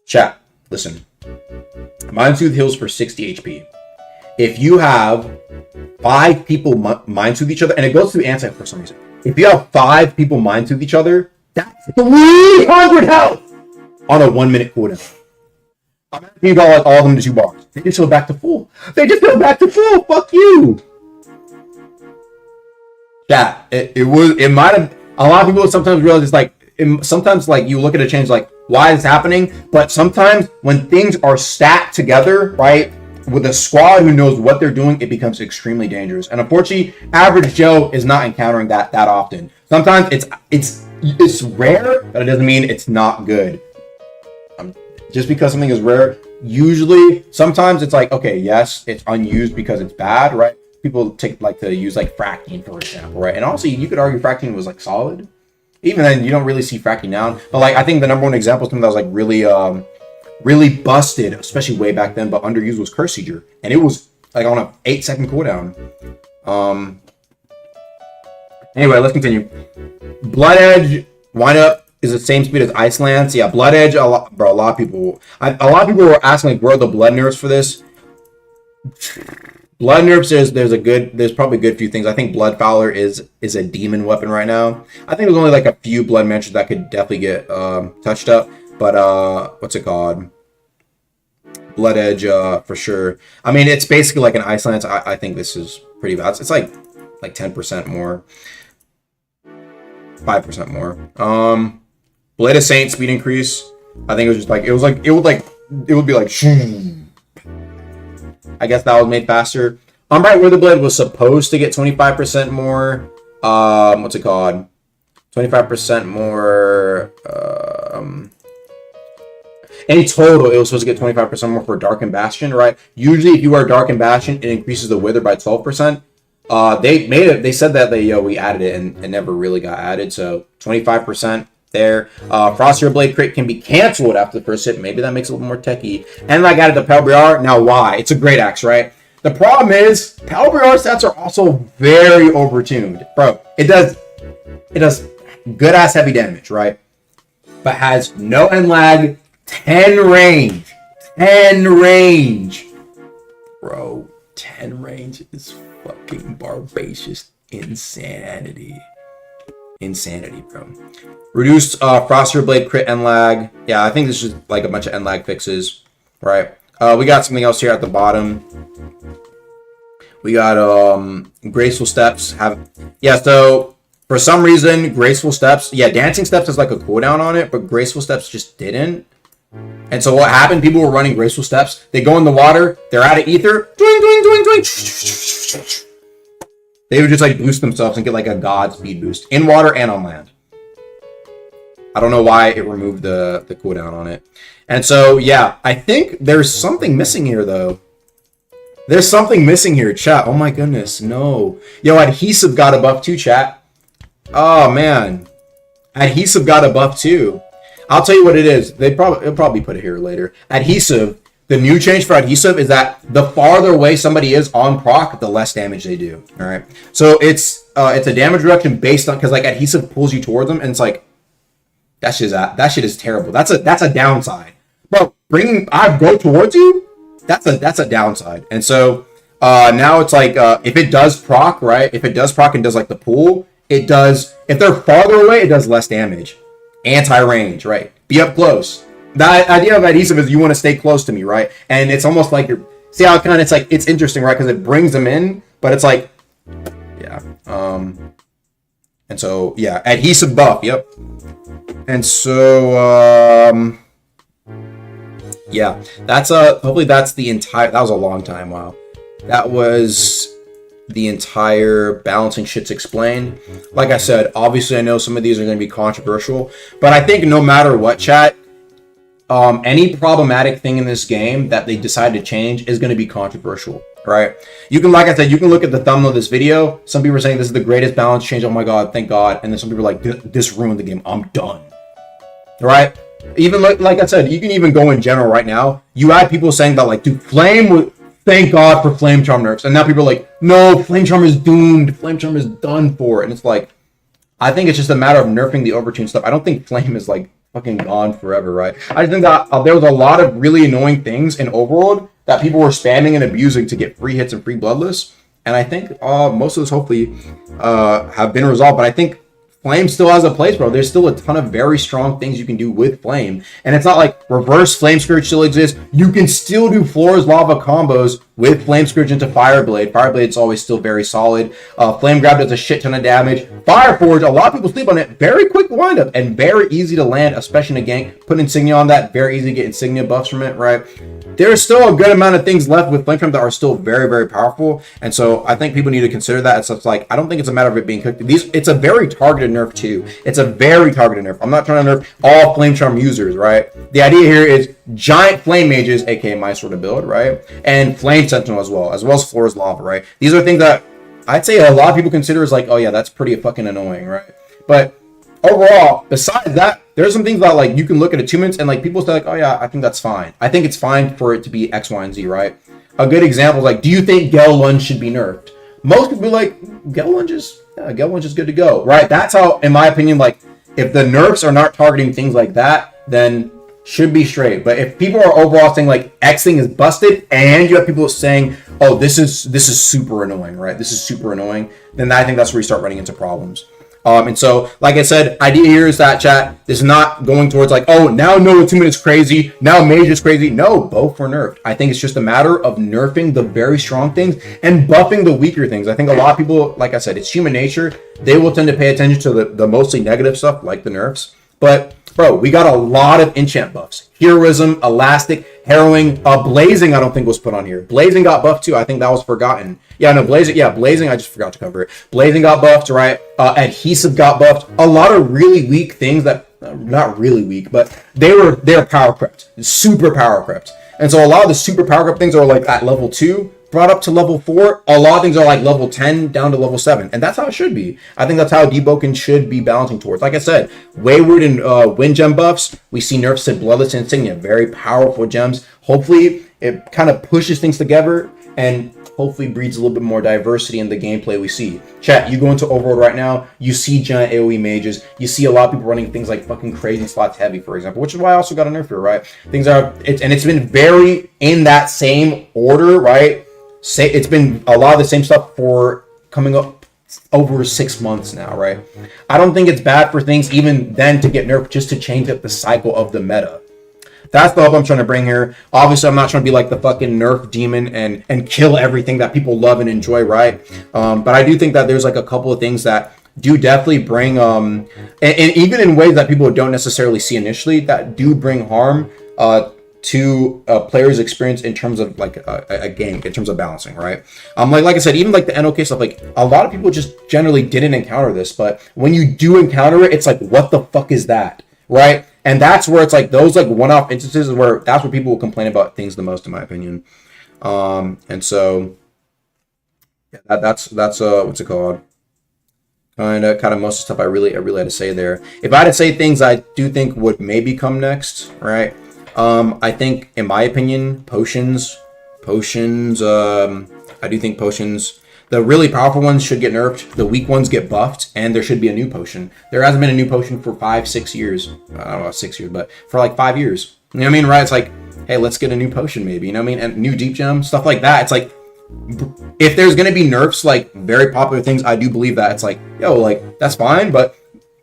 chat, listen. Mind tooth heals for 60 HP. If you have 5 people mind tooth each other, and it goes to anti for some reason. If you have 5 people mind tooth each other, that's 300 health on a 1-minute cooldown. You got like all of them to 2 bars. They just go back to full. Fuck you. Chat. It might have. A lot of people sometimes realize it's like. Sometimes like you look at a change like why is this happening, but sometimes when things are stacked together, right, with a squad who knows what they're doing, it becomes extremely dangerous. And unfortunately, average Joe is not encountering that often. Sometimes it's rare, but it doesn't mean it's not good. Just because something is rare, usually sometimes it's like, okay, yes, it's unused because it's bad, right? People like to use like fracking, for example, right? And also you could argue fracking was like solid. Even then, you don't really see fracking down. But like I think the number one example is something that was like really busted, especially way back then, but underused was Curse Seeger. And it was like on a 8-second cooldown. Anyway, let's continue. Blood Edge windup is the same speed as Ice Lance. Yeah, Blood Edge, a lot of people were asking like where are the blood nerfs for this? Blood nerfs, there's probably a good few things. I think Blood Fowler is a demon weapon right now. I think there's only like a few blood mantras that could definitely get touched up. But what's it called? Blood Edge, for sure. I mean, it's basically like an Ice Lance. I think this is pretty bad. It's like 10% more, 5% more. Blade of Saint speed increase. I think it was just like it would be like. I guess that was made faster. Right where the blade was supposed to get 25% more. What's it called? 25% more. In total, it was supposed to get 25% more for Dark and Bastion, right? Usually, if you are Dark and Bastion, it increases the Wither by 12%. They made it. They said that we added it, and it never really got added. So 25% there. Frostier Blade crit can be canceled after the first hit. Maybe that makes it a little more techy. And like added the Pelbriar. Now why? It's a great axe, right? The problem is Pelbriar stats are also very overtuned, bro. It does good ass heavy damage, right? But has no end lag, 10 range, Bro, 10 range is fucking barbacious insanity. Insanity, bro. Reduced Froster Blade crit and lag. Yeah, I think this is like a bunch of end lag fixes, right? We got something else here at the bottom. We got graceful steps. So for some reason, graceful steps. Yeah, dancing steps has like a cooldown on it, but graceful steps just didn't. And so what happened? People were running graceful steps. They go in the water. They're out of ether. Doing, doing, doing, doing. They would just like boost themselves and get like a god speed boost in water and on land. I don't know why it removed the cooldown on it. And so, yeah, I think there's something missing here, though. There's something missing here, chat. Oh, my goodness. No. Yo, Adhesive got a buff, too, chat. Oh, man. Adhesive got a buff, too. I'll tell you what it is. They'll probably put it here later. Adhesive, the new change for Adhesive is that the farther away somebody is on proc, the less damage they do. All right? So it's a damage reduction based on... Because, like, Adhesive pulls you towards them, and it's like... That shit is terrible. That's a downside. Bro, I go towards you, that's a downside. And so now it's like if it does proc, right? If it does proc and does like the pull, it does. If they're farther away, it does less damage. Anti-range, right? Be up close. The idea of Adhesive is you want to stay close to me, right? And it's almost like you're see how it's like it's interesting, right? Because it brings them in, but it's like yeah. And so yeah, Adhesive buff, yep. And so, yeah, that's hopefully that's the entire, that was a long time, wow. That was the entire balancing shits explained. Like I said, obviously I know some of these are going to be controversial, but I think no matter what, chat, any problematic thing in this game that they decide to change is going to be controversial, right? You can, like I said, you can look at the thumbnail of this video. Some people are saying this is the greatest balance change, oh my god, thank god. And then some people are like, this ruined the game, I'm done. Right? Even like I said, you can even go in general right now. You had people saying that like, dude, thank God for Flame Charm nerfs. And now people are like, no, Flame Charm is doomed. Flame Charm is done for. And it's like, I think it's just a matter of nerfing the overtune stuff. I don't think Flame is like fucking gone forever, right? I just think that there was a lot of really annoying things in Overworld that people were spamming and abusing to get free hits and free bloodless. And I think most of those hopefully have been resolved. But I think Flame still has a place, bro. There's still a ton of very strong things you can do with Flame. And it's not like reverse Flame Scourge still exists. You can still do Flora's Lava combos with Flame Scourge into Fireblade. Fireblade's always still very solid. Flame Grab does a shit ton of damage. Fireforge, a lot of people sleep on it. Very quick windup and very easy to land, especially in a gank. Put Insignia on that. Very easy to get Insignia buffs from it, right? There's still a good amount of things left with Flame Charm that are still very, very powerful. And so I think people need to consider that. It's just like, I don't think it's a matter of it being cooked. It's a very targeted nerf too. It's a very targeted nerf. I'm not trying to nerf all Flame Charm users, right? The idea here is giant Flame Mages, aka my sort of build, right? And Flame Sentinel as well as Flora's Lava, right? These are things that I'd say a lot of people consider as like, oh yeah, that's pretty fucking annoying, right? But overall, besides that, there's some things that like you can look at attunements and like people say like, oh yeah, I think that's fine. I think it's fine for it to be X, Y, and Z, right? A good example is like, do you think Gale Lunge should be nerfed? Most people be like, Gale Lunge is good to go, right? That's how, in my opinion, like if the nerfs are not targeting things like that, then should be straight. But if people are overall saying like X thing is busted, and you have people saying, oh, this is super annoying, right? This is super annoying, then I think that's where you start running into problems. And so, like I said, idea here is that, chat, this is not going towards like, oh, now no attunement is crazy, now mage is crazy. No, both were nerfed. I think it's just a matter of nerfing the very strong things and buffing the weaker things. I think a lot of people, like I said, it's human nature. They will tend to pay attention to the mostly negative stuff, like the nerfs. But, bro, we got a lot of enchant buffs. Heroism, Elastic, Harrowing, Blazing I don't think was put on here. Blazing got buffed too. I think that was forgotten. Yeah, no, Blazing, I just forgot to cover it. Blazing got buffed, right? Adhesive got buffed. A lot of really weak things that, not really weak, but they're power crept. Super power crept. And so a lot of the super power crept things are like at level 2. Brought up to level 4, a lot of things are like level 10 down to level 7, and that's how it should be. I think that's how Deepwoken should be balancing towards. Like I said, Wayward and Wind Gem buffs, we see nerfs to Bloodless and Insignia, very powerful gems. Hopefully, it kind of pushes things together and hopefully breeds a little bit more diversity in the gameplay we see. Chat, you go into Overworld right now, you see giant AoE mages, you see a lot of people running things like fucking crazy slots heavy, for example, which is why I also got a nerf here, right? Things are, it's been very in that same order, right? it's been a lot of the same stuff for coming up over 6 months now, right? I don't think it's bad for things even then to get nerfed just to change up the cycle of the meta. That's the hope I'm trying to bring here. Obviously, I'm not trying to be like the fucking nerf demon and kill everything that people love and enjoy, right? But I do think that there's like a couple of things that do definitely bring, and even in ways that people don't necessarily see initially, that do bring harm to a player's experience in terms of like a game, in terms of balancing, right? Like I said, even like the NOK stuff, like a lot of people just generally didn't encounter this, but when you do encounter it, it's like, what the fuck is that, right? And that's where it's like those like one-off instances where that's where people will complain about things the most, in my opinion. And so yeah, that's what's it called? Kind of most of the stuff I really had to say there. If I had to say things I do think would maybe come next, right? I think, in my opinion, potions. I do think potions. The really powerful ones should get nerfed. The weak ones get buffed, and there should be a new potion. There hasn't been a new potion for 5-6 years. I don't know about 6 years, but for like 5 years. You know what I mean, right? It's like, hey, let's get a new potion, maybe. You know what I mean? And new deep gem, stuff like that. It's like, if there's gonna be nerfs, like very popular things, I do believe that it's like, yo, like that's fine, but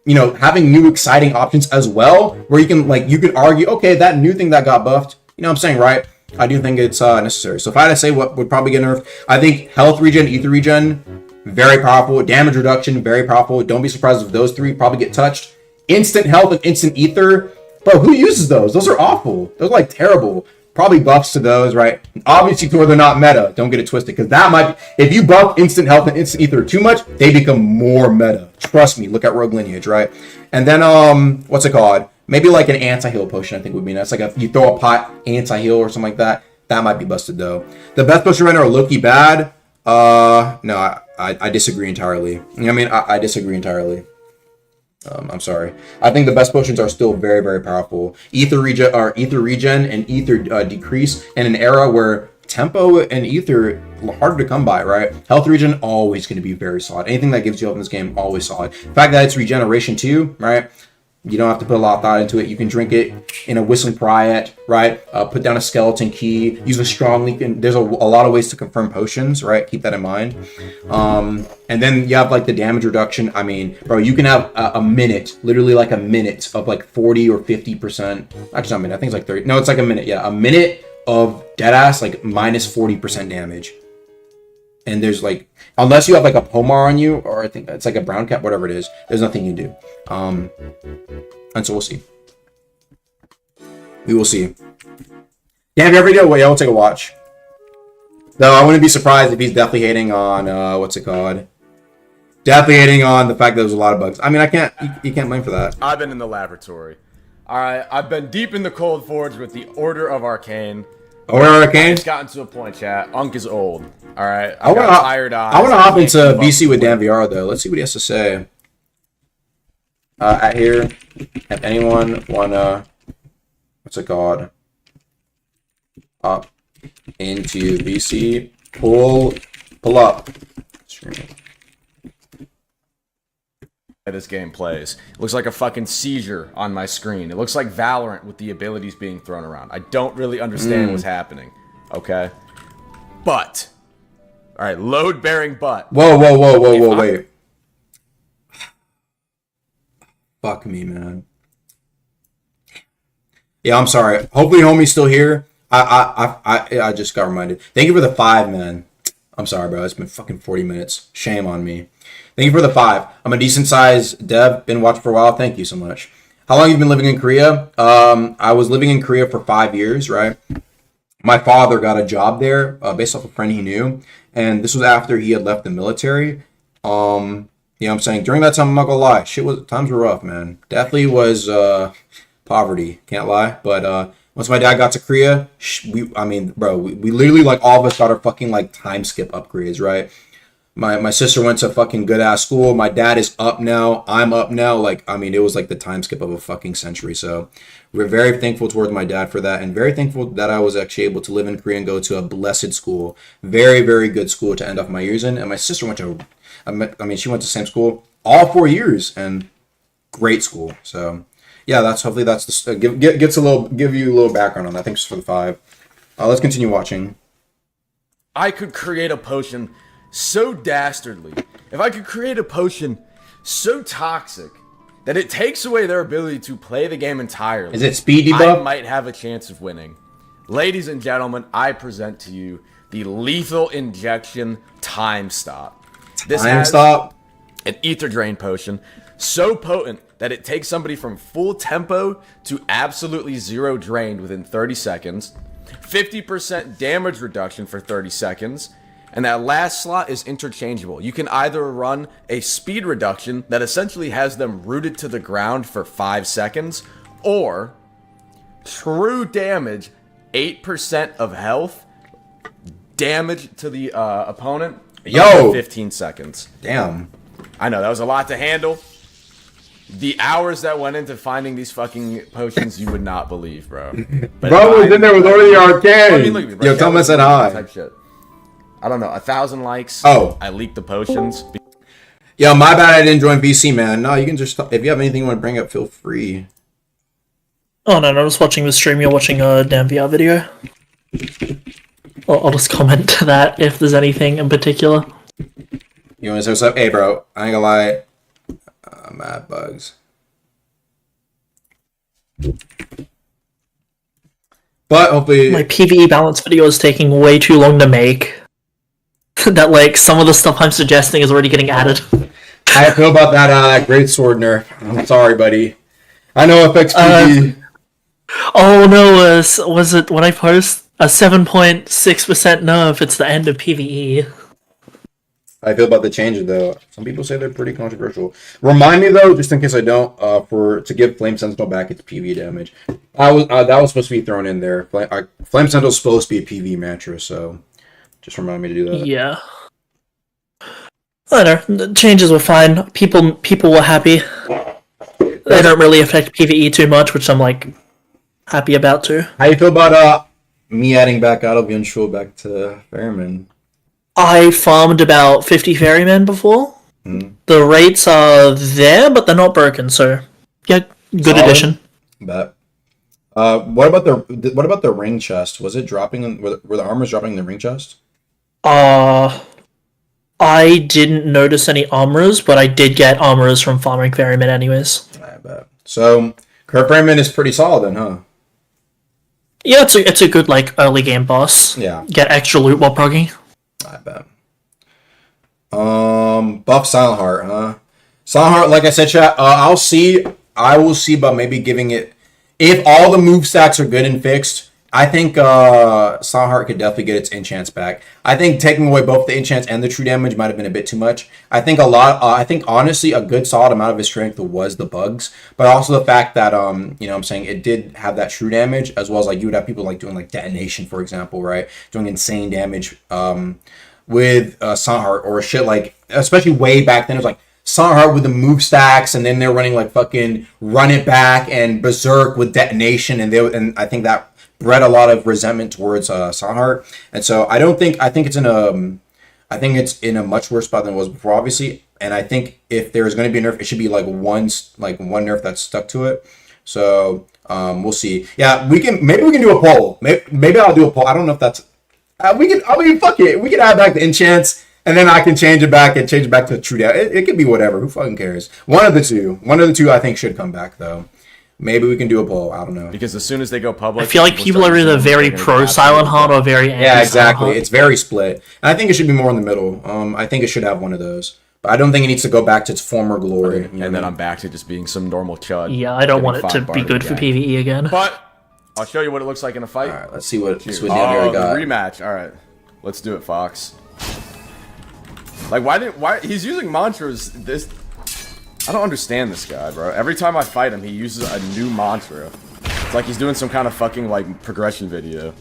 you know, having new exciting options as well, where you can argue, okay, that new thing that got buffed, you know what I'm saying, right? I do think it's necessary. So if I had to say what would probably get nerfed, I think health regen, ether regen, very powerful. Damage reduction, very powerful. Don't be surprised if those three probably get touched. Instant health and instant ether, bro, who uses those? Those are awful. Those are like terrible. Probably buffs to those, right? Obviously to where they're not meta. Don't get it twisted, because that might be, if you buff instant health and instant ether too much, they become more meta. Trust me, look at Rogue Lineage, right? And then what's it called? Maybe like an anti-heal potion, I think would be nice. Like you throw a pot anti-heal or something like that. That might be busted though. The best potion right now are low-key bad. No, I disagree entirely. You know what I mean? I disagree entirely. I'm sorry. I think the best potions are still very, very powerful. Ether regen and ether decrease in an era where tempo and ether harder to come by, right? Health regen always going to be very solid. Anything that gives you health in this game, always solid. The fact that it's regeneration too, right? You don't have to put a lot of thought into it. You can drink it in a Whistling Pariat, right? Put down a skeleton key, use a strong link. There's a lot of ways to confirm potions, right? Keep that in mind. And then you have like the damage reduction. I mean, bro, you can have a minute, literally like a minute of like 40 or 50%. Actually, not a minute. I think it's like 30. No, it's like a minute. Yeah, a minute of deadass like minus 40% damage. And there's like, unless you have like a Pomar on you, or I think it's like a brown cap, whatever it is, there's nothing you do. And so we'll see. We will see. Damn, every day, yeah, we'll take a watch. Though I wouldn't be surprised if he's definitely hating on, what's it called? Definitely hating on the fact that there's a lot of bugs. I mean, you can't blame for that. I've been in the laboratory. Alright, I've been deep in the Cold Forge with the Order of Arcane. Order of Arcane? It's gotten to a point, chat. Unk is old. Alright, I want to hop into VC with Dan VR, though. Let's see what he has to say. At here, if anyone wanna, what's it called? Up into VC, pull up. This game plays. It looks like a fucking seizure on my screen. It looks like Valorant with the abilities being thrown around. I don't really understand what's happening. Okay? But. Alright, load-bearing butt. Whoa, wait. Fuck me, man. Yeah, I'm sorry. Hopefully homie's still here. I just got reminded. Thank you for the 5, man. I'm sorry, bro. It's been fucking 40 minutes. Shame on me. Thank you for the 5. I'm a decent sized dev. Been watching for a while. Thank you so much. How long have you been living in Korea? I was living in Korea for 5 years, right? My father got a job there based off a friend he knew. And this was after he had left the military. You know what I'm saying? During that time, I'm not gonna lie. Times were rough, man. Definitely was poverty. Can't lie. But once my dad got to Korea, we literally, like, all of us got our fucking, like, time skip upgrades, right? My sister went to fucking good ass school. My dad is up now. I'm up now. Like, I mean, it was like the time skip of a fucking century. So we're very thankful towards my dad for that, and very thankful that I was actually able to live in Korea and go to a blessed school. Very, very good school to end off my years in. And my sister went to, she went to the same school all 4 years, and great school. So yeah, hopefully that's the give you a little background on that. Thanks for the 5. Let's continue watching. I could create a potion so dastardly, if I could create a potion so toxic that it takes away their ability to play the game entirely, Is it speed I debuff? might have a chance of winning. Ladies and gentlemen, I present to you the Lethal Injection Time Stop. This Time has stop. an Ether Drain potion so potent that it takes somebody from full tempo to absolutely zero drained within 30 seconds, 50% damage reduction for 30 seconds, and that last slot is interchangeable. You can either run a speed reduction that essentially has them rooted to the ground for 5 seconds, or true damage, 8% of health, damage to the opponent, Yo! 15 seconds. Damn. I know, that was a lot to handle. The hours that went into finding these fucking potions, you would not believe, bro. But Bro was in there with already arcade. I mean, look at me, bro. Yo, tell him I said hi. Type shit. I don't know, 1,000 likes. Oh. I leaked the potions. Yo, my bad I didn't join VC, man. No, you can just... If you have anything you want to bring up, feel free. Oh no, no, I was watching the stream. You're watching a damn VR video. I'll just comment to that if there's anything in particular. You want to say what's up? Hey, bro. I ain't gonna lie. Mad bugs. But hopefully... My PvE balance video is taking way too long to make. That, like, some of the stuff I'm suggesting is already getting added. How I feel about that great sword nerf. I'm sorry, buddy. I know it affects PvE. Oh no, was it when I post a 7.6% nerf? It's the end of PvE. I feel about the changes though. Some people say they're pretty controversial. Remind me though, just in case I don't, to give Flame Sentinel back its PvE damage. That was supposed to be thrown in there. Flame Sentinel's supposed to be a PvE mantra, so just remind me to do that. Yeah. I don't know. The changes were fine. People were happy. They don't really affect PvE too much, which I'm like happy about too. How you feel about me adding back out of Yunshul back to Fairman? I farmed about 50 ferrymen before. The rates are there, but they're not broken, so yeah, good Solid. addition. Bet. What about the ring chest? Was it dropping? Were the armors dropping in the ring chest? I didn't notice any armors, but I did get armors from farming ferrymen anyways. I bet. So Kurt Fairman is pretty solid then, huh? Yeah, it's a good like early game boss. Yeah. Get extra loot while progging. I bet. Buff Silent Heart, huh? Silent Heart, like I said, chat, I will see about maybe giving it, if all the move stacks are good and fixed, I think Silent Heart could definitely get its enchants back. I think taking away both the enchants and the true damage might have been a bit too much. I think honestly a good solid amount of his strength was the bugs, but also the fact that you know what I'm saying, it did have that true damage, as well as like you would have people like doing like detonation, for example, right? Doing insane damage with Silent Heart or shit, like especially way back then it was like Silent Heart with the move stacks, and then they're running like fucking Run It Back and Berserk with detonation, and I think that bred a lot of resentment towards Silent Heart, and so I think it's in a much worse spot than it was before, obviously. And I think if there's going to be a nerf, it should be like one nerf that's stuck to it. So we'll see. Yeah, maybe we can do a poll. Maybe I'll do a poll. I don't know if that's fuck it. We can add back the enchants, and then I can change it back to true damage. It could be whatever. Who fucking cares? One of the two I think should come back though. Maybe we can do a poll. I don't know. Because as soon as they go public, I feel like people are either very pro Silent Heart or very anti. Yeah, exactly. It's very split. And I think it should be more in the middle. I think it should have one of those. But I don't think it needs to go back to its former glory. And then I'm back to just being some normal chud. Yeah, I don't want it to be good for PvE again. But I'll show you what it looks like in a fight. All right, let's see what The Danbury got. rematch. All right, let's do it, Fox. Like, why he's using mantras? I don't understand this guy, bro. Every time I fight him, he uses a new mantra. It's like he's doing some kind of fucking, like, progression video.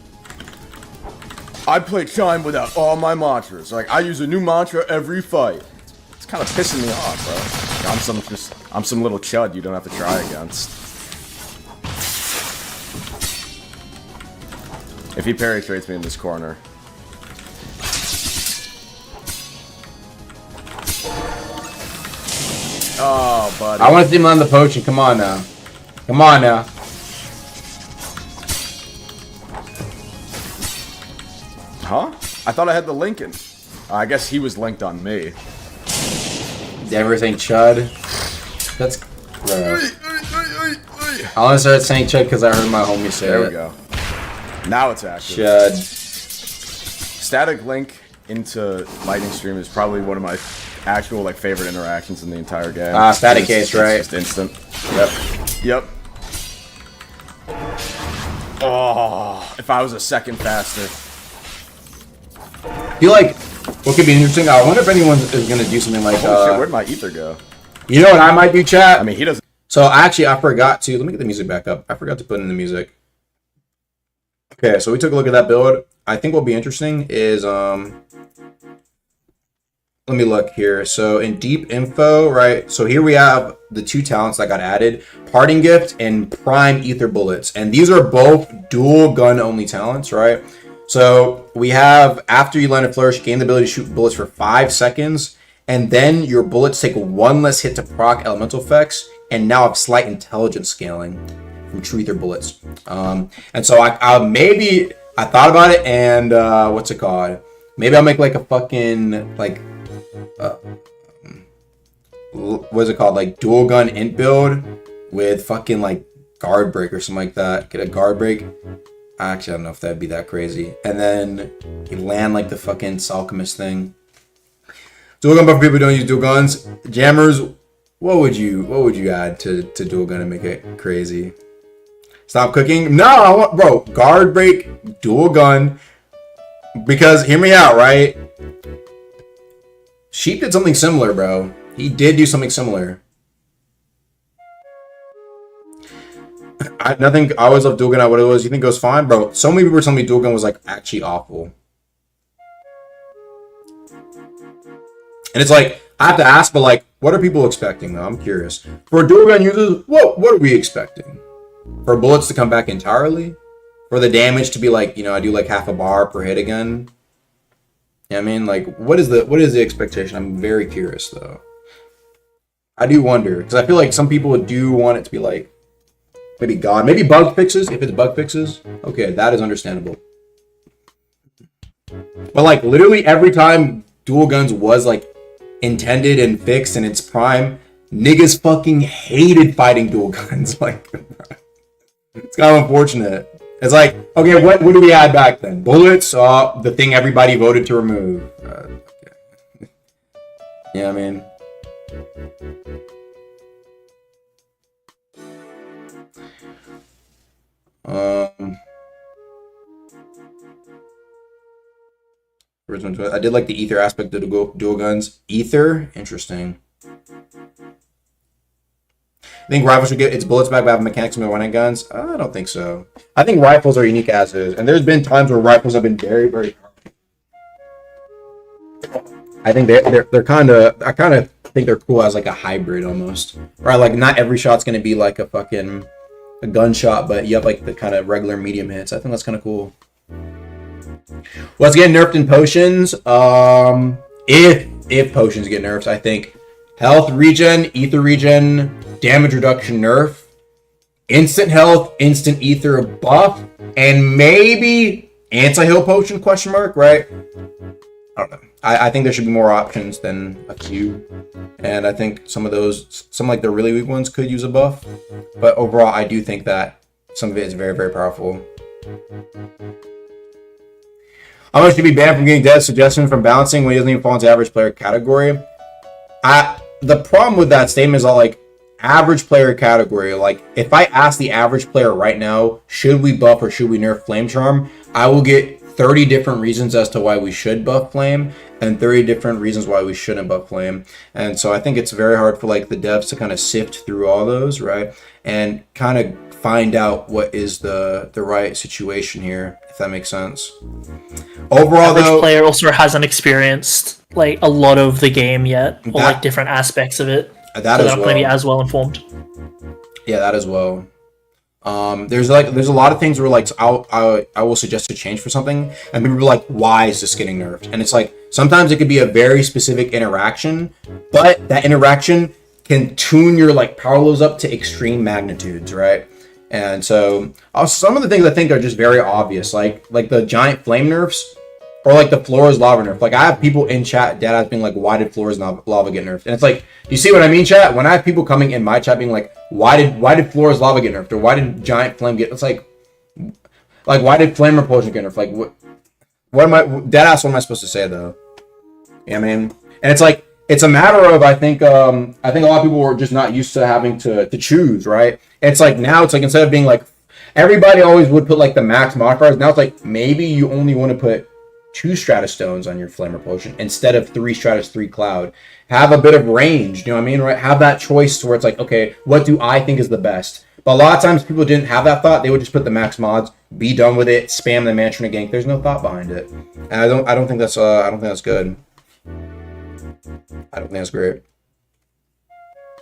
I play Chime without all my mantras. Like, I use a new mantra every fight. It's kind of pissing me off, bro. I'm some little chud you don't have to try against. If he parry trades me in this corner. Oh, buddy. I want to see him on the potion. Come on now. Come on now. Huh? I thought I had the Lincoln. I guess he was linked on me. Never saying Chud. That's bro. I only started saying Chud because I heard my homie say it. There we go. Now it's active. Chud. Static link into Lightning Stream is probably one of my actual like favorite interactions in the entire game. Static case, right? Just instant. Yep. Oh, if I was a second faster. I feel like what could be interesting. I wonder if anyone is gonna do something like. Oh shit! Where'd my ether go? You know what I might do, chat? I mean, he doesn't. So actually, I forgot to. Let me get the music back up. I forgot to put in the music. Okay, so we took a look at that build. I think what'll be interesting is let me look here. So in deep info, right? So here we have the two talents that got added: Parting Gift and Prime Ether Bullets, and these are both dual gun only talents, right? So we have, after you land a flourish, gain the ability to shoot bullets for 5 seconds, and then your bullets take one less hit to proc elemental effects, and now have slight intelligence scaling from true ether bullets. And so I maybe I thought about it, and what's it called? Maybe I'll make like a fucking like what is it called? Like dual gun int build with fucking like guard break or something like that. Get a guard break. Actually, I don't know if that'd be that crazy. And then you land like the fucking Alchemist thing. Dual gun, but for people who don't use dual guns, jammers. What would you add to dual gun and make it crazy? Stop cooking. No, I want, bro. Guard break, dual gun. Because hear me out, right? Sheep did something similar, bro. He did do something similar. I always love dual gun. What it was, you think it was fine, bro? So many people were telling me dual gun was like actually awful, and it's like I have to ask, but like, what are people expecting though? I'm curious. For dual gun users, what are we expecting? For bullets to come back entirely? For the damage to be like, I do like half a bar per hit again? Yeah, I mean, like, what is the expectation? I'm very curious though. I do wonder, because I feel like some people do want it to be like. Maybe God. Maybe bug fixes. If it's bug fixes, okay, that is understandable. But like literally every time dual guns was like intended and fixed in its prime, niggas fucking hated fighting dual guns. Like, it's kind of unfortunate. It's like, okay, what do we add back then? Bullets, the thing everybody voted to remove. Okay. Yeah, I mean. I did like the ether aspect of the dual guns. Ether, interesting. I think rifles should get its bullets back by having mechanics from the one-hand guns. I don't think so. I think rifles are unique as is, and there's been times where rifles have been very, very. I think they're kind of. I kind of think they're cool as like a hybrid almost, right? Like not every shot's gonna be like a fucking. A gunshot, but you have like the kind of regular medium hits. I think that's kind of cool. What's getting nerfed in potions? If potions get nerfed, I think health regen, ether regen, damage reduction nerf, instant health, instant ether buff, and maybe anti-heal potion question mark, right? I don't know. I think there should be more options than a few. And I think some like the really weak ones could use a buff. But overall, I do think that some of it is very, very powerful. How much should be banned from getting dead suggestion from balancing when he doesn't even fall into average player category? The problem with that statement is that, like, average player category, like, if I ask the average player right now, should we buff or should we nerf Flame Charm, I will get 30 different reasons as to why we should buff Flame and 30 different reasons why we shouldn't buff Flame. And so I think it's very hard for like the devs to kind of sift through all those, right? And kind of find out what is the right situation here, if that makes sense. Overall, average though, player also hasn't experienced like a lot of the game yet, or like different aspects of it. That so as they're not well. going to be as well informed. Yeah, that as well. There's a lot of things where like I will suggest a change for something, and people are like, why is this getting nerfed? And it's like sometimes it could be a very specific interaction, but that interaction can tune your like power lows up to extreme magnitudes, right? And so some of the things I think are just very obvious, like the giant flame nerfs. Or like the Flora's lava nerf. Like I have people in chat, deadass being like, why did Flora's lava get nerfed? And it's like, you see what I mean, chat? When I have people coming in my chat being like, why did Flora's lava get nerfed? Or why did Giant Flame get? It's like why did Flame Repulsion get nerfed? Like what am I deadass? What am I supposed to say though? Yeah, I mean, and it's like it's a matter of I think a lot of people were just not used to having to choose, right? And it's like now it's like instead of being like everybody always would put like the max modifiers. Now it's like maybe you only want to put 2 Stratus Stones on your Flame Repulsion instead of 3 Stratus, 3 Cloud. Have a bit of range, you know what I mean, right? Have that choice where it's like, okay, what do I think is the best? But a lot of times people didn't have that thought. They would just put the max mods, be done with it, spam the Mansion of Gank. There's no thought behind it. And I don't think that's good. I don't think that's great.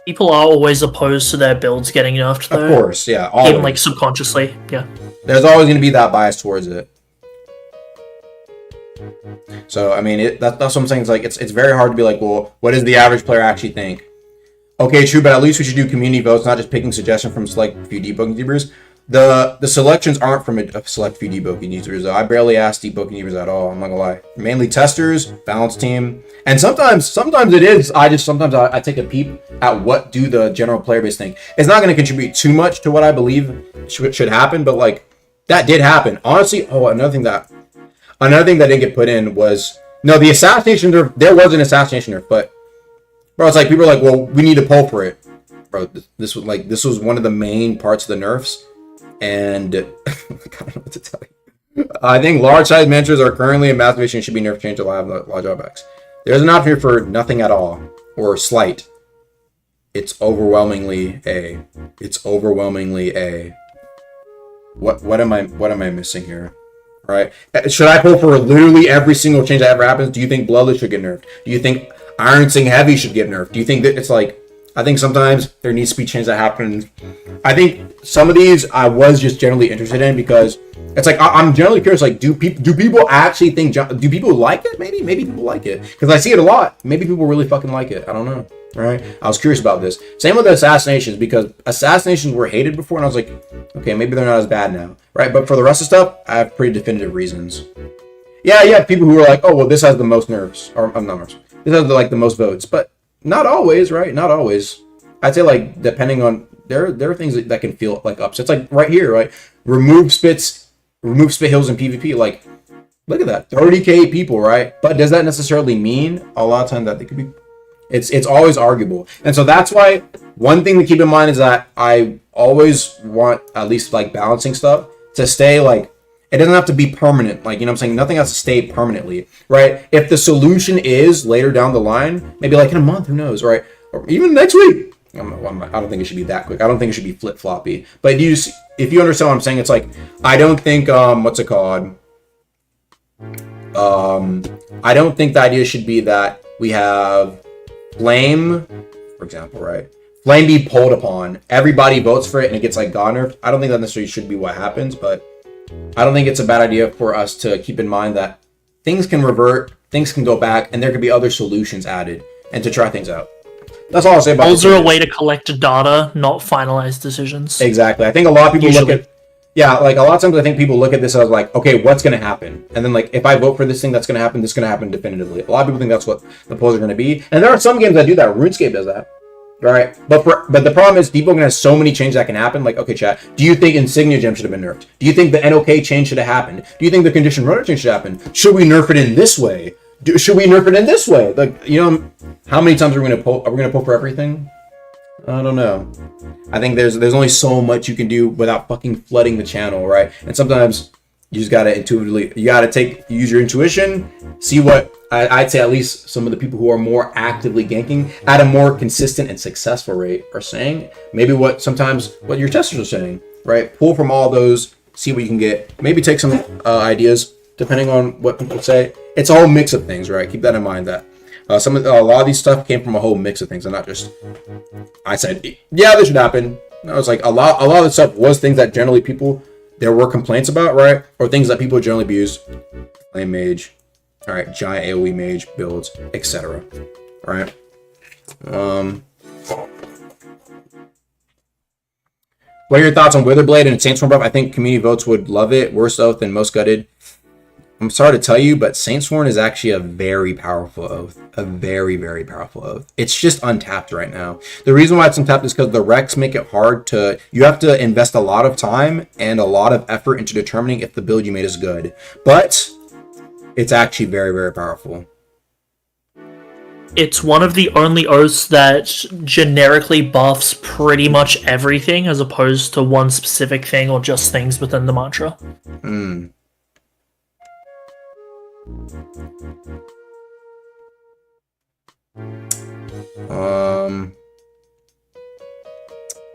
People are always opposed to their builds getting nerfed, though. Of course, yeah. Even like subconsciously, yeah. There's always going to be that bias towards it. So I mean, that's what I'm saying. It's like it's very hard to be like, well, what does the average player actually think? Okay, true, but at least we should do community votes, not just picking suggestions from select few Deepwoken YouTubers. The selections aren't from a select few Deepwoken YouTubers, though. I barely ask Deepwoken YouTubers at all. I'm not gonna lie. Mainly testers, balance team, and sometimes it is. Sometimes I take a peep at what do the general player base think. It's not gonna contribute too much to what I believe should happen, but like that did happen. Honestly, another thing that didn't get put in was the assassination nerf. There was an assassination nerf, but bro, it's like people are like, well, we need to pull for it, bro. This was one of the main parts of the nerfs, and I don't know what to tell you. I think large size mantras are currently in masturbation should be nerfed changed to large drawbacks. There's an option here for nothing at all or slight. It's overwhelmingly A. It's overwhelmingly A. What am I missing here? Right? Should I pull for literally every single change that ever happens? Do you think Bloodless should get nerfed? Do you think Iron Sing Heavy should get nerfed? Do you think that it's like, I think sometimes there needs to be change that happens. I think some of these I was just generally interested in because it's like, I'm generally curious, like, do people actually think, do people like it? Maybe people like it. Because I see it a lot. Maybe people really fucking like it. I don't know. Right? I was curious about this. Same with the assassinations, because assassinations were hated before, and I was like, okay, maybe they're not as bad now. Right? But for the rest of stuff, I have pretty definitive reasons. Yeah, people who are like, oh, well, this has the most nerfs. Or, not nerfs. This has the most votes. But not always, right? Not always. I'd say, like, depending on, there are things that can feel like upsets. Like, right here, right? Remove spit hills in PvP. Like, look at that. 30k people, right? But does that necessarily mean a lot of times that they could be... It's always arguable. And so that's why one thing to keep in mind is that I always want, at least like balancing stuff, to stay like, it doesn't have to be permanent. Like, you know what I'm saying? Nothing has to stay permanently, right? If the solution is later down the line, maybe like in a month, who knows, right? Or even next week. I don't think it should be that quick. I don't think it should be flip-floppy. But if you understand what I'm saying, it's like, I don't think, what's it called? I don't think the idea should be that we have Flame, for example, right? Flame be pulled upon. Everybody votes for it and it gets like god nerfed. I don't think that necessarily should be what happens, but I don't think it's a bad idea for us to keep in mind that things can revert, things can go back, and there could be other solutions added, and to try things out. That's all I'll say about it. Those are a way to collect data, not finalize decisions. Exactly. I think a lot of people look at... Yeah, like a lot of times I think people look at this as like, okay, what's going to happen? And then like, if I vote for this thing, that's going to happen, this is going to happen definitively. A lot of people think that's what the polls are going to be. And there are some games that do that. RuneScape does that. Right? But the problem is Deepwoken has so many changes that can happen. Like, okay, chat, do you think Insignia Gem should have been nerfed? Do you think the NOK change should have happened? Do you think the Condition Runner change should happen? Should we nerf it in this way? Should we nerf it in this way? Like, you know, how many times are we going to pull? Are we going to pull for everything? I don't know. I think there's only so much you can do without fucking flooding the channel, right? And sometimes you just gotta use your intuition, see what I'd say at least some of the people who are more actively ganking at a more consistent and successful rate are saying. Maybe what your testers are saying, right? Pull from all those, see what you can get. Maybe take some ideas depending on what people say. It's a whole mix of things, right? Keep that in mind that. A lot of these stuff came from a whole mix of things, and not just I said, yeah, this should happen. No, it's like a lot of the stuff was things that generally there were complaints about, right? Or things that people generally abuse. Flame Mage, all right, giant AoE Mage builds, etc. All right. What are your thoughts on Witherblade and Saints Storm buff? I think community votes would love it. Worse oath than most gutted. I'm sorry to tell you, but Saint Sworn is actually a very powerful oath. A very, very powerful oath. It's just untapped right now. The reason why it's untapped is because the Rex make it hard to... You have to invest a lot of time and a lot of effort into determining if the build you made is good. But it's actually very, very powerful. It's one of the only oaths that generically buffs pretty much everything as opposed to one specific thing or just things within the mantra.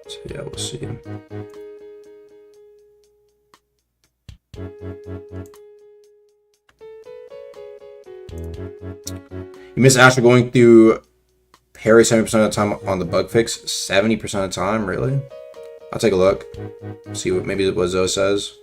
So yeah, we'll see. You miss Asher going through Harry 70% of the time on the bug fix. 70% of the time, really? I'll take a look. See what maybe what Zoe says.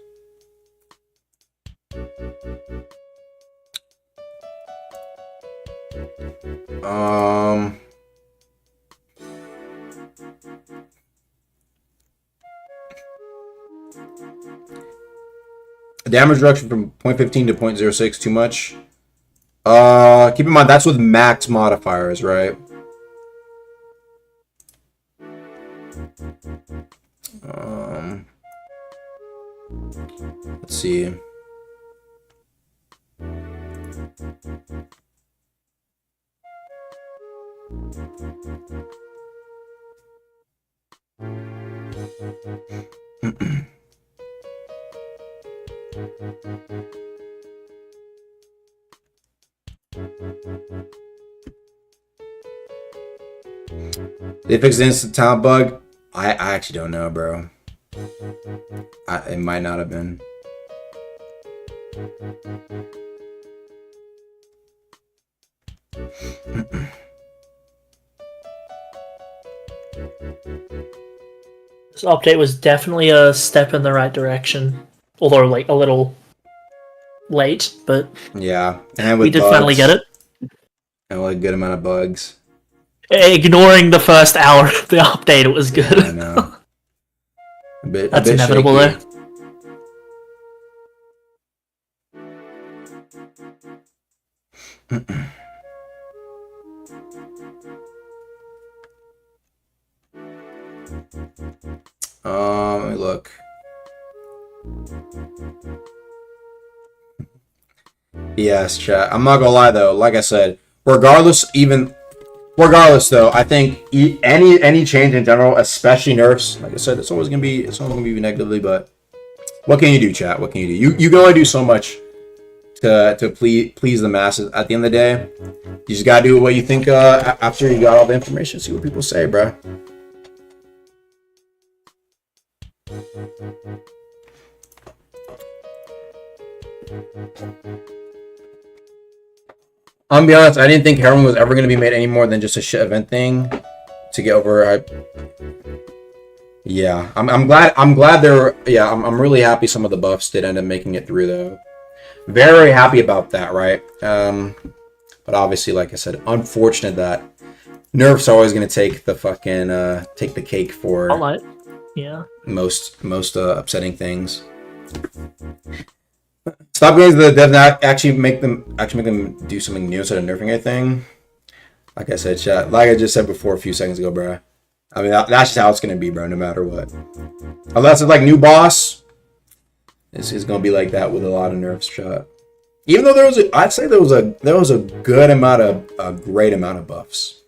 Damage reduction from 0.15 to 0.06, too much. Keep in mind that's with max modifiers, right? Let's see. They fixed the instant talent bug. I actually don't know, bro. It might not have been. This update was definitely a step in the right direction, although like a little late, but yeah, and with we did bugs, finally get it. and with a good amount of bugs. Ignoring the first hour of the update, it was good. I know. That's inevitable shaky. there. Let me look. Yes, chat. I'm not gonna lie though. Like I said, regardless though, I think any change in general, especially nerfs, like I said, it's always gonna be negatively. But what can you do, chat? What can you do? You can only do so much to please the masses. At the end of the day, you just gotta do what you think after you got all the information. See what people say, bruh. I'll be honest, I didn't think Heroin was ever going to be made any more than just a shit event thing to get over hype. Yeah, I'm glad they're, yeah, I'm really happy some of the buffs did end up making it through though. Very happy about that, right? But obviously, like I said, unfortunate that nerfs are always going to take the fucking, take the cake for yeah. most upsetting things. Stop going to the dev and actually make them do something new instead of nerfing anything. Like I said, chat. Like I just said before a few seconds ago, bro. I mean, that's just how it's gonna be, bro. No matter what. Unless it's like new boss, it's gonna be like that with a lot of nerfs, chat. Even though I'd say there was a good amount of a great amount of buffs.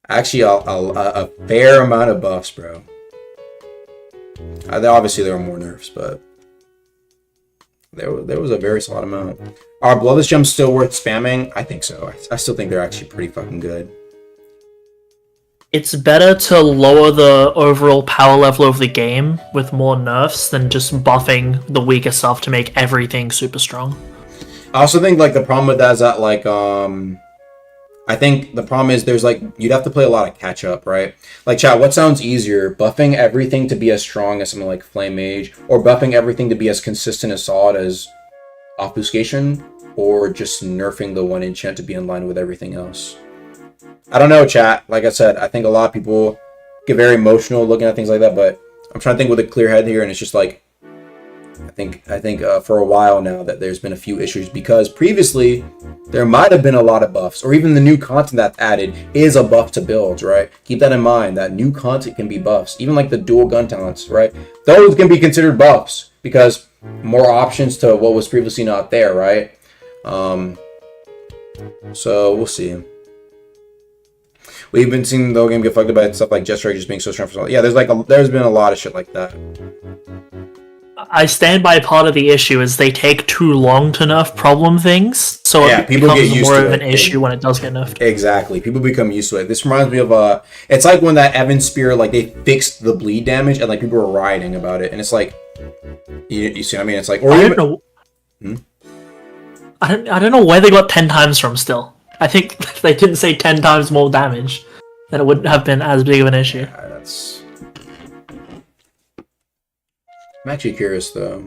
Actually, a fair amount of buffs, bro. Obviously, there were more nerfs, but. There was a very solid amount. Are Bloodless Gems still worth spamming? I think so. I still think they're actually pretty fucking good. It's better to lower the overall power level of the game with more nerfs than just buffing the weaker stuff to make everything super strong. I also think like the problem with that is that like I think the problem is there's like you'd have to play a lot of catch up, right? Like chat, what sounds easier? Buffing everything to be as strong as something like Flame Mage, or buffing everything to be as consistent as solid as Obfuscation, or just nerfing the one enchant to be in line with everything else? I don't know, chat. Like I said, I think a lot of people get very emotional looking at things like that, but I'm trying to think with a clear head here, and it's just like I think for a while now that there's been a few issues because previously there might have been a lot of buffs, or even the new content that's added is a buff to builds, right? Keep that in mind, that new content can be buffs, even like the dual gun talents, right? Those can be considered buffs because more options to what was previously not there, right? So we'll see. We've been seeing the game get fucked up by stuff like Jet just being so strong for so long. Yeah, there's been a lot of shit like that. I stand by part of the issue is they take too long to nerf problem things, so Yeah, it people becomes get used more to of an it. issue when it does get nerfed. Exactly. People become used to it. This reminds me of it's like when that Evan Spear, like they fixed the bleed damage and like people were rioting about it, and it's like you see what I mean? It's like, or I even, don't know. I don't know where they got 10 times from still. I think they didn't say 10 times more damage, then it wouldn't have been as big of an issue. that's. I'm actually curious though.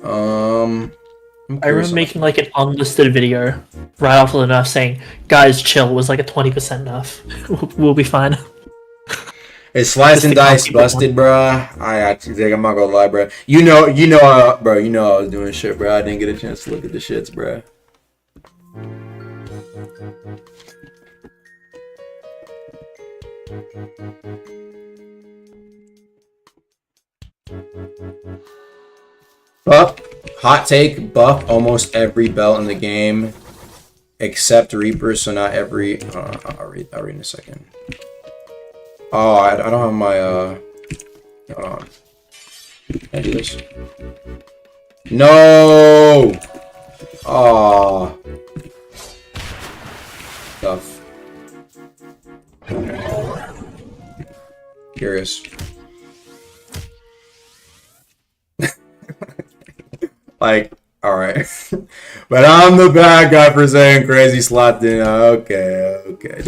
I remember making like an unlisted video right after the nerf saying, "Guys, chill." Was like a 20% nerf. We'll be fine. Is Slice and Just to Dice keep it busted, bruh? I actually think I'm not gonna lie, bruh. Bro. You know I was doing shit, bruh. I didn't get a chance to look at the shits, bruh. Buff, hot take, buff almost every belt in the game except Reaper, so not every. I'll read in a second. Oh, I don't have my hold on. Can I do this? No. Oh. Stuff. Curious. Like, alright. But I'm the bad guy for saying crazy slot dinner. Okay. Okay.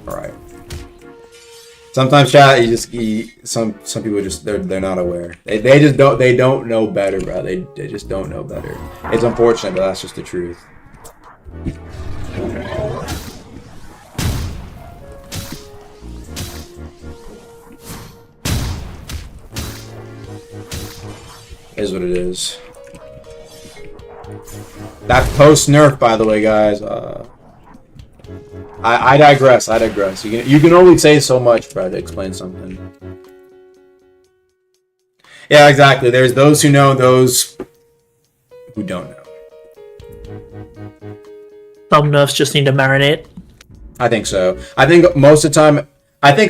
Alright. Sometimes chat some people just they're not aware. They just don't know better, bro. They just don't know better. It's unfortunate, but that's just the truth. Is what it is. That post nerf, by the way, guys. I digress. You can only say so much, bro, to explain something. Yeah, exactly. There's those who know, those who don't know. Some nerfs just need to marinate. I think so. I think most of the time,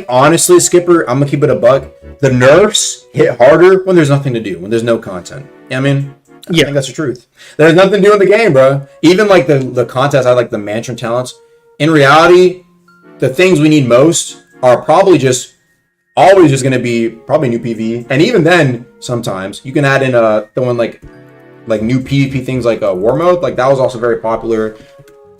honestly, Skipper, I'm gonna keep it a buck. The nerfs hit harder when there's nothing to do, when there's no content. You know what I mean? I think that's the truth. There's nothing to do in the game, bro. Even like the contest, I like the Mansion talents. In reality, the things we need most are probably always just gonna be probably new PV, and even then, sometimes you can add in the one like new PvP things like war mode. Like that was also very popular.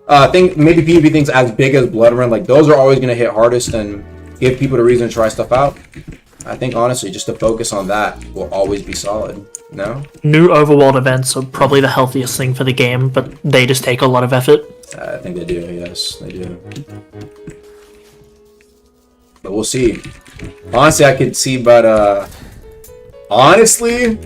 Maybe PvP things as big as Blood Run, like those are always gonna hit hardest and give people the reason to try stuff out. I think honestly, just to focus on that will always be solid. No? New overworld events are probably the healthiest thing for the game, but they just take a lot of effort. I think they do, yes, they do. But we'll see. Honestly, I could see, but honestly,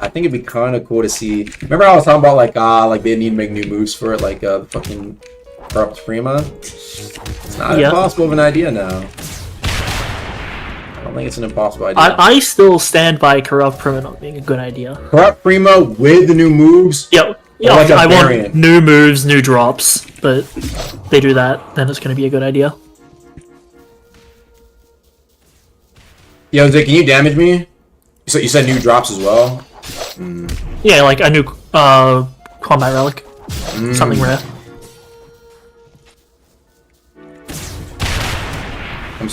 I think it'd be kind of cool to see. Remember I was talking about like they need to make new moves for it, like fucking Corrupt Prima? It's not impossible of an idea now. I don't think it's an impossible idea. I still stand by Corrupt Prima not being a good idea. Corrupt Prima with the new moves? Yeah, like I variant. want new moves, new drops, but if they do that, then it's going to be a good idea. Yo, Zay, can you damage me? So you said new drops as well? Yeah, like a new combat relic. Something rare. I'm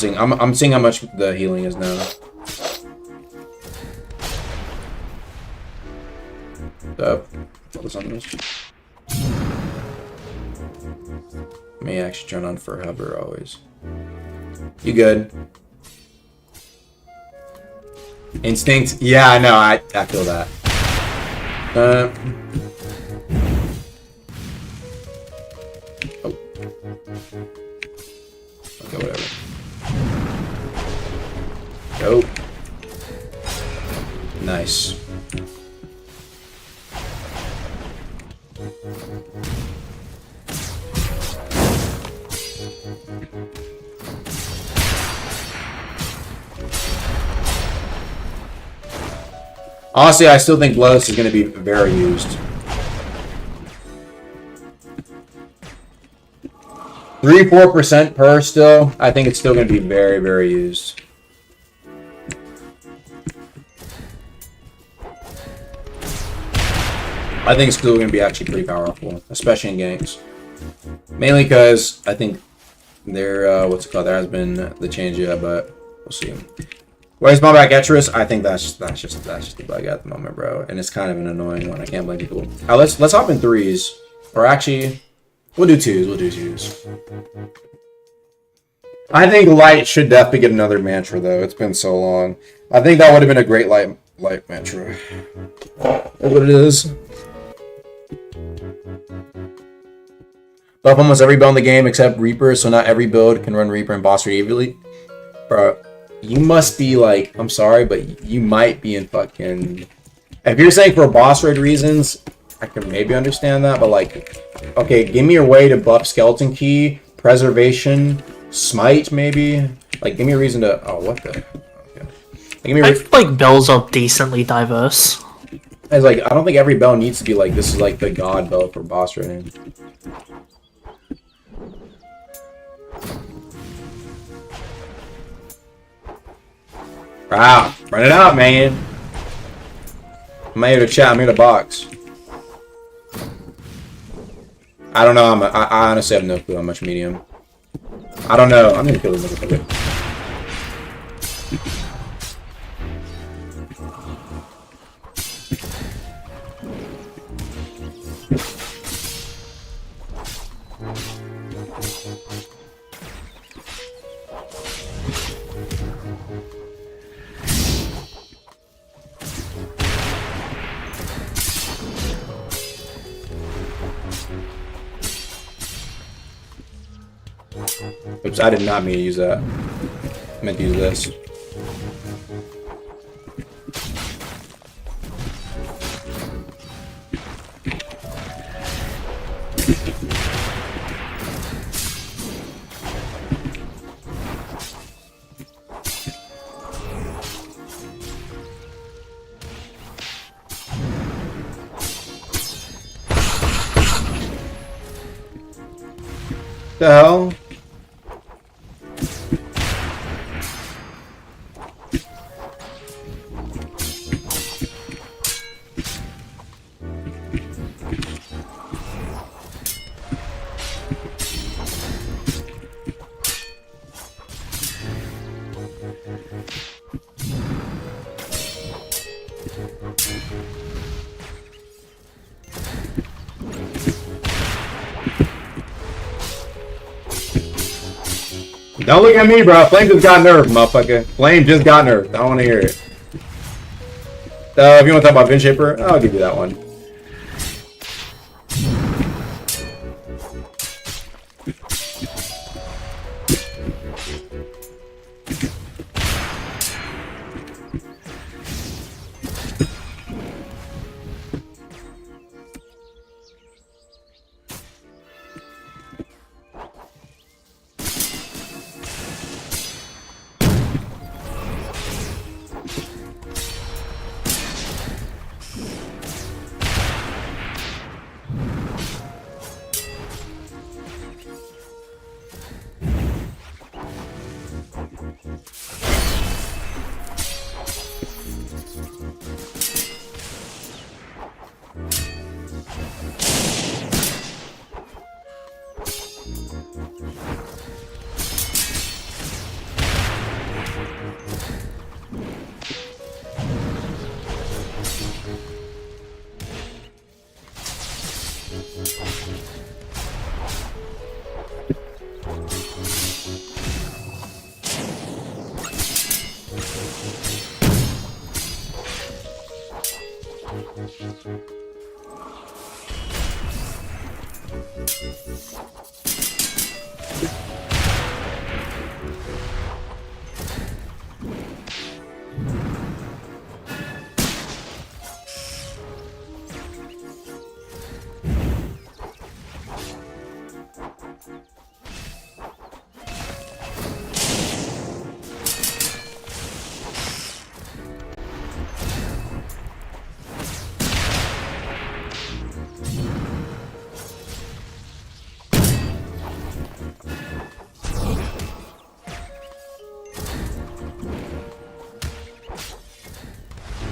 seeing how much the healing is now. Focus on this. May actually turn on for hover always. You good? Instinct? Yeah, I know. I feel that. Oh. Okay, whatever. Nope. Nice. Honestly, I still think Bloodlust is going to be very used. 3-4% per still. I think it's still going to be very, very used. I think it's still going to be actually pretty powerful, especially in ganks. Mainly because I think there, what's it called? There has been the change yet, but we'll see. Where's my back Etris? I think that's just the bug at the moment, bro. And it's kind of an annoying one. I can't blame people. Let's hop in 3s, or actually, we'll do 2s. We'll do 2s. I think Light should definitely get another mantra though. It's been so long. I think that would have been a great light mantra. What it is. Buff almost every build in the game except Reaper, so not every build can run Reaper and boss raid evenly. Bro, you must be like, I'm sorry, but you might be in fucking... If you're saying for boss raid reasons, I can maybe understand that, but like, okay, give me your way to buff Skeleton Key, Preservation, Smite maybe? Like, give me a reason to... Oh, what the... Okay. Give me I feel like builds are decently diverse. It's like, I don't think every bell needs to be like, this is like the god bell for boss raiding. Wow, run it out, man. I'm not here to chat, I'm here to box. I don't know, I honestly have no clue how much medium. I don't know, I'm gonna kill this motherfucker. Oops, I did not mean to use that. I meant to use this. The hell? Don't look at me, bro. Flame just got nerfed, motherfucker. Flame just got nerfed. I don't want to hear it. If you want to talk about Vin Shaper, I'll give you that one.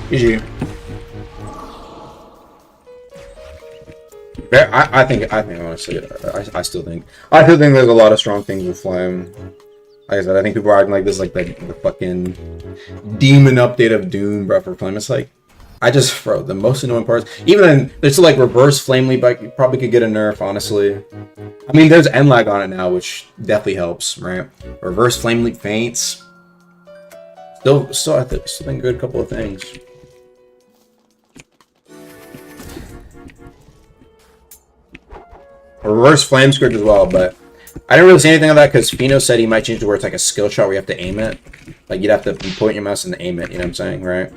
GG. I think honestly, I still think there's a lot of strong things with Flame. Like I said, I think people are acting like this, like the fucking demon update of Doom, bro, for Flame. It's like, bro, the most annoying parts. Even then, there's still like reverse Flame Leap, like you probably could get a nerf, honestly. I mean, there's end lag on it now, which definitely helps, right? Reverse Flame Leap feints. Still, I think a good couple of things. A reverse flame script as well, but I didn't really see anything of that because Fino said he might change to where it's like a skill shot where you have to aim it. Like you'd have to point your mouse and aim it, you know what I'm saying, right?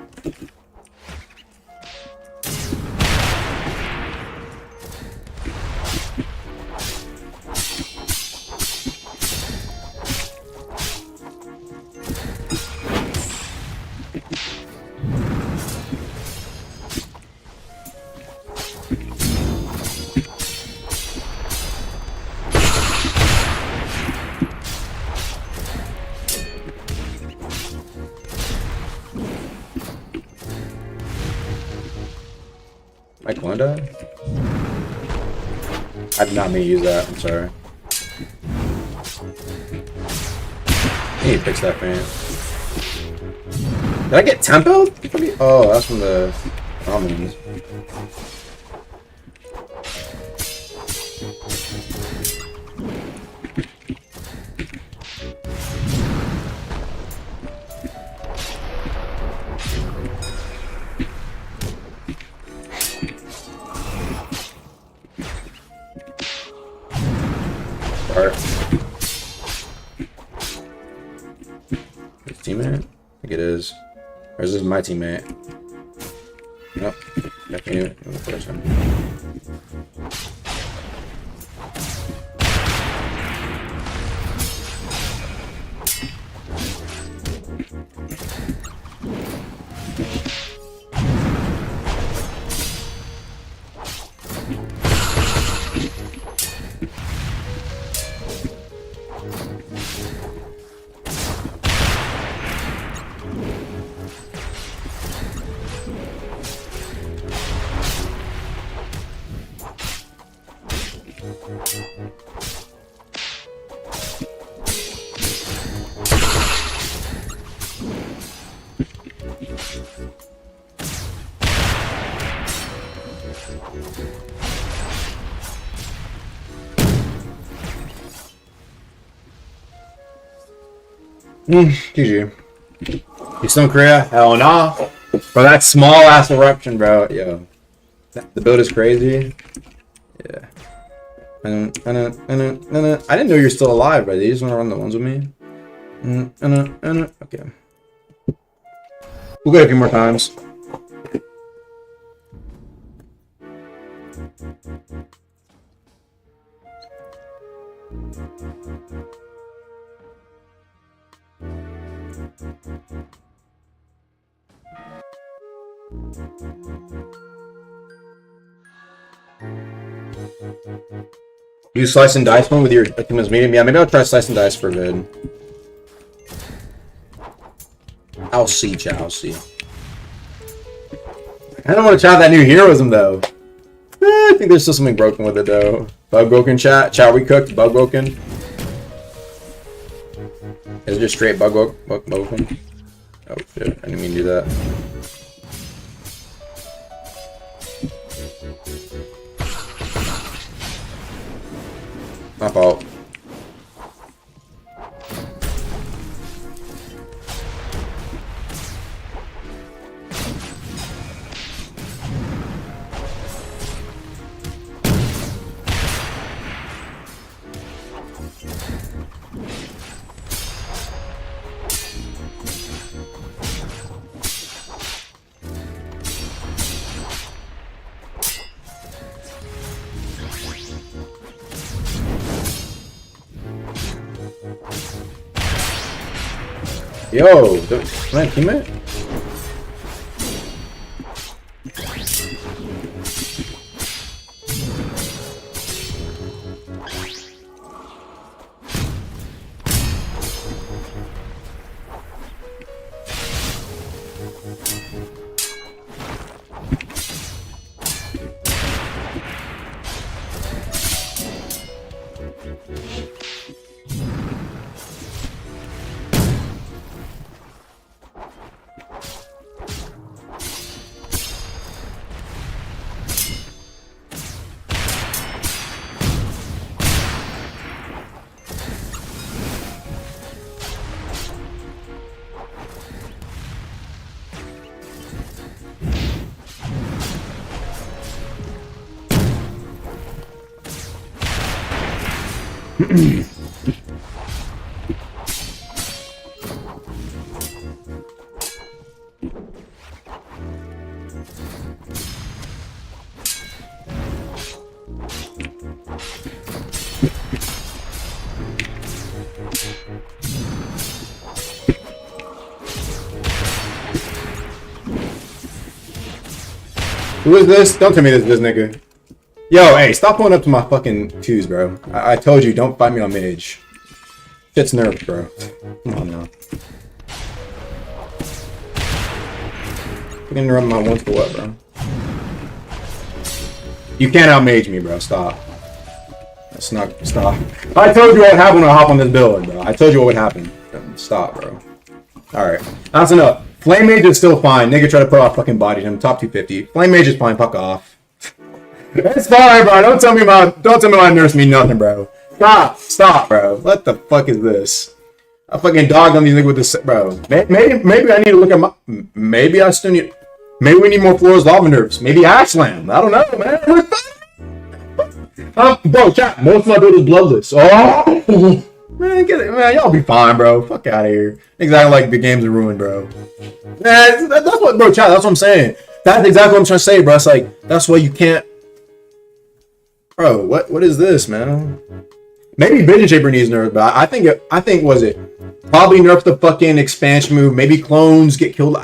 Mike Wanda? I did not mean to use that, I'm sorry. I need to fix that fan. Did I get tempo? Oh, that's from the almonds. His teammate? I think it is. Or is this my teammate? Nope. Definitely the first time. GG. You still in Korea? Hell nah. Bro, that small ass eruption, bro. Yo. The build is crazy. Yeah. I didn't know you're still alive, bro. You just want to run the ones with me? Okay. We'll go a few more times. You slice and dice one with your Akim's medium? Yeah, maybe I'll try slice and dice for a vid. I'll see, chat. I'll see. I don't want to try that new heroism though. I think there's still something broken with it though. Bug broken, chat. Chat, we cooked. Bug broken. Is it just straight bug broken? Oh shit! I didn't mean to do that. My fault. Yo, man, teammate. Who is this? Don't tell me this nigga. Yo, hey, stop pulling up to my fucking twos, bro. I told you, don't fight me on mid-age. Shit's nerfed, bro. Come on now. Fucking run my ones for what, bro? You can't outmage me, bro. Stop. That's not. Stop. I told you what would happen when I hop on this build, bro. I told you what would happen. Stop, bro. Alright. That's enough. Flame Mage is still fine. Nigga try to put off fucking bodied him. Top 250. Flame Mage is fine. Fuck off. It's fine, bro. Don't tell me my nurse mean nothing, bro. Stop, bro. What the fuck is this? I fucking dogged on these niggas with this, bro. Maybe I need to look at my. Maybe I still need. Maybe we need more Flora's Lava nerfs. Maybe Ash Slam. I don't know, man. Bro, chat. Most of my build is bloodless. Oh, man, get it, man. Y'all be fine, bro. Fuck out of here. Exactly like the games are ruined, bro. Man, that's what, bro. Chat. That's what I'm saying. That's exactly what I'm trying to say, bro. It's like that's why you can't. Bro, what is this, man? Maybe Vision Shaper needs nerfs, but I think was it probably nerf the fucking expansion move. Maybe clones get killed.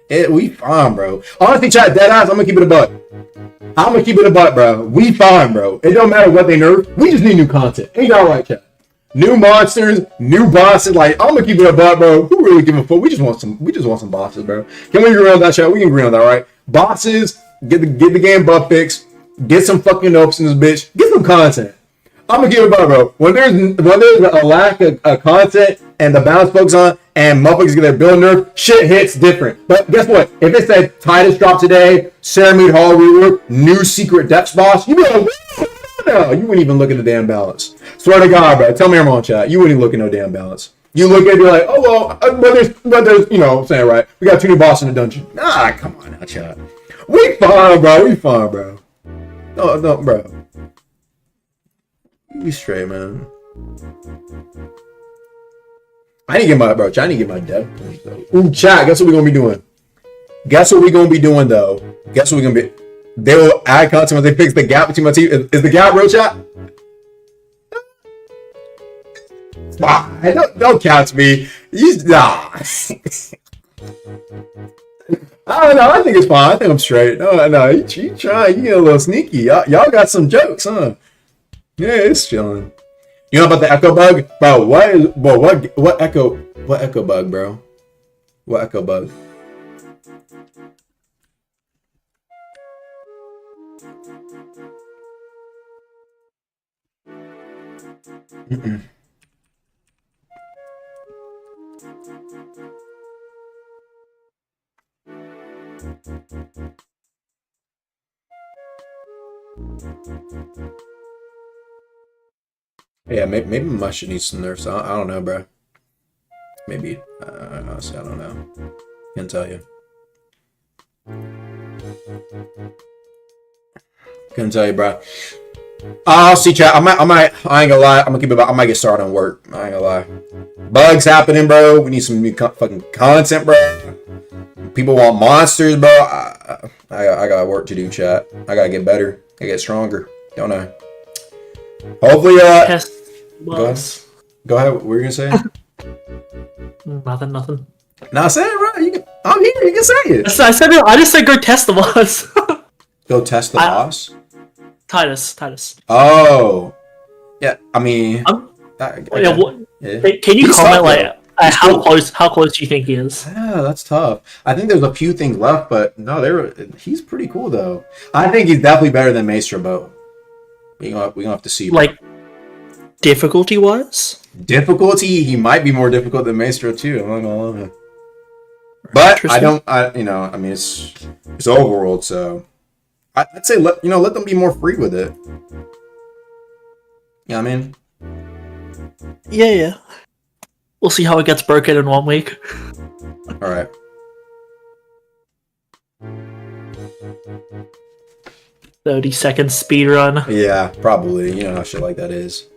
We fine, bro. Honestly, chat, deadass, I'm gonna keep it a buck. Bro. We fine, bro. It don't matter what they nerf. We just need new content. Ain't that right, chat? New monsters, new bosses. Like, I'm gonna keep it a buck, bro. Who really give a fuck? We just want some bosses, bro. Can we agree on that, chat? We can agree on that, right? Bosses, get the game buff fixed. Get some fucking oaks in this bitch. Get some content. I'm gonna give it a buck, bro. When there's a lack of content and the balance focus on and motherfuckers get their build nerf, shit hits different. But guess what? If it said Titus drop today, Ceramide Hall rework, new secret depths boss, you'd be like, no, you wouldn't even look at the damn balance. Swear to God, bro. Tell me I'm wrong, chat. You wouldn't even look at no damn balance. You look at it, you're like, oh well, but there's, you know, I'm saying, right? We got 2 new bosses in the dungeon. Nah, come on now, chat. We fine, bro. No, bro. We straight, man. I need to get my depth. Ooh, chat, guess what we're gonna be doing? They will add content when they fix the gap between my teeth. Is the gap real, chat? Don't catch me. Nah. I don't know. I think it's fine. I think I'm straight. No. You trying? You get a little sneaky. Y'all got some jokes, huh? Yeah, it's chilling. You know about the echo bug, bro? What echo bug, bro? What echo bug? Yeah, maybe my should need some nerfs. I don't know, bro. Maybe. Honestly, I don't know. Can't tell you. Couldn't tell you, bro. I'll see, chat. I ain't gonna lie. I'm gonna keep it. I might get started on work. I ain't gonna lie. Bugs happening, bro. We need some new fucking content, bro. People want monsters, bro. I got work to do, chat. I gotta get better. I gotta get stronger. Don't know. Hopefully, Yes. Go ahead. What were you gonna say? Nothing. Now say it, bro. I'm here. You can say it. I just said go test the boss. Go test the boss. Titus. Oh, yeah. I mean, Can you He's comment tough, how close do you think he is? Yeah, that's tough. I think there's a few things left, but no, he's pretty cool though. I think he's definitely better than Maestro Bo. We gonna have to see. Bro. Like difficulty wise. Difficulty, he might be more difficult than Maestro too. I'm not gonna lie. But I mean, it's overworld, so I'd say let them be more free with it. You know what I mean? Yeah. We'll see how it gets broken in 1 week. All right. "30-second speed run." Yeah, probably. You know how shit like that is.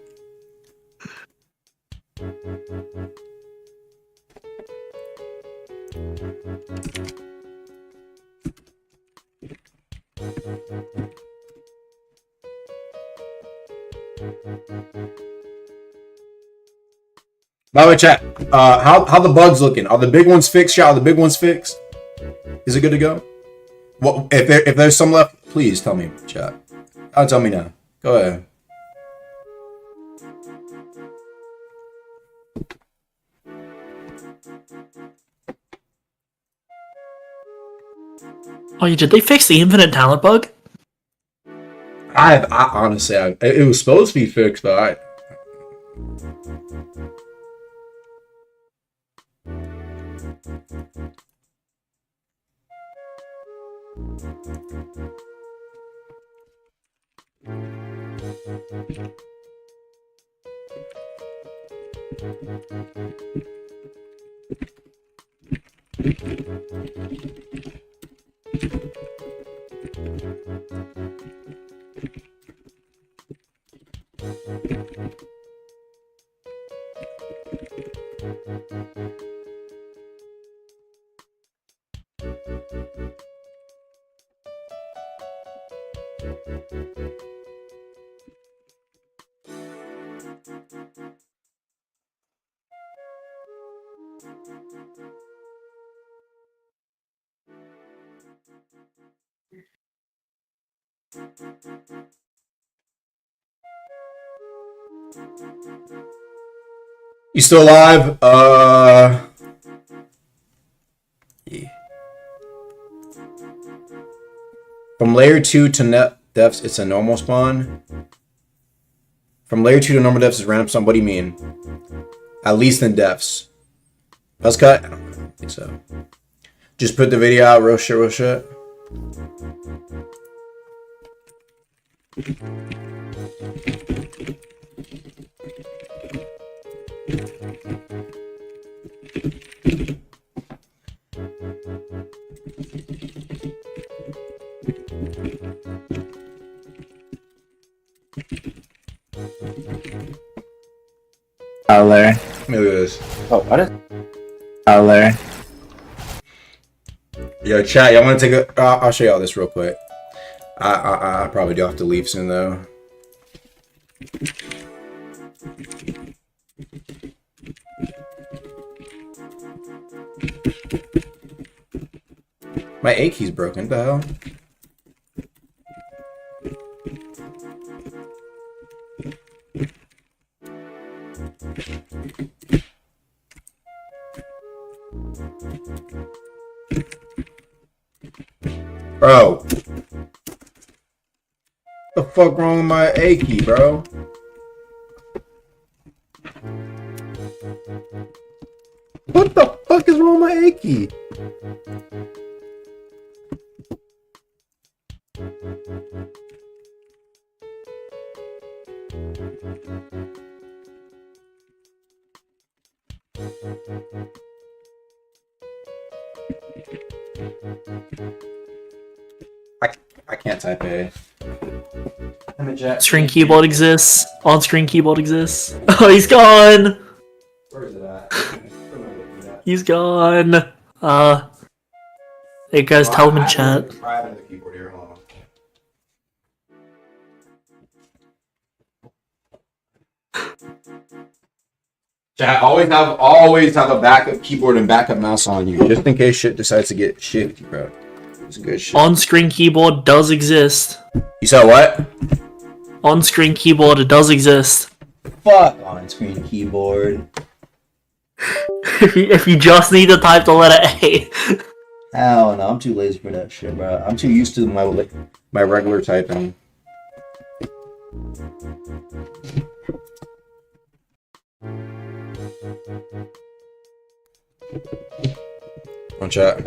By the way, chat, how the bugs looking? Are the big ones fixed? Are the big ones fixed? Is it good to go? Well, if there's some left, please tell me, chat. Tell me now. Go ahead. Oh, did they fix the infinite talent bug? I honestly, it was supposed to be fixed, but you still alive? Yeah. From layer 2 to net depths, it's a normal spawn. From layer 2 to normal depths is random spawn. What do you mean? At least in depths. Buzz cut? I don't think so. Just put the video out, real shit. Larry. Maybe it is. Oh, what is? Larry. Yo, chat, y'all want to take a... I'll show y'all this real quick. I probably do have to leave soon, though. My A key's broken. What the hell? Bro. What the fuck wrong with my A key, bro? What the fuck is wrong with my A key? I can't type A. Screen keyboard exists. On-screen keyboard exists. Oh, he's gone. Where is it at? He's gone. Hey guys, tell him in chat. I have it in the keyboard here. Hold on. Chat, always have a backup keyboard and backup mouse on you, just in case shit decides to get shifty, bro. It's good shit. On-screen keyboard does exist. You saw what? On-screen keyboard does exist. Fuck on-screen keyboard. If you just need to type the letter A. Hell no, I'm too lazy for that shit, bro. I'm too used to my regular typing. On chat.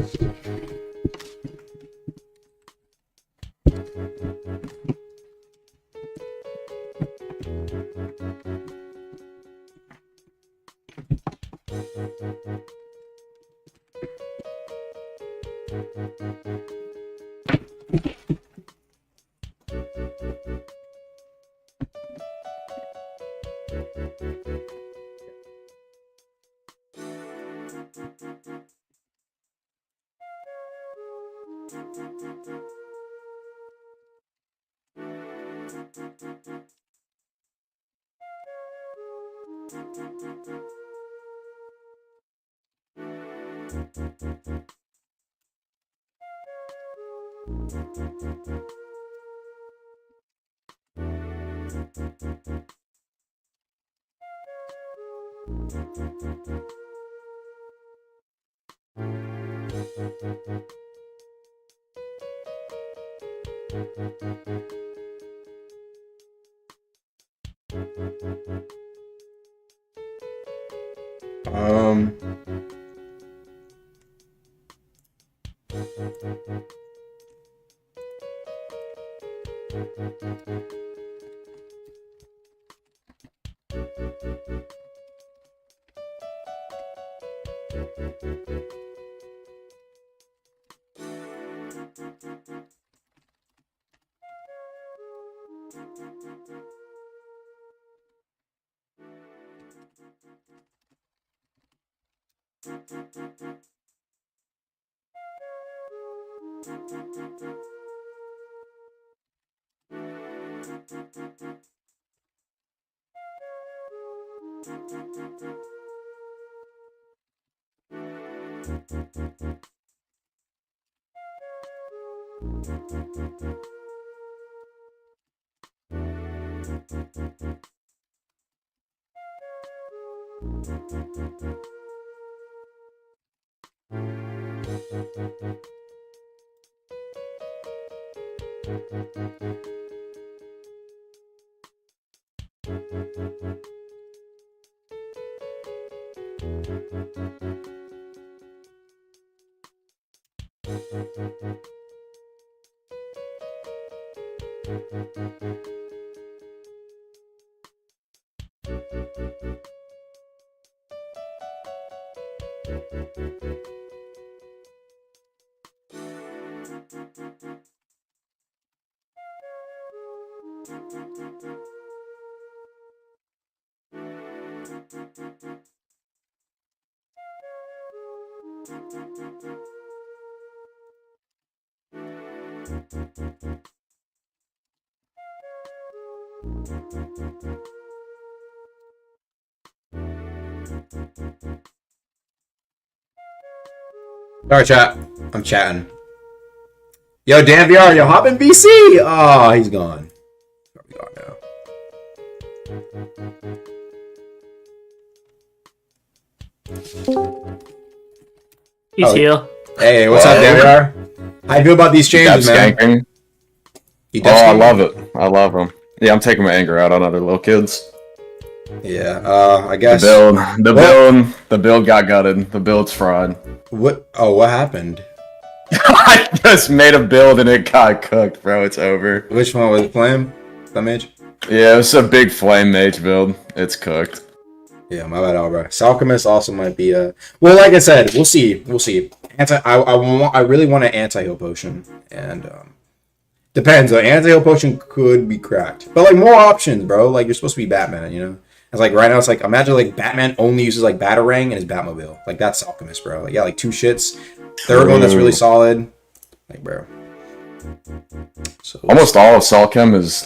Alright, chat. I'm chatting. Yo, Dan VR, yo, hop in BC! Oh, he's gone. Probably gone now. He's here. Hey, what's up, Dan VR? How you feel about these changes, man? Skanking. I love it. I love them. Yeah, I'm taking my anger out on other little kids. Yeah, I guess the build got gutted. The build's fraud. What? Oh, what happened? I just made a build and it got cooked, bro. It's over. Which one was it? Flame? That mage? Yeah, it was a big flame mage build. It's cooked. Yeah, my bad, bro. Alchemist also might be a. Well, like I said, we'll see. We'll see. I really want an anti-heal potion, and depends. An anti-heal potion could be cracked, but like more options, bro. Like you're supposed to be Batman, you know. It's like right now, it's like imagine like Batman only uses like Batarang and his Batmobile. Like that's Alchemist, bro. Like yeah, like 2 shits. Third one that's really solid. Like bro. So almost all of Salchem is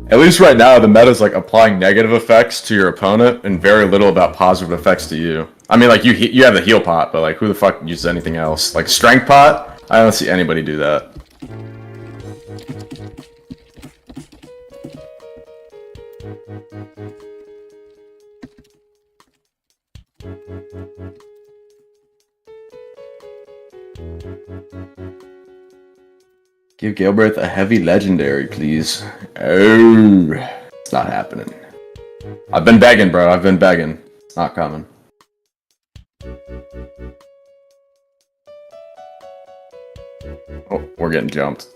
At least right now, the meta's like applying negative effects to your opponent and very little about positive effects to you. I mean, like you have the heal pot, but like who the fuck uses anything else? Like strength pot? I don't see anybody do that. Give Galbraith a heavy legendary, please. Oh, it's not happening. I've been begging, bro. I've been begging. It's not coming. Oh, we're getting jumped.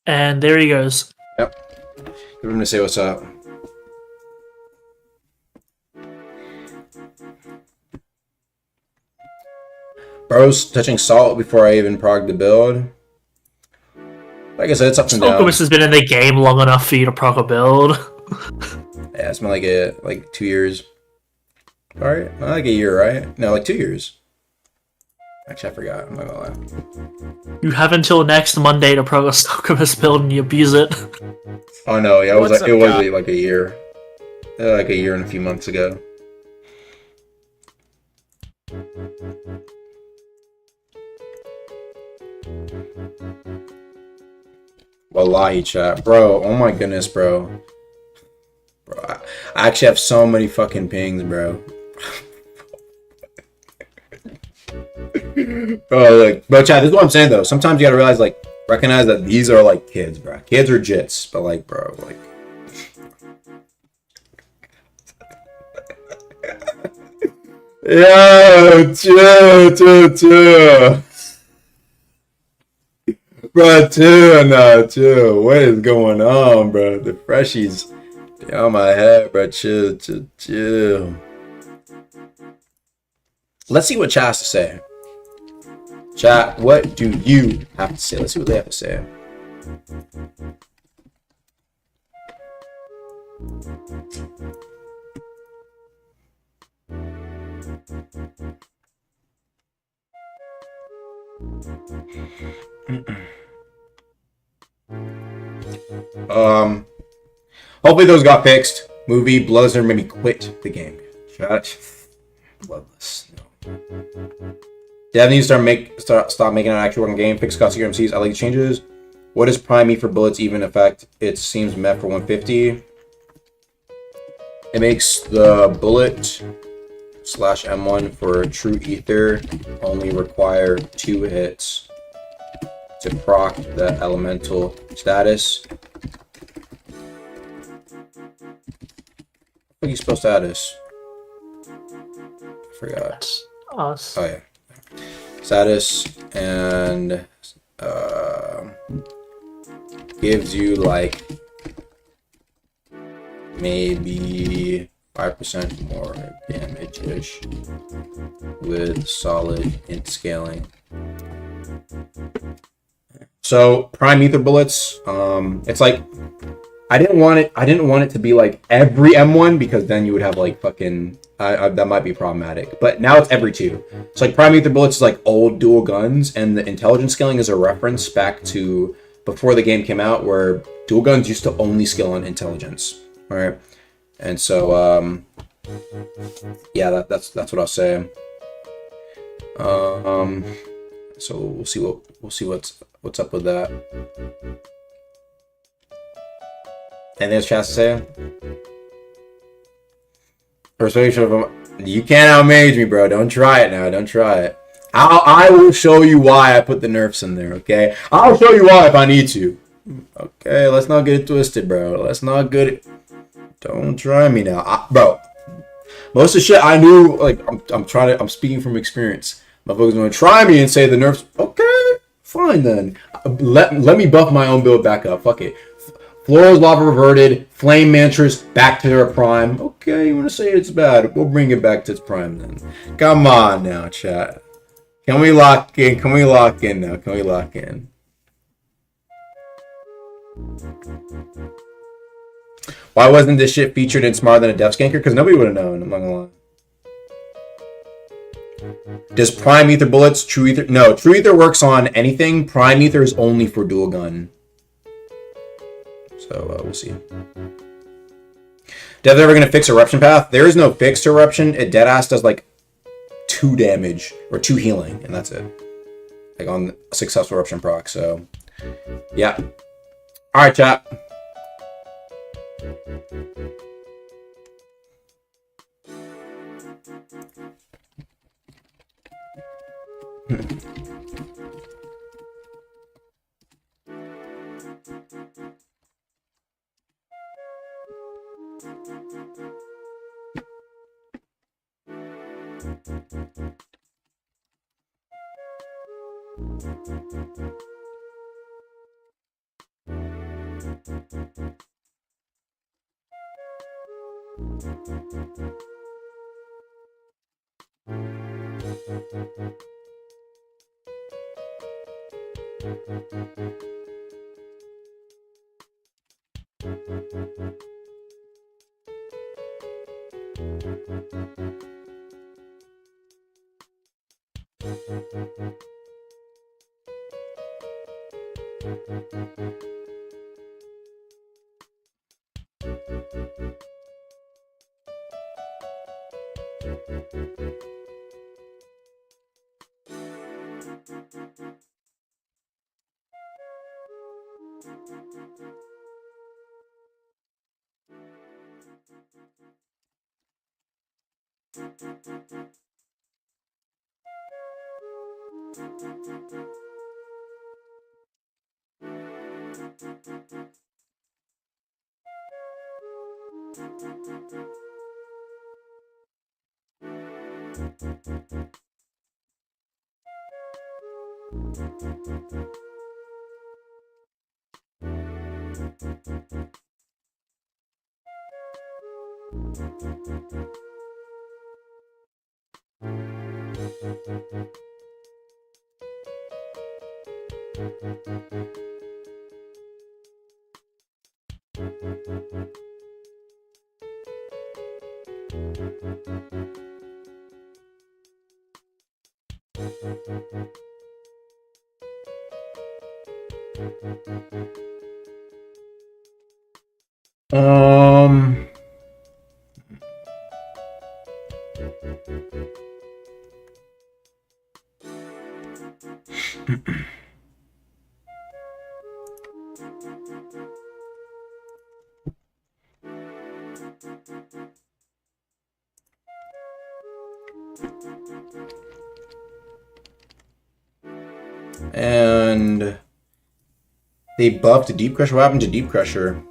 And there he goes. Yep. Give him to say what's up. Bro's touching salt before I even progged the build. Like I said, it's ups and downs. Alchemist has been in the game long enough for you to proc a build. Yeah, it's been like 2 years. Alright, like a year, right? No, like 2 years. Actually, I forgot. I'm not gonna lie. You have until next Monday to proc a Alchemist build and you abuse it. Oh no, yeah, it was like a year. Like a year and a few months ago. Wallahi chat. Bro, oh my goodness, bro. Bro, I actually have so many fucking pings, bro. Bro, chat, this is what I'm saying though. Sometimes you gotta realize, like, recognize that these are like kids, bro. Kids are jits, but like, bro, like. Yo, chill. Bro, chill. What is going on, bro? The freshies on my head, bro. Chill. Let's see what chat has to say. Chat, what do you have to say? Let's see what they have to say. Hopefully those got fixed. Movie Bloodless made me quit the game. Chat. Bloodless. No. Dev needs to stop making an actual working game. Fix cost MCs. I like the changes. What does Prime E for bullets even affect? It seems meh for 150. It makes the bullet / M1 for True Ether only require 2 hits to proc the elemental status. What are you supposed status? I forgot. Us. Oh yeah. Status and gives you like maybe 5% more damage-ish with solid int scaling. So Prime Ether bullets, it's like I didn't want it to be like every M1 because then you would have like fucking that might be problematic. But now it's every 2. It's like Prime Ether bullets is like old dual guns, and the intelligence scaling is a reference back to before the game came out, where dual guns used to only scale on intelligence. All right, and so yeah, that's what I'll say. So we'll see what's up with that. Anything else chat to say? Persuasion of them. You can't outmage me, bro. Don't try it now. Don't try it. I will show you why I put the nerfs in there, okay? I'll show you why if I need to. Okay, let's not get it twisted, bro. Let's not get it. Don't try me now. Bro, most of the shit I knew, like, I'm speaking from experience. Motherfuckers gonna try me and say the nerfs. Okay, fine then. Let me buff my own build back up. Fuck it. Flora's Lava reverted, Flame Mantras back to their prime. Okay, you want to say it's bad? We'll bring it back to its prime then. Come on now, chat. Can we lock in? Can we lock in now? Can we lock in? Why wasn't this shit featured in Smarter Than a Death Skanker? Because nobody would have known, I'm not gonna lie. Does Prime Ether bullets, True Ether? No, True Ether works on anything. Prime Ether is only for dual gun. So we'll see. Death ever gonna fix Eruption Path? There is no fix to Eruption. It deadass does like 2 damage or 2 healing, and that's it. Like on a successful Eruption proc. So yeah. All right, chat. And they buffed Deep Crusher. What happened to Deep Crusher?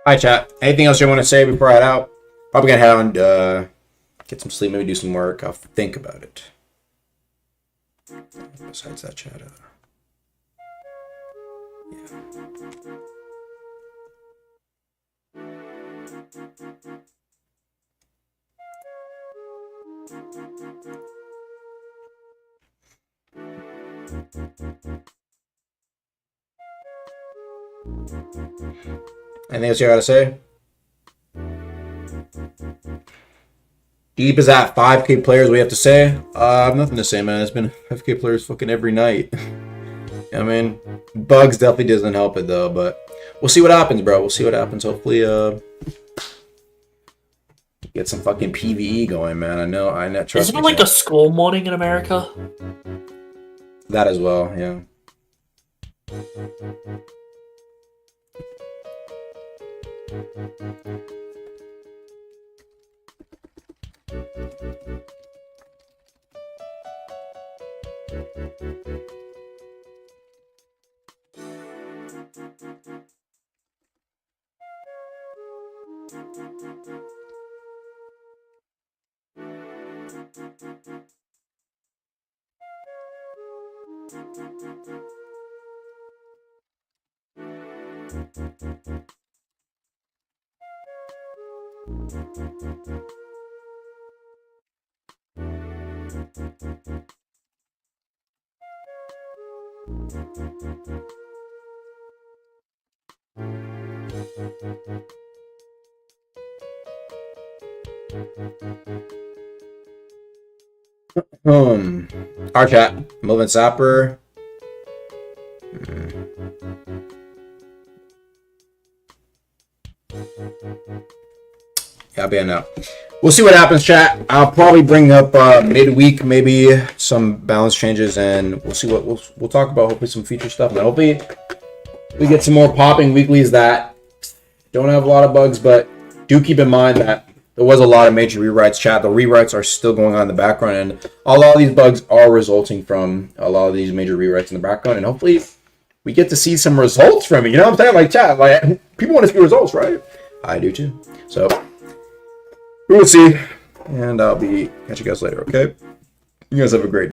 Hi, chat. Anything else you want to say before I head out? Probably gonna head on, get some sleep, maybe do some work. I'll think about it. Besides that, chat. Yeah. Anything else you gotta say? Deep is at 5K players. We have to say. I have nothing to say, man. It's been 5K players fucking every night. I mean, bugs definitely doesn't help it though, but we'll see what happens, bro. We'll see what happens. Hopefully, get some fucking PVE going, man. I know. Trust Isn't me, it like chat. a school morning in America? That as well, yeah. Our chat. Melvin Sapper. Yeah, I'll be in now. We'll see what happens, chat. I'll probably bring up midweek, maybe some balance changes, and we'll see what we'll talk about. Hopefully, some feature stuff, and hopefully we get some more popping weeklies that don't have a lot of bugs. But do keep in mind that there was a lot of major rewrites, chat. The rewrites are still going on in the background, and a lot of these bugs are resulting from a lot of these major rewrites in the background. And hopefully, we get to see some results from it. You know what I'm saying? Like, chat, like people want to see results, right? I do too. So we will see, and I'll be catch you guys later. Okay, you guys have a great